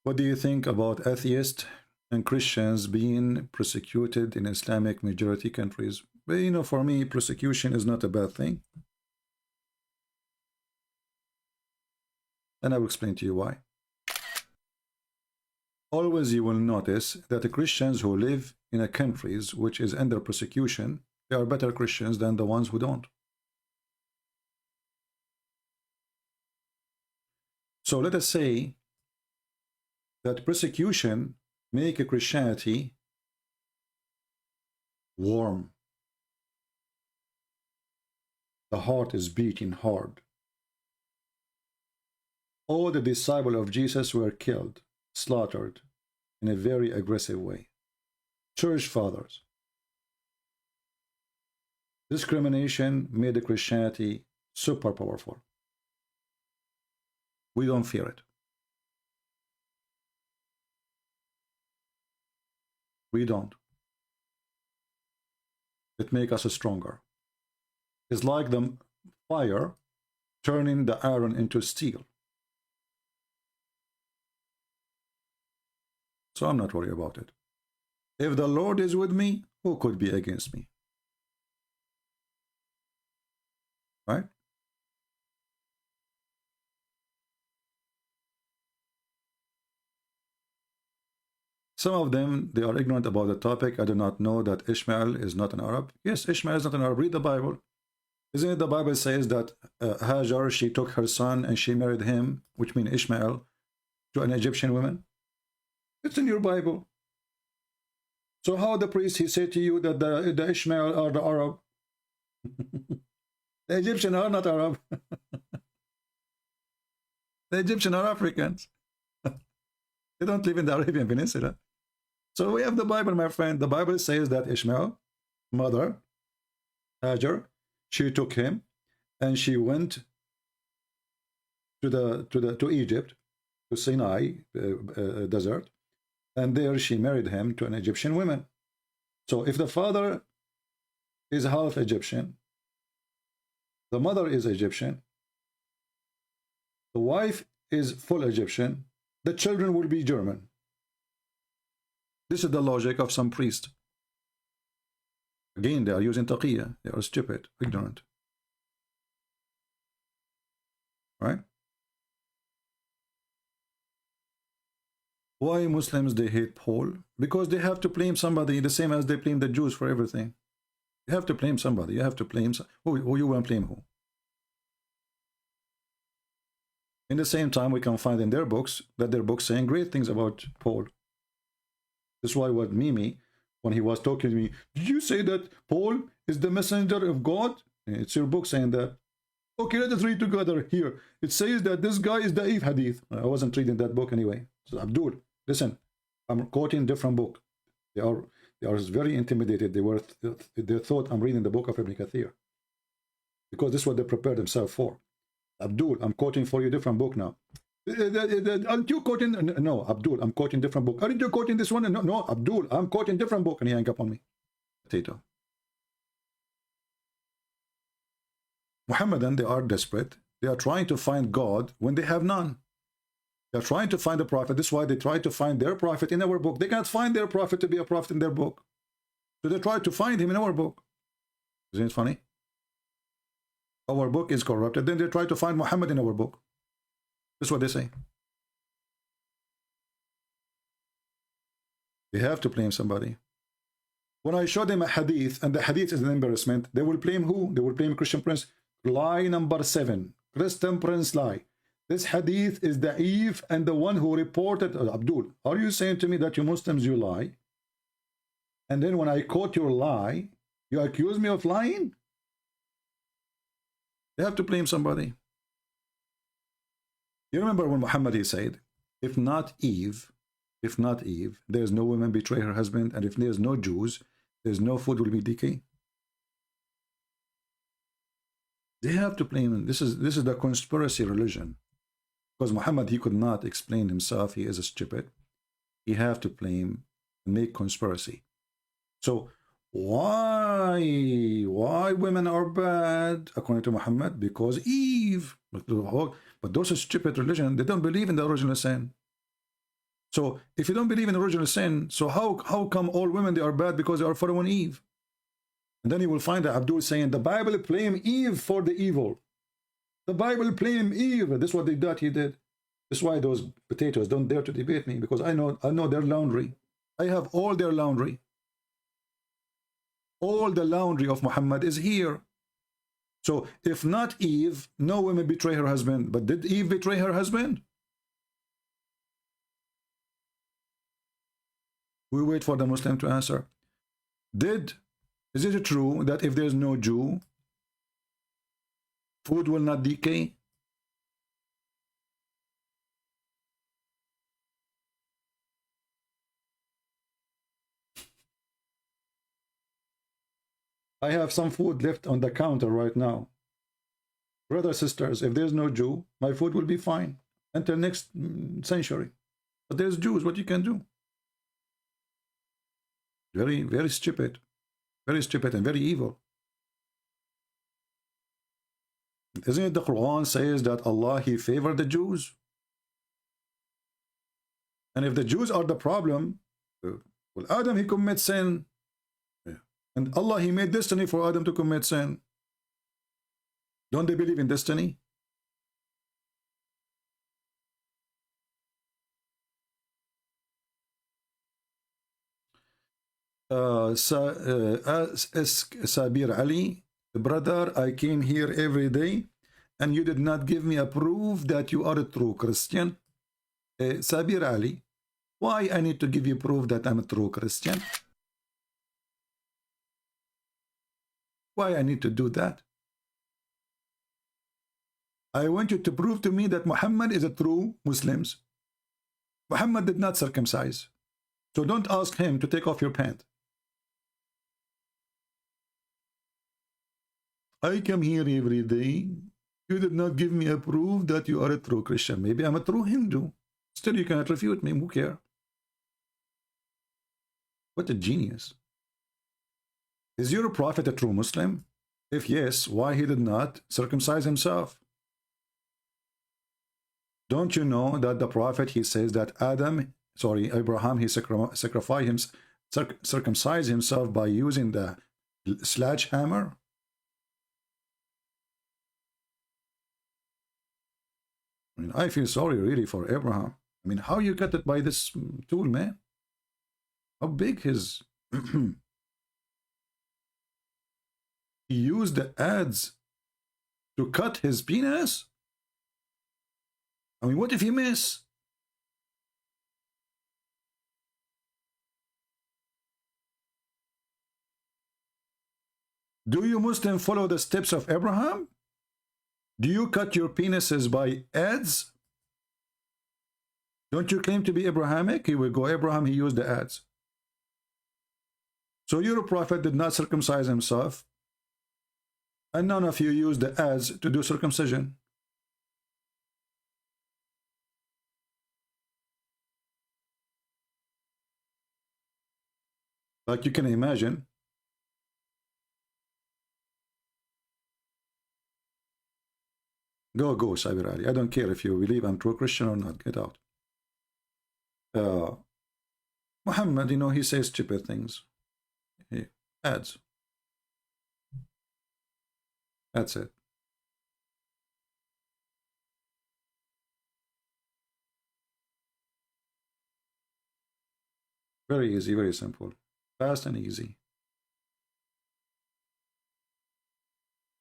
What do you think about atheists and Christians being persecuted in Islamic majority countries? Well, you know, for me, persecution is not a bad thing. And I will explain to you why. Always you will notice that the Christians who live in a countries which is under persecution, they are better Christians than the ones who don't. So let us say that persecution make a Christianity warm. The heart is beating hard. All the disciples of Jesus were killed, slaughtered in a very aggressive way. Church fathers. Discrimination made the Christianity super powerful. We don't fear it. We don't. It makes us stronger. It's like the fire turning the iron into steel. So I'm not worried about it. If the Lord is with me, who could be against me? Right? Some of them, they are ignorant about the topic. I do not know that Ishmael is not an Arab. Yes, Ishmael is not an Arab. Read the Bible. Isn't it the Bible says that Hajar, she took her son and she married him, which means Ishmael, to an Egyptian woman? It's in your Bible. So how the priest, he said to you that the Ishmael are the Arab? The Egyptians are not Arab. The Egyptians are Africans. They don't live in the Arabian Peninsula. So we have the Bible, my friend. The Bible says that Ishmael, mother, Hajar, she took him and she went to Egypt, to Sinai desert, and there she married him to an Egyptian woman. So if the father is half Egyptian, the mother is Egyptian, the wife is full Egyptian, the children will be German. This is the logic of some priest. Again, they are using taqiyya. They are stupid, ignorant. Right? Why Muslims, they hate Paul? Because they have to blame somebody the same as they blame the Jews for everything. You have to blame somebody. You have to blame who you want to blame who. In the same time, we can find in their books that their books saying great things about Paul. This is why what Mimi, when he was talking to me, did you say that Paul is the messenger of God? It's your book saying that. Okay, let us read together here. It says that this guy is Da'if Hadith. I wasn't reading that book anyway. So Abdul, listen, I'm quoting different book. They are very intimidated. They thought I'm reading the book of Ibn Kathir. Because this is what they prepared themselves for. Abdul, I'm quoting for you different book now. Aren't you quoting? No, Abdul, I'm quoting different book. Aren't you quoting this one? No, Abdul, I'm quoting different book. And he hung up on me. Potato. Muhammadan, they are desperate. They are trying to find God when they have none. They are trying to find a prophet. This is why they try to find their prophet in our book. They cannot find their prophet to be a prophet in their book. So they try to find him in our book. Isn't it funny? Our book is corrupted. Then they try to find Muhammad in our book. That's what they say. They have to blame somebody. When I show them a hadith, and the hadith is an embarrassment, they will blame who? They will blame Christian Prince. Lie number 7. Christian Prince lie. This hadith is da'if, and the one who reported, Abdul, are you saying to me that you Muslims, you lie? And then when I quote your lie, you accuse me of lying? They have to blame somebody. You remember when Muhammad, he said, if not Eve, there's no woman betray her husband, and if there's no Jews, there's no food will be decay. They have to blame him. This is the conspiracy religion. Because Muhammad, he could not explain himself. He is a stupid. He have to blame and make conspiracy. So why women are bad according to Muhammad? Because Eve. But those are stupid religion. They don't believe in the original sin. So if you don't believe in the original sin, so how come all women, they are bad because they are following Eve? And then you will find that Abdul saying the Bible blame Eve for the evil. The Bible blame Eve. This is what he did. This is why those potatoes don't dare to debate me, because I know their laundry. I have all their laundry. All the laundry of Muhammad is here. So if not Eve, no woman betray her husband. But did Eve betray her husband? We wait for the Muslim to answer. Is it true that if there's no Jew, food will not decay? I have some food left on the counter right now. Brothers, sisters, if there's no Jew, my food will be fine until next century. But there's Jews, what you can do? Very, very stupid. Very stupid and very evil. Isn't it the Quran says that Allah, he favored the Jews? And if the Jews are the problem, well, Adam, he commits sin. And Allah, he made destiny for Adam to commit sin. Don't they believe in destiny? Sabir Ali, brother, I came here every day and you did not give me a proof that you are a true Christian. Sabir Ali, why I need to give you proof that I'm a true Christian? Why I need to do that? I want you to prove to me that Muhammad is a true Muslim. Muhammad did not circumcise. So don't ask him to take off your pant. I come here every day. You did not give me a proof that you are a true Christian. Maybe I'm a true Hindu. Still, you cannot refute me. Who cares? What a genius. Is your prophet a true Muslim? If yes, why he did not circumcise himself? Don't you know that the prophet, he says that Abraham, he circumcised himself by using the sledgehammer? I mean, I feel sorry really for Abraham. I mean, how you got it by this tool, man? How big his... He used the adze to cut his penis? I mean, what if you miss? Do you Muslims follow the steps of Abraham? Do you cut your penises by adze? Don't you claim to be Abrahamic? Here we go. Abraham, he used the adze. So your prophet did not circumcise himself, and none of you used the adze to do circumcision. Like you can imagine, go, Sabir Ali. I don't care if you believe I'm true Christian or not. Get out. Muhammad, you know, he says stupid things. He adds. That's it. Very easy, very simple. Fast and easy.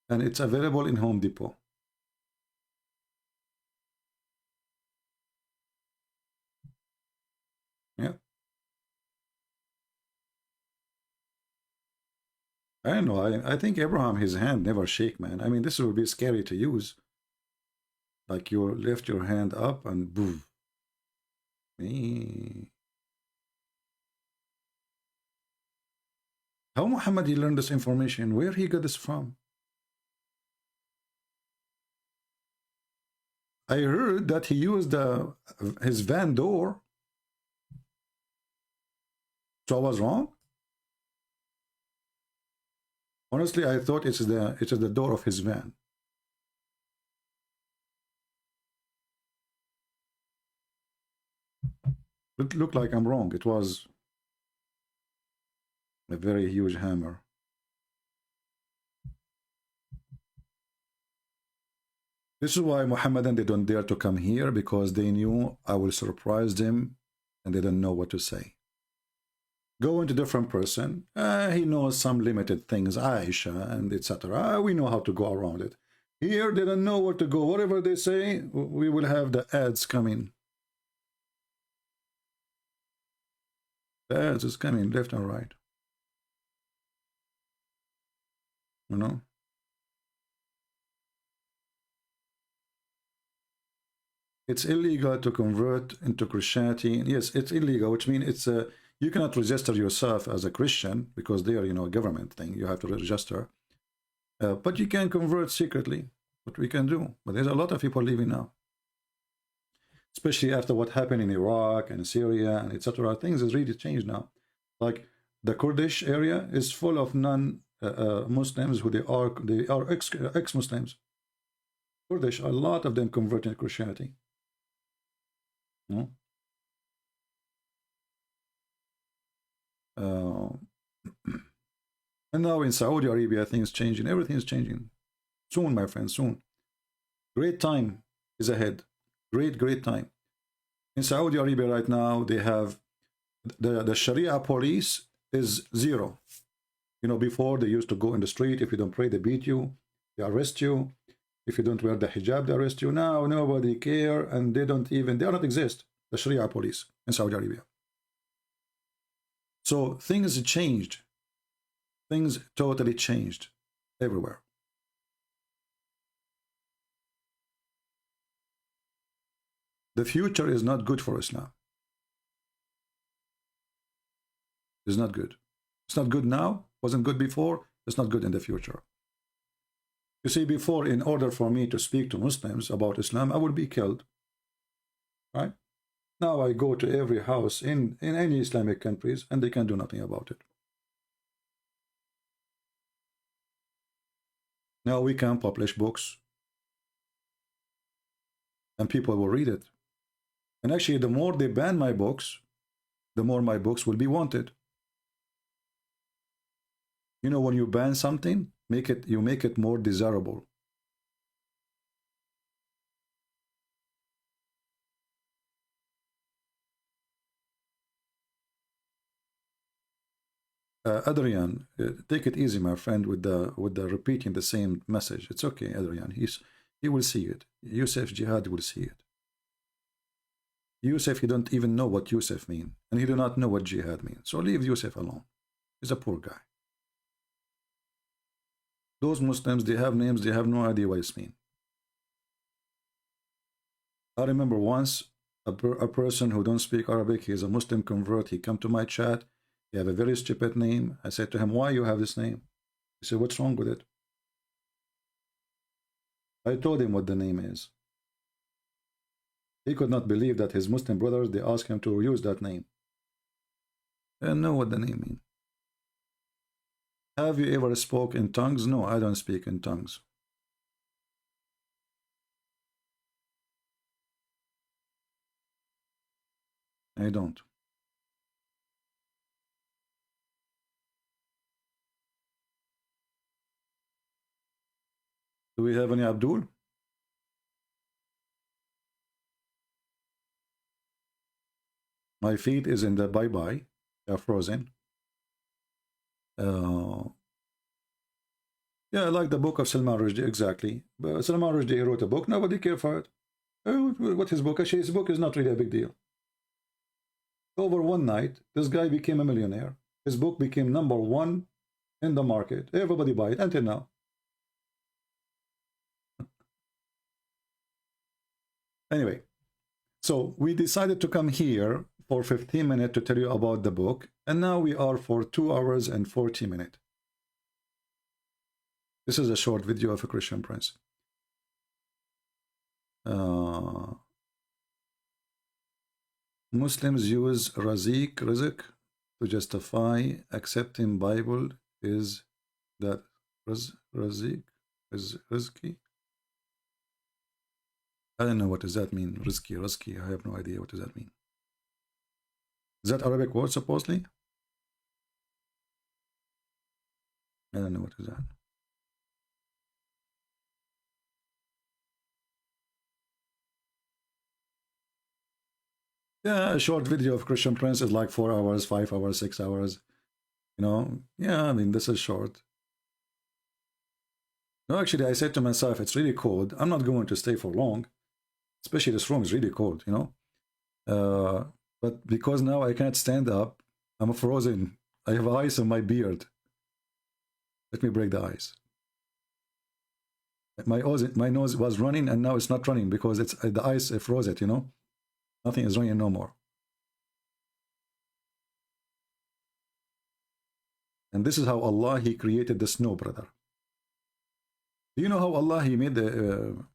And it's available in Home Depot. Yeah. I don't know. I think Abraham, his hand never shake, man. I mean, this would be scary to use. Like you lift your hand up and boom. How Muhammad he learned this information? Where he got this from? I heard that he used his van door. So I was wrong. Honestly, I thought it's the door of his van. It looked like I'm wrong. It was a very huge hammer. This is why Muhammadan, they don't dare to come here, because they knew I will surprise them and they don't know what to say. Go into different person. He knows some limited things, Aisha and etc. We know how to go around it. Here they don't know where to go. Whatever they say, we will have the ads coming. The ads is coming left and right. You know. It's illegal to convert into Christianity. Yes, it's illegal, which means it's a you cannot register yourself as a Christian because they are, you know, a government thing. You have to register. But you can convert secretly, what we can do. But there's a lot of people leaving now. Especially after what happened in Iraq and Syria and etc. Things has really changed now. Like the Kurdish area is full of non-Muslims who they are ex-Muslims. Kurdish, a lot of them converted to Christianity. No? And now in Saudi Arabia, things changing. Everything is changing. Soon, my friends, soon. Great time is ahead. Great time. In Saudi Arabia right now, they have the Sharia police is zero. You know, before they used to go in the street. If you don't pray, they beat you. They arrest you. If you don't wear the hijab, they arrest you. Now nobody care, and they don't exist. The Sharia police in Saudi Arabia. So things changed. Things totally changed everywhere. The future is not good for Islam. It's not good. It's not good now. Wasn't good before. It's not good in the future. You see, before, in order for me to speak to Muslims about Islam, I would be killed. Right? Now I go to every house in any Islamic countries and they can do nothing about it. Now we can publish books. and people will read it. And actually, the more they ban my books, the more my books will be wanted. You know, when you ban something, you make it more desirable. Adrian, take it easy, my friend, with the repeating the same message. It's okay, Adrian. He will see it. Yusuf Jihad will see it. Yusuf, he don't even know what Yusuf means, and he do not know what jihad means. So leave Yusuf alone. He's a poor guy. Those Muslims, they have names, they have no idea what it means. I remember once a person who don't speak Arabic, he is a Muslim convert, he come to my chat, he have a very stupid name. I said to him, why you have this name? He said, what's wrong with it? I told him what the name is. He could not believe that his Muslim brothers, they asked him to use that name. I know what the name means. Have you ever spoke in tongues? No, I don't speak in tongues. I don't. Do we have any Abdul? My feet is in the bye-bye. They are frozen. Yeah, I like the book of Salman Rushdie, exactly. But Salman Rushdie wrote a book. Nobody cared for it. What his book? Actually, his book is not really a big deal. Over one night, this guy became a millionaire. His book became #1 in the market. Everybody buy it until now. Anyway, so we decided to come here for 15 minutes to tell you about the book, and now we are for 2 hours and 40 minutes. This is a short video of a Christian prince. Muslims use rizq to justify accepting Bible. Is that rizq is risky? I don't know what does that mean. Risky. I have no idea what does that mean. Is that Arabic word supposedly? I don't know what is that. Yeah, a short video of Christian Prince is like 4 hours, 5 hours, 6 hours. You know, yeah, I mean, this is short. No, actually, I said to myself, it's really cold. I'm not going to stay for long. Especially this room is really cold, you know. But because now I can't stand up, I'm frozen. I have ice on my beard. Let me break the ice. My nose was running, and now it's not running because it's the ice froze it, you know. Nothing is running no more. And this is how Allah, He created the snow, brother. Do you know how Allah, He made the...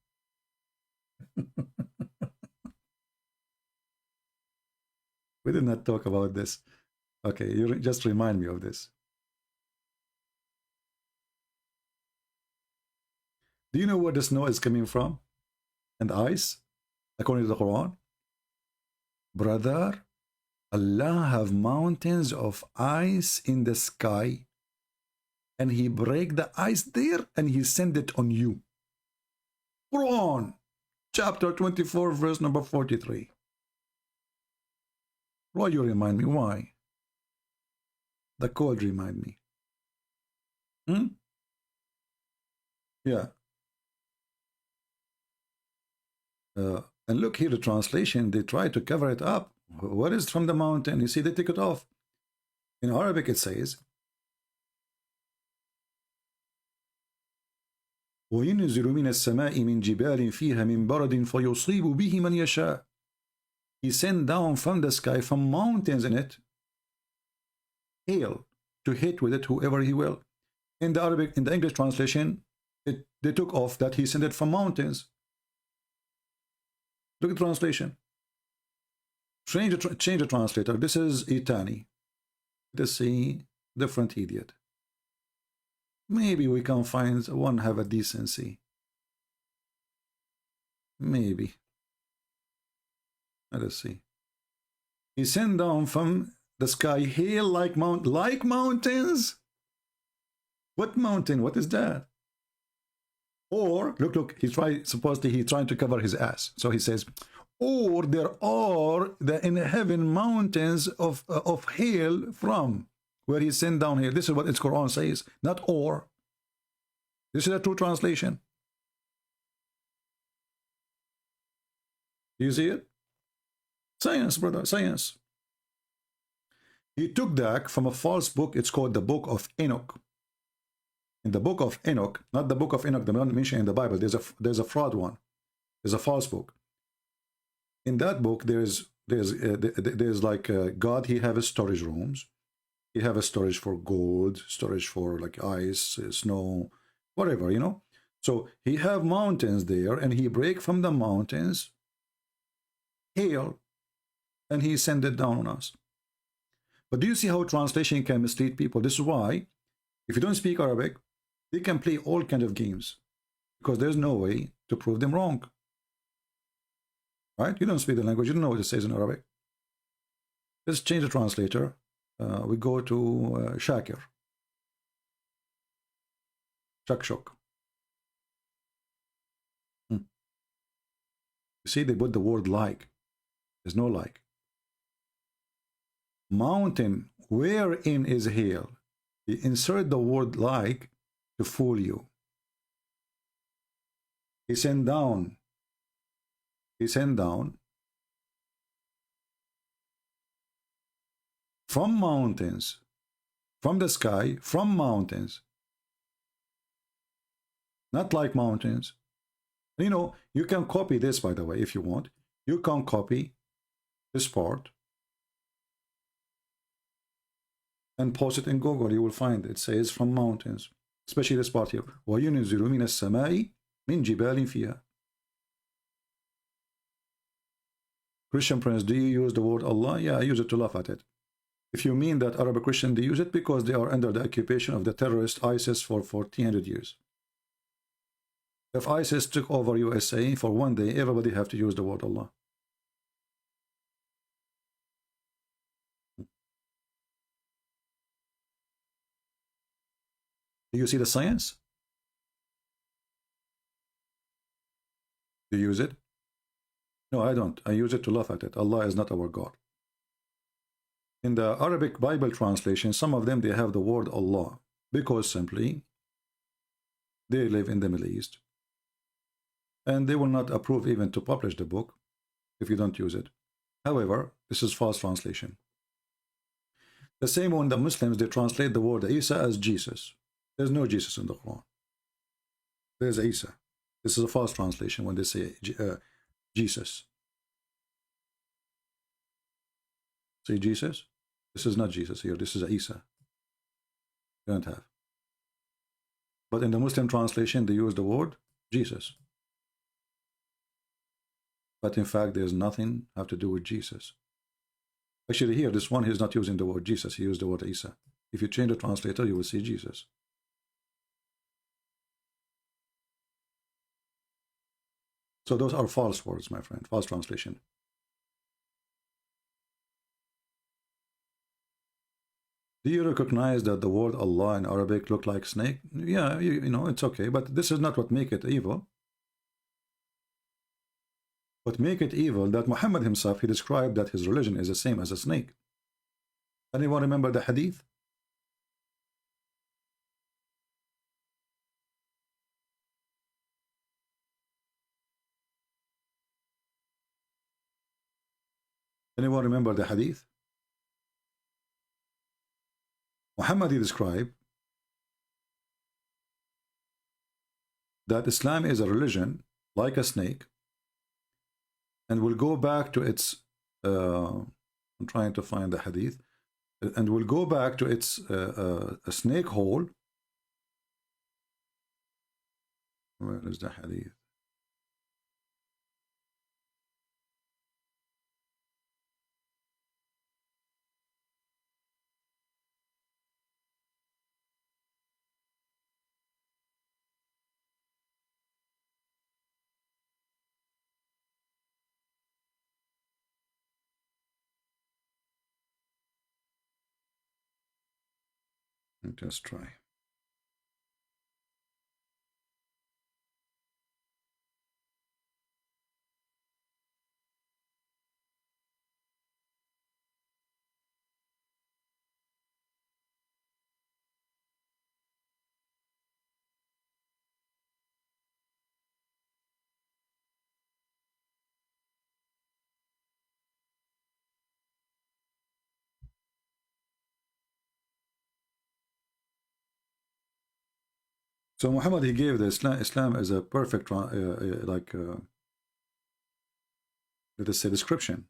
We did not talk about this. Okay, you just remind me of this. Do you know where the snow is coming from? And ice? According to the Quran? Brother, Allah have mountains of ice in the sky, and He break the ice there and He send it on you. Quran, chapter 24, verse number 43. Why you remind me? Why? The cold remind me. Yeah. And look here, the translation, they try to cover it up. What is from the mountain? You see, they take it off. In Arabic, it says, وَيُنْزِلُ مِنَ السَّمَاءِ مِنْ جِبَالٍ فِيهَا مِنْ بَرَدٍ فَيُصِيبُ بِهِ مَنْ يَشَاءُ. He sent down from the sky, from mountains in it, hail to hit with it whoever He will. In the Arabic, in the English translation, they took off that He sent it from mountains. Look at the translation. Change the translator. This is Itani. Let's see, different idiot. Maybe we can find one have a decency. Maybe. Let us see. He sent down from the sky hail like mountains. What mountain? What is that? Or look, supposedly he's trying to cover his ass. So he says, or there are in heaven mountains of hail from where he sent down hail. This is what its Quran says, not or. This is a true translation. You see it? Science, brother, science. He took that from a false book. It's called the Book of Enoch. In the Book of Enoch, not the Book of Enoch, the one mentioned in the Bible, there's a fraud one. There's a false book. In that book, there's like God. He have his storage rooms. He have a storage for gold, storage for like ice, snow, whatever, you know. So he have mountains there, and he break from the mountains hail, and he send it down on us. But do you see how translation can mislead people? This is why, if you don't speak Arabic, they can play all kinds of games, because there's no way to prove them wrong. Right? You don't speak the language, you don't know what it says in Arabic. Let's change the translator. We go to Shakir. Shakshok. You see, they put the word like. There's no like. Mountain, wherein is hail. He insert the word like to fool you. He sent down. He sent down from mountains, from the sky, from mountains. Not like mountains. You know, you can copy this, by the way, if you want. You can copy this part and post it in Google. You will find it says from mountains, especially this part here. وَيُنْزِلُ مِنَ السَّمَاءِ مِنْ جِبَالٍ فِيهَا. Christian Prince, do you use the word Allah? Yeah, I use it to laugh at it. If you mean that Arabic Christian, they use it because they are under the occupation of the terrorist ISIS for 1400 years. If ISIS took over USA for one day, everybody have to use the word Allah. Do you see the science? Do you use it? No, I don't. I use it to laugh at it. Allah is not our God. In the Arabic Bible translation, some of them, they have the word Allah because simply they live in the Middle East. And they will not approve even to publish the book if you don't use it. However, this is false translation. The same when the Muslims, they translate the word Isa as Jesus. There's no Jesus in the Quran. There's Isa. This is a false translation when they say Jesus. See Jesus? This is not Jesus here. This is Isa. You don't have. But in the Muslim translation, they use the word Jesus. But in fact, there's nothing have to do with Jesus. Actually, here, this one, he's not using the word Jesus. He used the word Isa. If you change the translator, you will see Jesus. So those are false words, my friend. False translation. Do you recognize that the word Allah in Arabic look like snake? Yeah, you know, it's okay. But this is not what make it evil. What make it evil, that Muhammad himself, he described that his religion is the same as a snake. Anyone remember the hadith? Anyone remember the hadith? Muhammad, he described that Islam is a religion like a snake and will go back to its, I'm trying to find the hadith, and will go back to its a snake hole. Where is the hadith? Just try. So Muhammad, he gave the Islam as a perfect, let us say, description.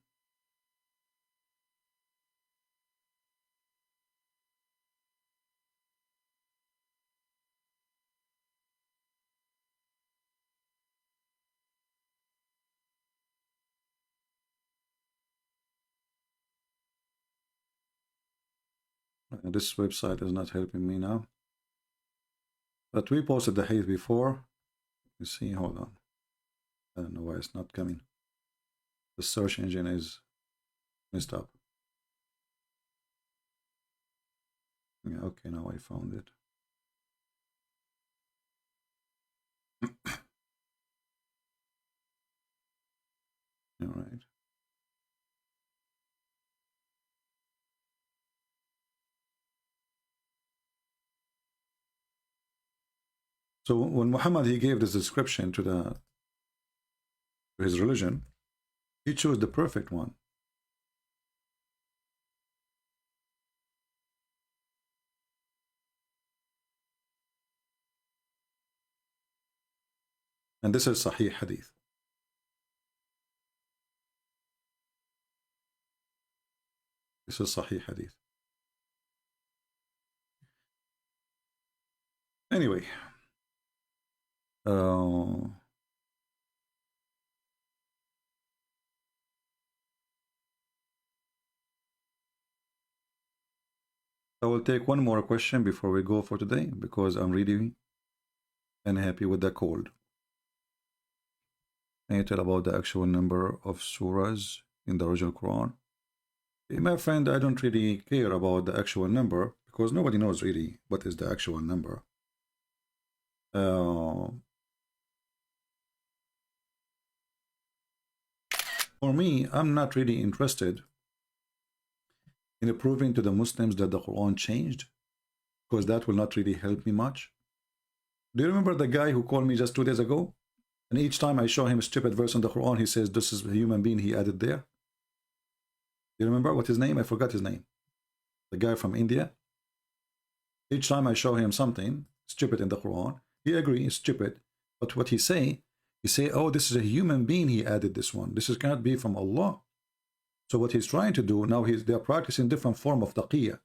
This website is not helping me now. But we posted the hadith before. You see, hold on. I don't know why it's not coming. The search engine is messed up. Yeah, okay, now I found it. All right. So when Muhammad, he gave this description to his religion, he chose the perfect one. And this is Sahih Hadith. This is Sahih Hadith. Anyway. I will take one more question before we go for today, because I'm really unhappy with the cold. Can you tell about the actual number of surahs in the original Quran? My friend, I don't really care about the actual number, because nobody knows really what is the actual number. For me, I'm not really interested in proving to the Muslims that the Quran changed, because that will not really help me much. Do you remember the guy who called me just 2 days ago? And each time I show him a stupid verse in the Quran, he says, this is a human being he added there. Do you remember what his name? I forgot his name. The guy from India. Each time I show him something stupid in the Quran, he agrees it's stupid. But what he say, oh, this is a human being he added this one. This cannot be from Allah. So what he's trying to do now, they are practicing different form of taqiyya.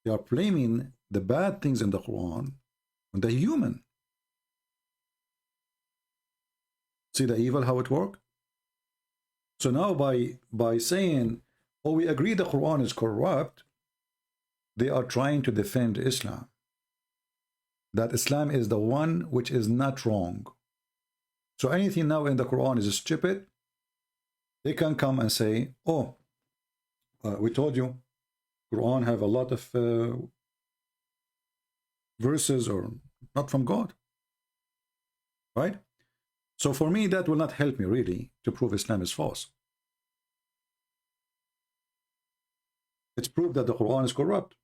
They are blaming the bad things in the Quran on the human. See the evil, how it works? So now by saying, oh, we agree the Quran is corrupt, they are trying to defend Islam. That Islam is the one which is not wrong. So anything now in the Quran is stupid, they can come and say, oh, we told you, Quran have a lot of verses or not from God. Right? So for me, that will not help me really to prove Islam is false. It's proof that the Quran is corrupt.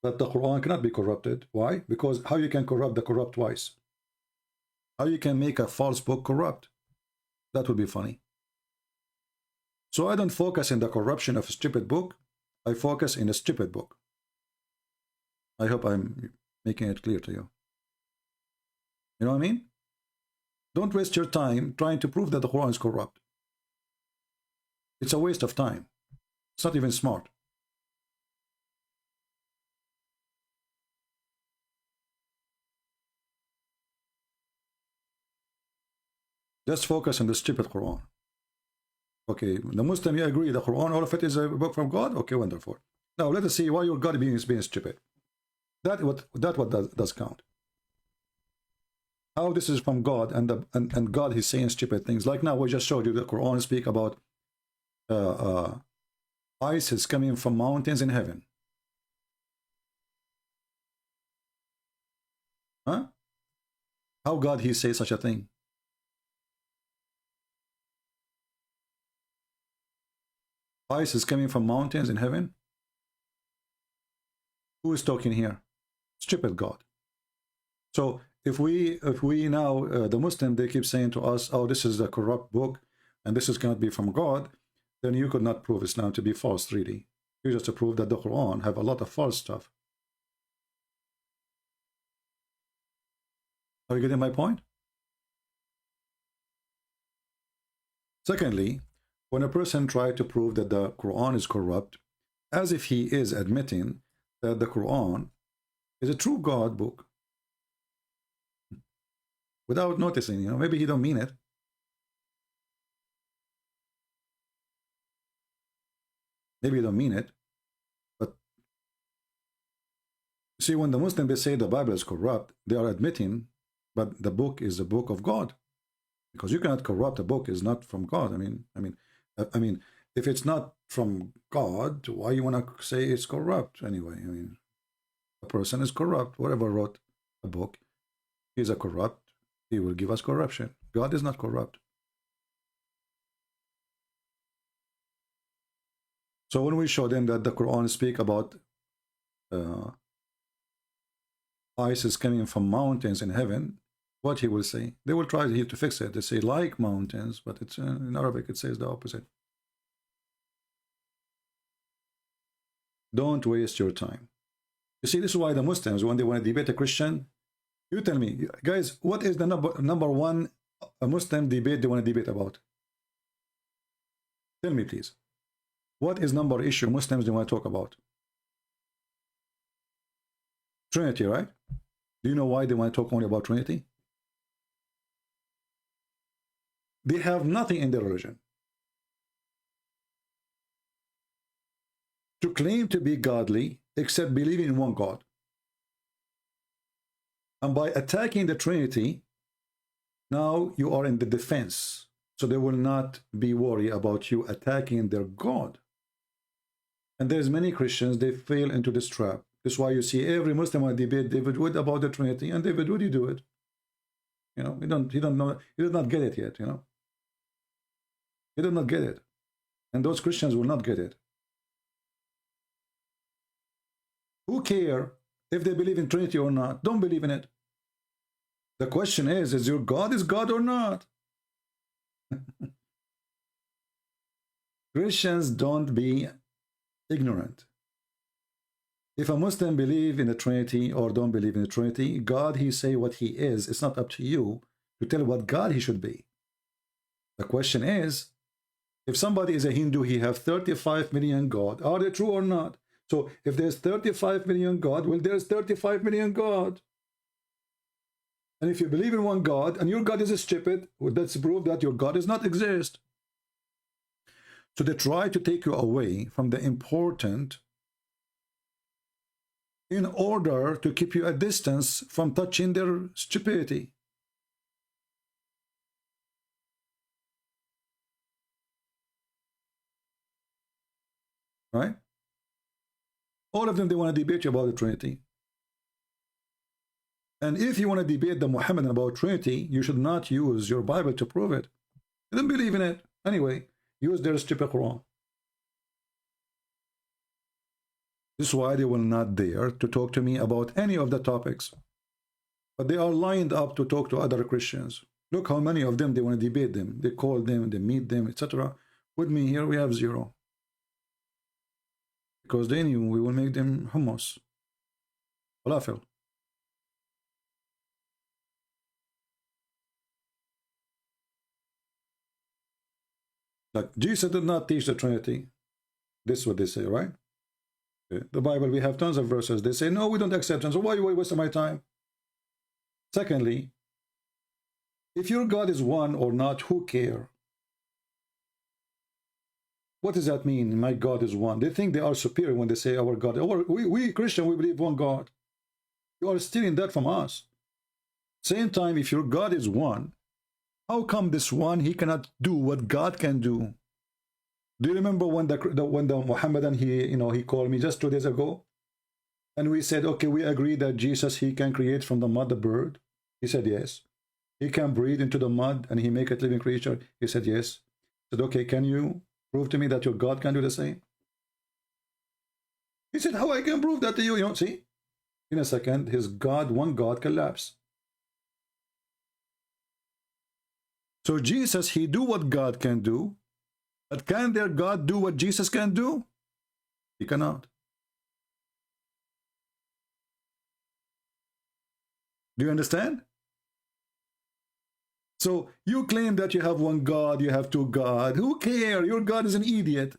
But the Quran cannot be corrupted. Why? Because how you can corrupt the corrupt twice? How you can make a false book corrupt? That would be funny. So I don't focus in the corruption of a stupid book. I focus in a stupid book. I hope I'm making it clear to you. You know what I mean? Don't waste your time trying to prove that the Quran is corrupt. It's a waste of time. It's not even smart. Just focus on the stupid Quran. Okay, the Muslim, you agree, the Quran, all of it is a book from God? Okay, wonderful. Now let us see why your God is being stupid. That what does count. How this is from God, and God is saying stupid things. Like now we just showed you the Quran speak about ice is coming from mountains in heaven. How God he say such a thing? Ice is coming from mountains in heaven? Who is talking here? Stupid God. So if we now, the Muslim, they keep saying to us, oh, this is a corrupt book, and this is cannot be from God, then you could not prove Islam to be false, really. You just prove that the Quran have a lot of false stuff. Are you getting my point? Secondly, when a person tries to prove that the Quran is corrupt, as if he is admitting that the Quran is a true God book, without noticing, you know, maybe he don't mean it. Maybe you don't mean it, but see, when the Muslims they say the Bible is corrupt, they are admitting, but the book is the book of God, because you cannot corrupt a book is not from God. I mean, if it's not from God, why you want to say it's corrupt anyway? I mean, a person is corrupt. Whoever wrote a book, he's a corrupt. He will give us corruption. God is not corrupt. So when we show them that the Quran speak about ice is coming from mountains in heaven, what he will say? They will try to fix it. They say like mountains, but it's in Arabic it says the opposite. Don't waste your time. You see, this is why the Muslims, when they want to debate a Christian, you tell me, guys, what is the number one Muslim debate they want to debate about? Tell me, please. What is number issue Muslims they want to talk about? Trinity, right? Do you know why they want to talk only about Trinity? They have nothing in their religion to claim to be godly except believing in one God. And by attacking the Trinity, now you are in the defense. So they will not be worried about you attacking their God. And there's many Christians, they fail into this trap. That's why you see every Muslim will debate David Wood about the Trinity, and David Wood, you do it. You know, he don't know, he does not get it yet, you know. He does not get it. And those Christians will not get it. Who care if they believe in Trinity or not? Don't believe in it. The question is your God is God or not? Christians, don't be ignorant. If a Muslim believe in the Trinity or don't believe in the Trinity, God, he say what he is. It's not up to you to tell what God he should be. The question is, if somebody is a Hindu, he have 35 million God. Are they true or not? So if there's 35 million God, well, there's 35 million God. And if you believe in one God, and your God is stupid, well, that's proof that your God does not exist. So they try to take you away from the important in order to keep you at distance from touching their stupidity. Right? All of them, they want to debate you about the Trinity. And if you want to debate the Muhammadan about Trinity, you should not use your Bible to prove it. They don't believe in it. Anyway, use their stupid Quran. This is why they will not dare to talk to me about any of the topics. But they are lined up to talk to other Christians. Look how many of them they want to debate them. They call them, they meet them, etc. With me here, we have zero. Because they knew we will make them hummus. Falafel. Like, Jesus did not teach the Trinity. This is what they say, right? Okay. The Bible, we have tons of verses. They say, no, we don't accept them. So why are you wasting my time? Secondly, if your God is one or not, who cares? What does that mean? My God is one. They think they are superior when they say our God. We Christian, we believe one God. You are stealing that from us. Same time, if your God is one, how come this one, he cannot do what God can do? Do you remember when the Muhammadan, he called me just 2 days ago? And we said, okay, we agree that Jesus, he can create from the mother bird. He said, yes. He can breathe into the mud and he make a living creature? He said, yes. I said, okay, can you prove to me that your God can do the same? He said, how I can prove that to you? You know, see? In a second, his God, one God, collapsed. So Jesus, he do what God can do, but can their God do what Jesus can do? He cannot. Do you understand? So you claim that you have one God, you have two gods. Who cares? Your God is an idiot.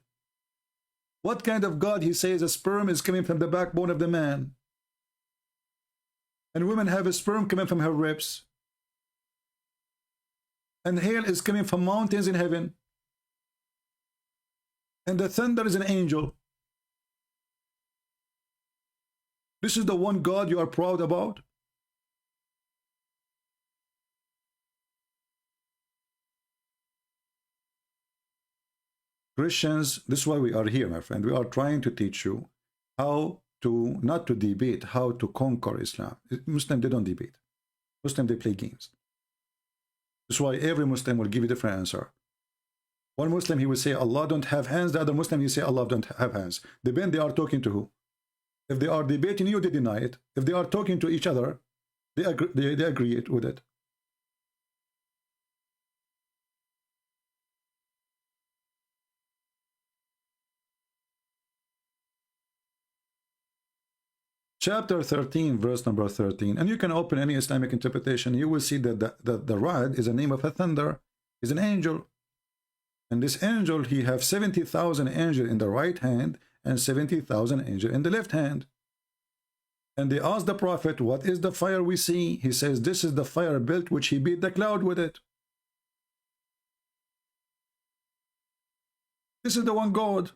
What kind of God? He says a sperm is coming from the backbone of the man. And women have a sperm coming from her ribs. And hail is coming from mountains in heaven. And the thunder is an angel. This is the one God you are proud about? Christians, this is why we are here, my friend. We are trying to teach you how to, not to debate, how to conquer Islam. Muslims, they don't debate. Muslims, they play games. This is why every Muslim will give you a different answer. One Muslim, he will say, Allah don't have hands. The other Muslim, he say, Allah don't have hands. Depend, they are talking to who? If they are debating you, they deny it. If they are talking to each other, they agree with it. Chapter 13, verse number 13. And you can open any Islamic interpretation. You will see that the rod is a name of a thunder, is an angel. And this angel, he have 70,000 angels in the right hand and 70,000 angels in the left hand. And they asked the Prophet, what is the fire we see? He says, this is the fire built which he beat the cloud with it. This is the one God.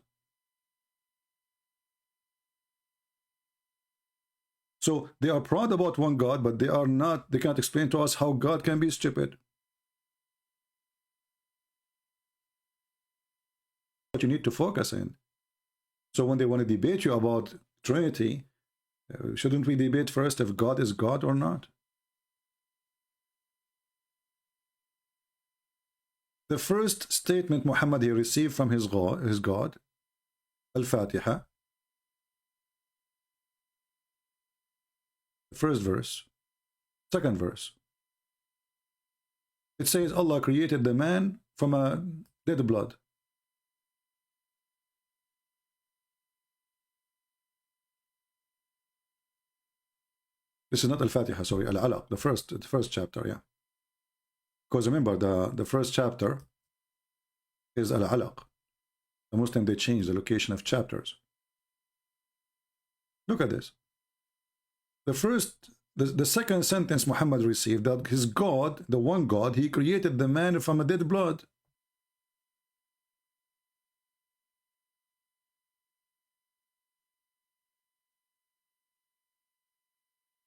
So they are proud about one God, but they are not, they cannot explain to us how God can be stupid. What you need to focus in. So when they want to debate you about Trinity, shouldn't we debate first if God is God or not? The first statement Muhammad he received from his God, Al-Fatiha, first verse, second verse. It says Allah created the man from a dead blood. This is not Al-Fatiha, sorry, Al-Alaq, the first chapter, yeah. Because remember, the first chapter is Al-Alaq. The Muslim, they change the location of chapters. Look at this. The second sentence Muhammad received, that his God, the one God, he created the man from a dead blood.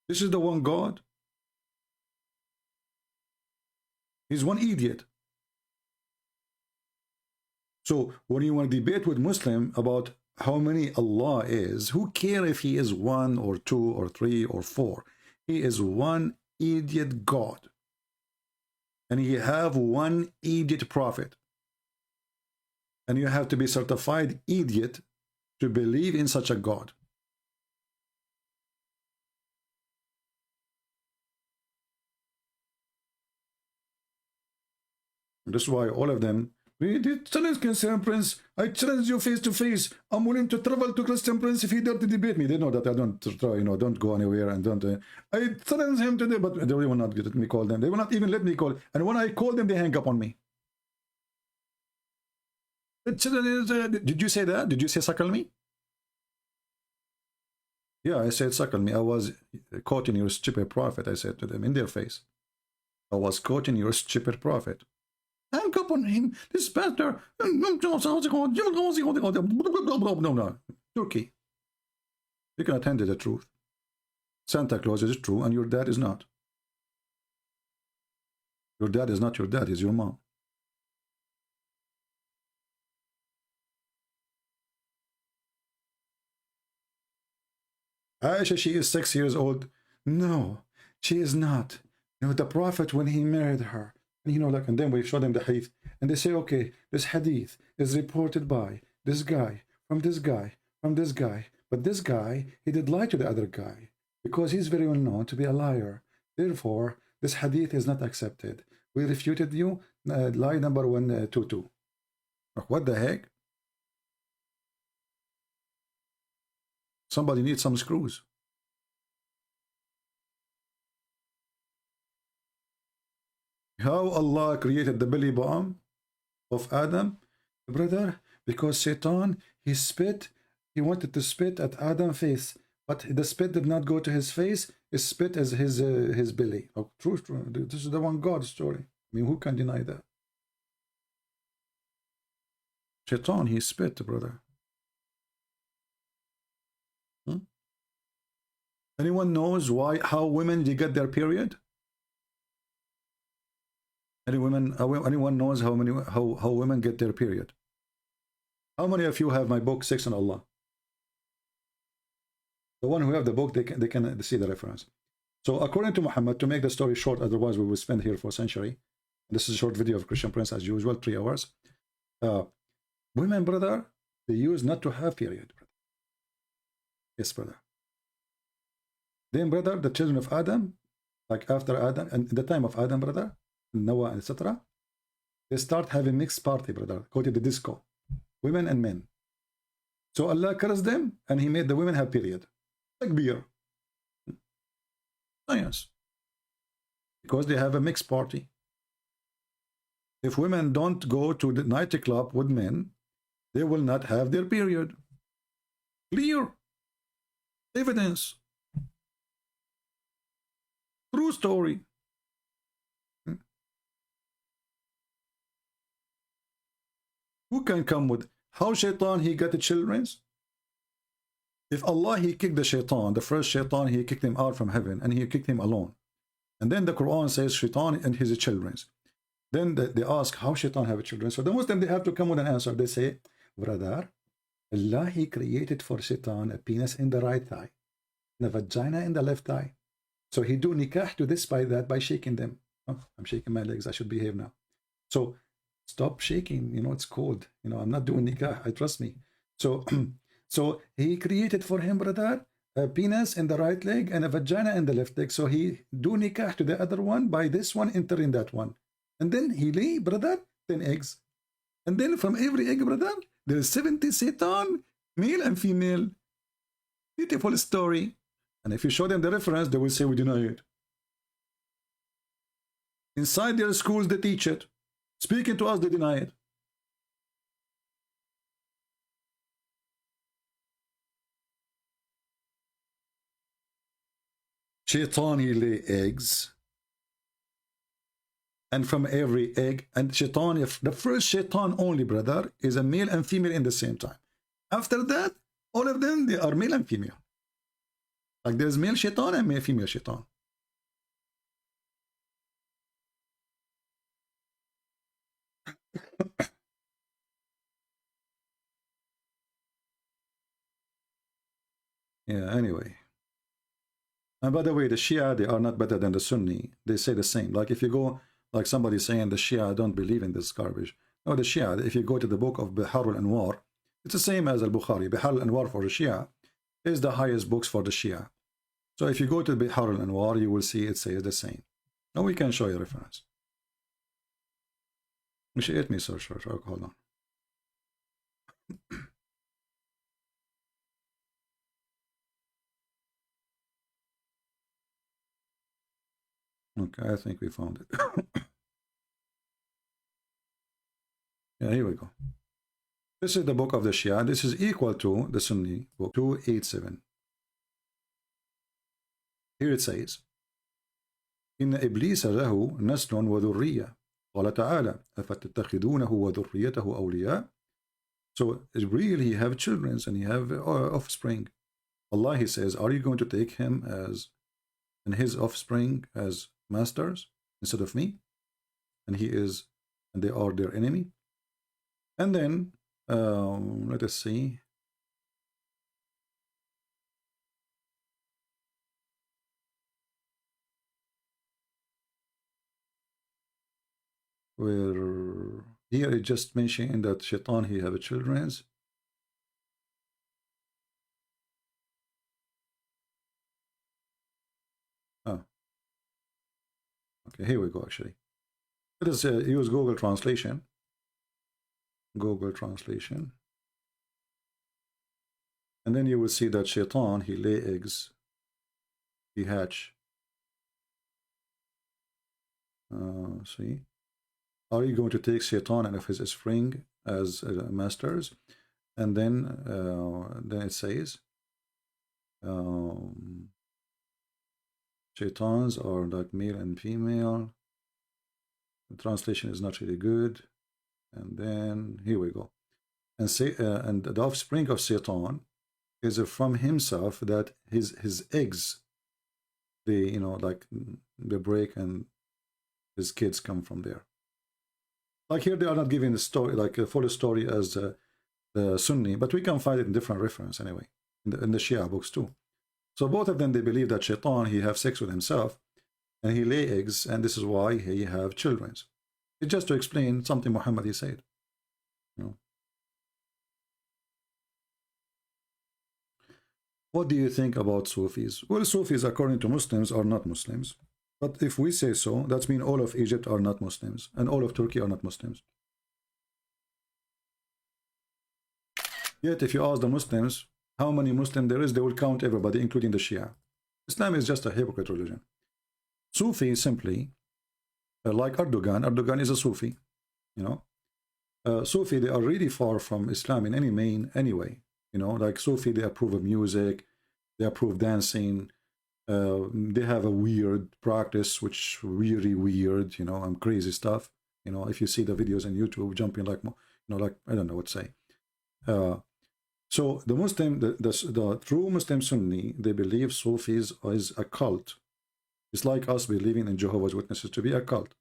This is the one God. He's one idiot. So when you want to debate with Muslim about how many Allah is, who cares if he is one or two or three or four? He is one idiot God. And he have one idiot prophet. And you have to be certified idiot to believe in such a God. This is why all of them, we did challenge Christian Prince. I challenge you face to face. I'm willing to travel to Christian Prince if he dare to debate me. They know that I don't try, you know, don't go anywhere and don't. I challenge him today, but they will not let me call them. They will not even let me call. And when I call them, they hang up on me. Did you say that? Did you say suckle me? Yeah, I said suckle me. I was caught in your stupid prophet. I said to them in their face. I was caught in your stupid prophet. Hang up on him. This pastor. No. Turkey. You can attend to the truth. Santa Claus is true and your dad is not. Your dad is not your dad, is your mom. Aisha, she is 6 years old. No, she is not. You know, the Prophet, when he married her, and you know, like, and then we show them the hadith, and they say, okay, this hadith is reported by this guy, from this guy, from this guy, but this guy, he did lie to the other guy, because he's very well known to be a liar. Therefore, this hadith is not accepted. We refuted you, lie number 122. What the heck? Somebody needs some screws. How Allah created the belly button of Adam, brother? Because Satan, he spit, he wanted to spit at Adam's face, but the spit did not go to his face. It spit as his belly. Oh, true. This is the one God story. I mean, who can deny that? Shaitan, he spit, brother. Anyone knows why? How women they get their period? Anyone knows how women get their period? How many of you have my book, Sex and Allah? The one who have the book, they can see the reference. So according to Muhammad, to make the story short, otherwise we will spend here for a century. This is a short video of Christian Prince as usual, 3 hours. Women, brother, they used not to have period. Brother. Yes, brother. Then, brother, the children of Adam, like after Adam, and in the time of Adam, brother, Noah, etc., they start having mixed party, brother, go to the disco, women and men. So Allah cursed them, and He made the women have period, like beer. Science. Because they have a mixed party. If women don't go to the nightclub with men, they will not have their period. Clear evidence. True story. Who can come with how Shaitan he got the children's? If Allah he kicked the Shaitan, the first Shaitan, he kicked him out from heaven and he kicked him alone. And then the Quran says Shaitan and his children's. Then they ask how Shaitan have children. So the Muslim they have to come with an answer. They say, brother, Allah he created for Shaitan a penis in the right thigh and a vagina in the left thigh. So he do nikah to this by that by shaking them. Oh, I'm shaking my legs. I should behave now. So stop shaking. You know, it's cold. You know, I'm not doing nikah. I trust me. So, so he created for him, brother, a penis in the right leg and a vagina in the left leg. So he do nikah to the other one by this one entering that one. And then he lay, brother, 10 eggs. And then from every egg, brother, there is 70 Satan, male and female. Beautiful story. And if you show them the reference, they will say we deny it. Inside their schools, they teach it. Speaking to us, they deny it. Shaitan, he lay eggs. And from every egg, and Shaitan, if the first Shaitan only, brother, is a male and female in the same time. After that, all of them, they are male and female. Like there's male Shaitan and female Shaitan. Yeah, anyway. And by the way, the Shia, they are not better than the Sunni. They say the same. Like if you go, like somebody saying the Shia don't believe in this garbage. No, the Shia, if you go to the book of Bihar al-Anwar, it's the same as al-Bukhari. Bihar al-Anwar for the Shia is the highest books for the Shia. So if you go to Bihar al-Anwar, you will see it says the same. Now we can show you a reference. مش let me search. Hold on. Okay, I think we found it. Yeah, here we go. This is the book of the Shia. This is equal to the Sunni book 287. Here it says, إن إبليس له نسل وذرية. قال تعالى أفتتخذونه وذريته أولياء. So Jibreel, he have children and he have offspring. Allah, he says, are you going to take him as and his offspring as masters instead of me? And he is, and they are their enemy. And then let us see. where here it just mentioning that Shaitan, he have children's. Oh, okay, here we go. Actually, let us use Google Translation. Google Translation, and then you will see that Shaitan, he lay eggs, he hatch. See, are you going to take Shaitan and of his offspring as masters? And then it says, Shaitans are like male and female. The translation is not really good. And then here we go. And say, and the offspring of Shaitan is from himself, that his eggs, they like they break, and his kids come from there. Like here, they are not giving the story, like a full story as the Sunni, but we can find it in different reference anyway, in the Shia books too. So both of them, they believe that Shaitan, he have sex with himself, and he lay eggs, and this is why he have children. It's just to explain something Muhammad he said. What do you think about Sufis? Well, Sufis, according to Muslims, are not Muslims. But if we say so, that means all of Egypt are not Muslims, and all of Turkey are not Muslims. Yet, if you ask the Muslims how many Muslims there is, they will count everybody, including the Shia. Islam is just a hypocrite religion. Sufi simply, like Erdogan is a Sufi. Sufi, they are really far from Islam in any way. Like Sufi, they approve of music, they approve dancing. They have a weird practice, which really weird, and crazy stuff. If you see the videos on YouTube, jumping like, like I don't know what to say. So the Muslim, the true Muslim Sunni, they believe Sufis is a cult. It's like us believing in Jehovah's Witnesses to be a cult.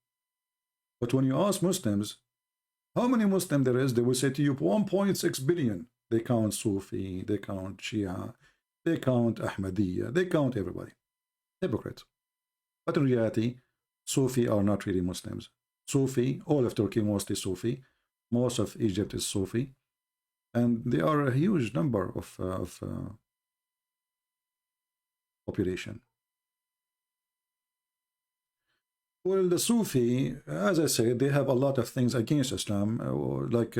But when you ask Muslims how many Muslims there is, they will say to you 1.6 billion. They count Sufi, they count Shia, they count Ahmadiyya, they count everybody. Hypocrites. But in reality, Sufi are not really Muslims. Sufi, all of Turkey mostly Sufi, most of Egypt is Sufi, and they are a huge number of population. Well, the Sufi, as I said, they have a lot of things against Islam, like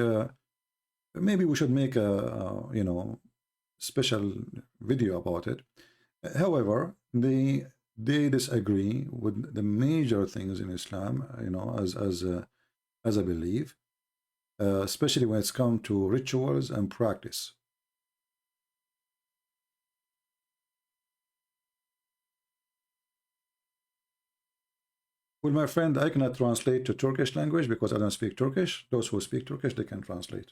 maybe we should make a special video about it. However, they disagree with the major things in Islam, as I believe, especially when it's come to rituals and practice. Well, my friend, I cannot translate to Turkish language because I don't speak Turkish. Those who speak Turkish, they can translate.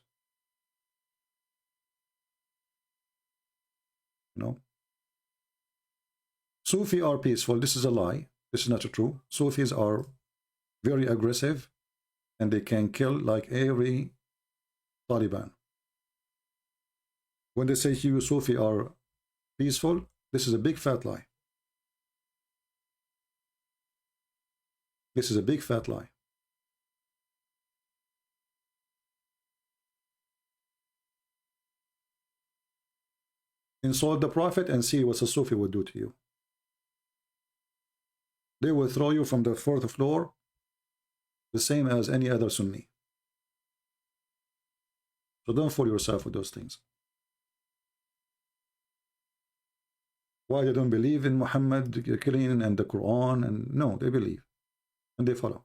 Sufi are peaceful. This is a lie. This is not true. Sufis are very aggressive, and they can kill like every Taliban. When they say to you Sufi are peaceful, this is a big fat lie. This is a big fat lie. Insult the Prophet and see what a Sufi would do to you. They will throw you from the 4th floor, the same as any other Sunni. So don't fool yourself with those things. Why they don't believe in Muhammad killing and the Quran? And no, they believe and they follow.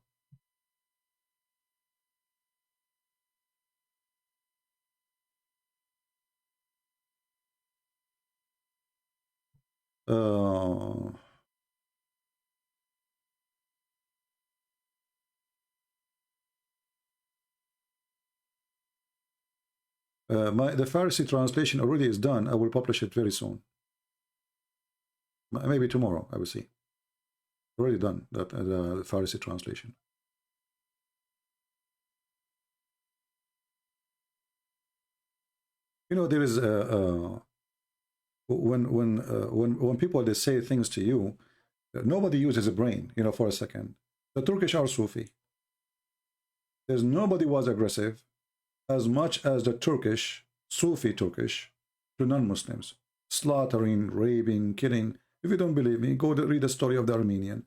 The Farsi translation already is done. I will publish it very soon. Maybe tomorrow, I will see. Already done, that the Farsi translation. There is when people they say things to you, nobody uses a brain. For a second, the Turkish are Sufi. There's nobody was aggressive as much as the Turkish, Sufi Turkish, to non-Muslims. Slaughtering, raping, killing. If you don't believe me, go to read the story of the Armenian.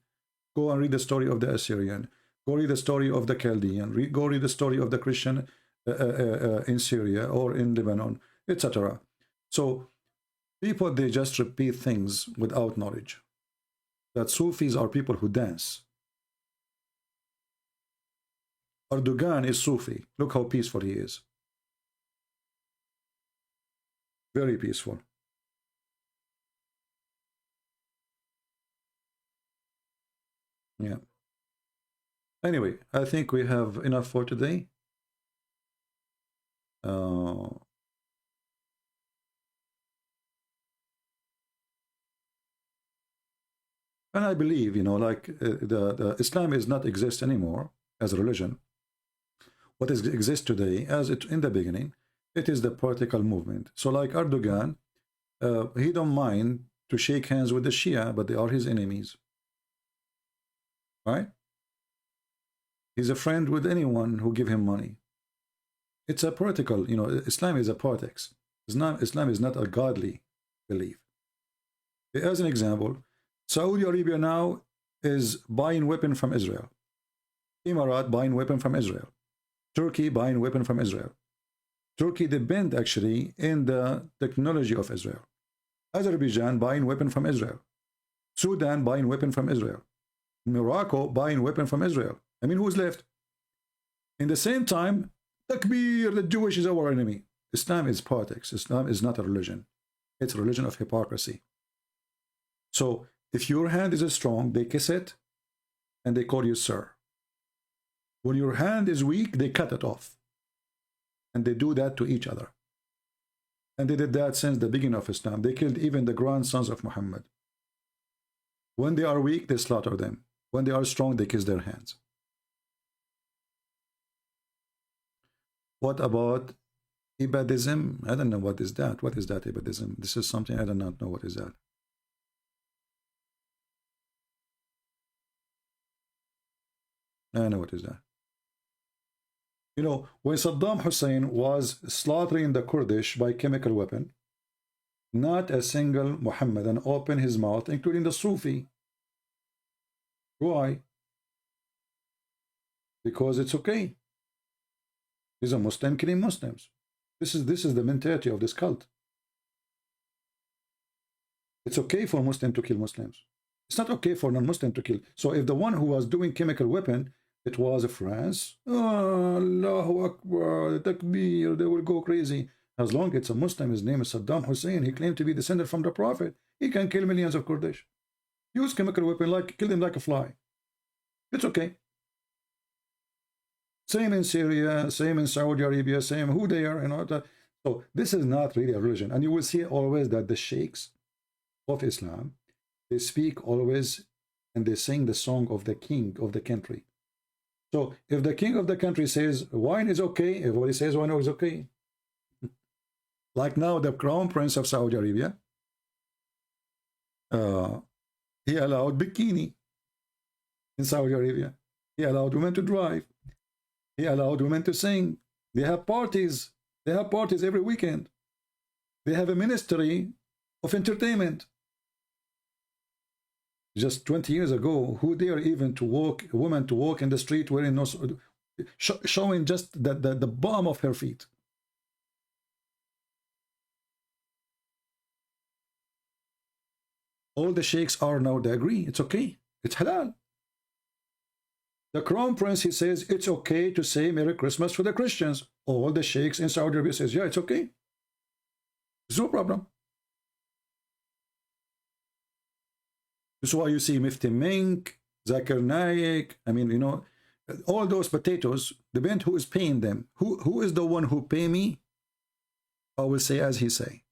Go and read the story of the Assyrian. Go read the story of the Chaldean. Go read the story of the Christian in Syria or in Lebanon, etc. So people, they just repeat things without knowledge. That Sufis are people who dance. Erdogan is Sufi. Look how peaceful he is. Very peaceful. Yeah. Anyway, I think we have enough for today. And I believe, you know, like the Islam is not exist anymore as a religion. What exists today, as it in the beginning, it is the political movement. So like Erdogan, he don't mind to shake hands with the Shia, but they are his enemies. Right? He's a friend with anyone who give him money. It's a political, you know, Islam is a politics. Islam is not a godly belief. As an example, Saudi Arabia now is buying weapons from Israel. Emirat buying weapons from Israel. Turkey buying weapons from Israel. Turkey depend actually in the technology of Israel. Azerbaijan buying weapons from Israel. Sudan buying weapons from Israel. Morocco buying weapons from Israel. I mean, who's left? In the same time, Takbir, the Jewish is our enemy. Islam is politics. Islam is not a religion. It's a religion of hypocrisy. So if your hand is strong, they kiss it and they call you sir. When your hand is weak, they cut it off. And they do that to each other. And they did that since the beginning of Islam. They killed even the grandsons of Muhammad. When they are weak, they slaughter them. When they are strong, they kiss their hands. What about Ibadism? I don't know what is that. What is that, Ibadism? This is something I do not know. What is that? I know what is that. You know, when Saddam Hussein was slaughtering the Kurdish by chemical weapon, not a single Muhammadan opened his mouth, including the Sufi. Why? Because it's okay. He's a Muslim killing Muslims. This is the mentality of this cult. It's okay for Muslim to kill Muslims. It's not okay for non-Muslim to kill. So if the one who was doing chemical weapon, it was France, oh, Allahu Akbar, Takbir, they will go crazy. As long as it's a Muslim, his name is Saddam Hussein, he claimed to be descended from the Prophet, he can kill millions of Kurdish. Use chemical weapon, like kill them like a fly. It's okay. Same in Syria, same in Saudi Arabia, same who they are, you know. So this is not really a religion. And you will see always that the sheikhs of Islam, they speak always and they sing the song of the king of the country. So if the king of the country says wine is okay, everybody says wine is okay. Like now the crown prince of Saudi Arabia, he allowed bikini in Saudi Arabia. He allowed women to drive. He allowed women to sing. They have parties. They have parties every weekend. They have a ministry of entertainment. Just 20 years ago, who dare even to walk, a woman to walk in the street wearing no, showing just the bottom of her feet. All the sheikhs are now, they agree, it's okay, it's halal. The crown prince, he says, it's okay to say Merry Christmas for the Christians. All the sheikhs in Saudi Arabia says, yeah, it's okay. There's no problem. This is why you see Mufti Menk, Zakir Naik, I mean, you know, all those potatoes, depend who is paying them. Who is the one who pay me? I will say as he say.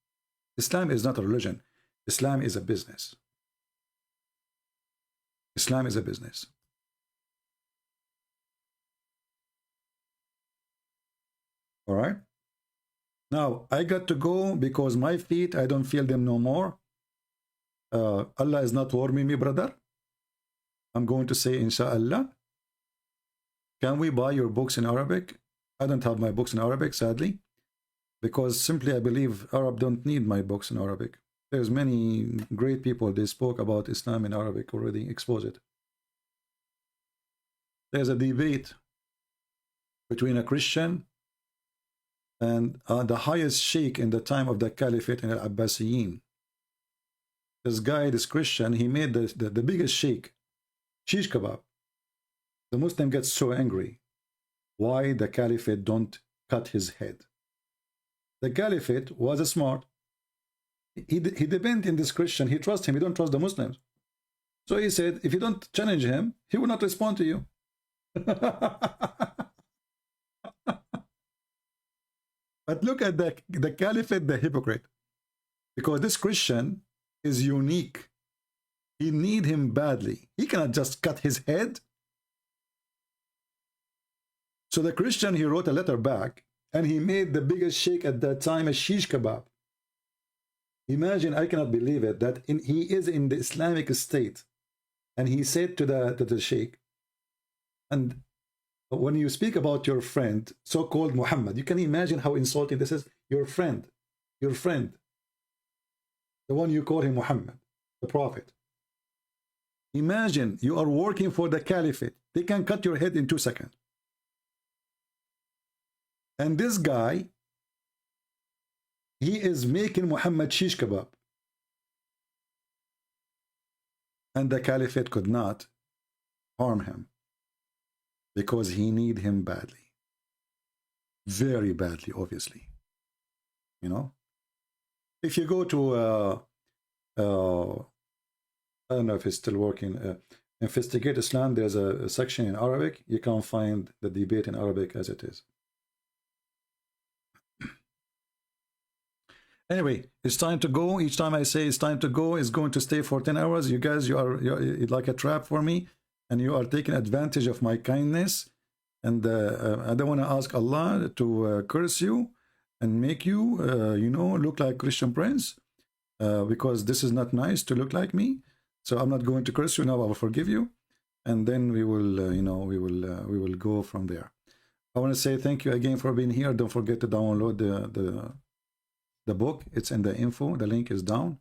Islam is not a religion. Islam is a business. Islam is a business. All right. Now, I got to go because my feet, I don't feel them no more. Allah is not warming me, brother. I'm going to say, inshallah. Can we buy your books in Arabic? I don't have my books in Arabic, sadly, because simply I believe Arab don't need my books in Arabic. There's many great people, they spoke about Islam in Arabic already, expose it. There's a debate between a Christian and the highest sheikh in the time of the Caliphate in Al-Abbasiyin. This guy, this Christian, he made the biggest sheikh, shish kebab. The Muslim gets so angry. Why the Caliphate don't cut his head? The Caliphate was smart. He depended in this Christian. He trusts him. He don't trust the Muslims. So he said, if you don't challenge him, he will not respond to you. But look at the Caliphate, the hypocrite. Because this Christian is unique. He need him badly. He cannot just cut his head. So the Christian, he wrote a letter back, and he made the biggest sheikh at that time a shish kebab. Imagine, I cannot believe it, that he is in the Islamic State, and he said to the sheikh, and when you speak about your friend, so-called Muhammad, you can imagine how insulting this is. Your friend, the one you call him Muhammad, the Prophet. Imagine you are working for the Caliphate. They can cut your head in 2 seconds. And this guy, he is making Muhammad shish kebab. And the Caliphate could not harm him because he need him badly. Very badly, obviously. You know? If you go to, I don't know if it's still working, Investigate Islam, there's a section in Arabic. You can find the debate in Arabic as it is. Anyway, it's time to go. Each time I say it's time to go, it's going to stay for 10 hours. You guys, you're like a trap for me, and you are taking advantage of my kindness. And I don't want to ask Allah to curse you and make you, you know, look like Christian Prince, because this is not nice to look like me. So I'm not going to curse you now. I will forgive you, and then we will, you know, we will go from there. I want to say thank you again for being here. Don't forget to download the book. It's in the info. The link is down.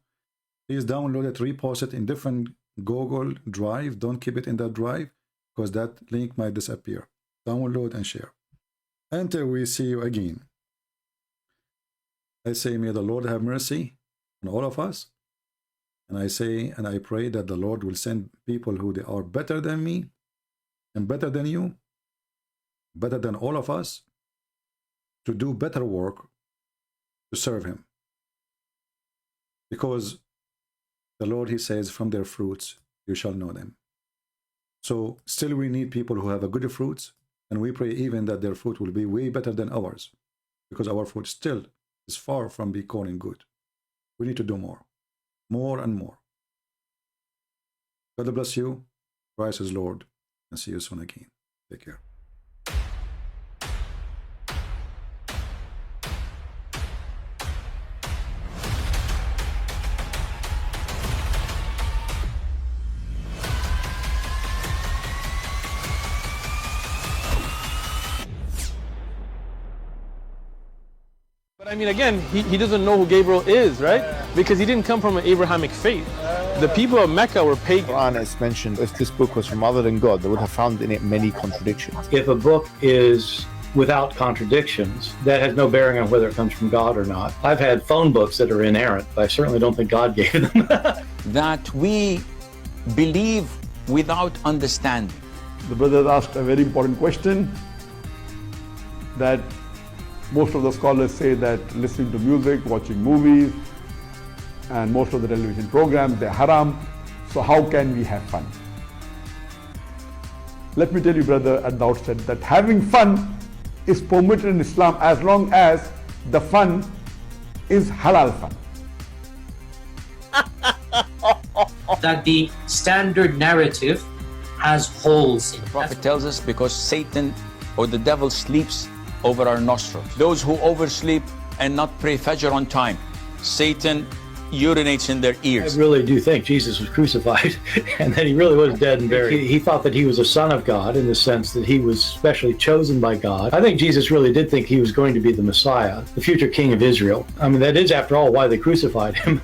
Please download it, repost it in different Google Drive. Don't keep it in that drive, because that link might disappear. Download and share. Until we see you again, I say, may the Lord have mercy on all of us. And I say, and I pray that the Lord will send people who they are better than me and better than you, better than all of us, to do better work, to serve him. Because the Lord, he says, from their fruits you shall know them. So still we need people who have a good fruits, and we pray even that their fruit will be way better than ours, because our fruit still is far from being calling good. We need to do more and more. God bless you. Christ is Lord, and see you soon again. Take care. I mean, again, he doesn't know who Gabriel is, right? Because he didn't come from an Abrahamic faith. The people of Mecca were pagan. Quran is mentioned, if this book was from other than God, they would have found in it many contradictions. If a book is without contradictions, that has no bearing on whether it comes from God or not. I've had phone books that are inerrant, but I certainly don't think God gave them. That we believe without understanding. The brother asked a very important question, that most of the scholars say that listening to music, watching movies, and most of the television programs, they're haram. So how can we have fun? Let me tell you, brother, at the outset, that having fun is permitted in Islam as long as the fun is halal fun. That the standard narrative has holes in it. The Prophet tells us because Satan or the devil sleeps over our nostrils. Those who oversleep and not pray Fajr on time, Satan urinates in their I ears. really do think Jesus was crucified and that he really was dead and buried. He thought that he was a son of God in the sense that he was specially chosen by God. I think Jesus really did think he was going to be the Messiah, the future king of Israel. I mean, that is, after all, why they crucified him.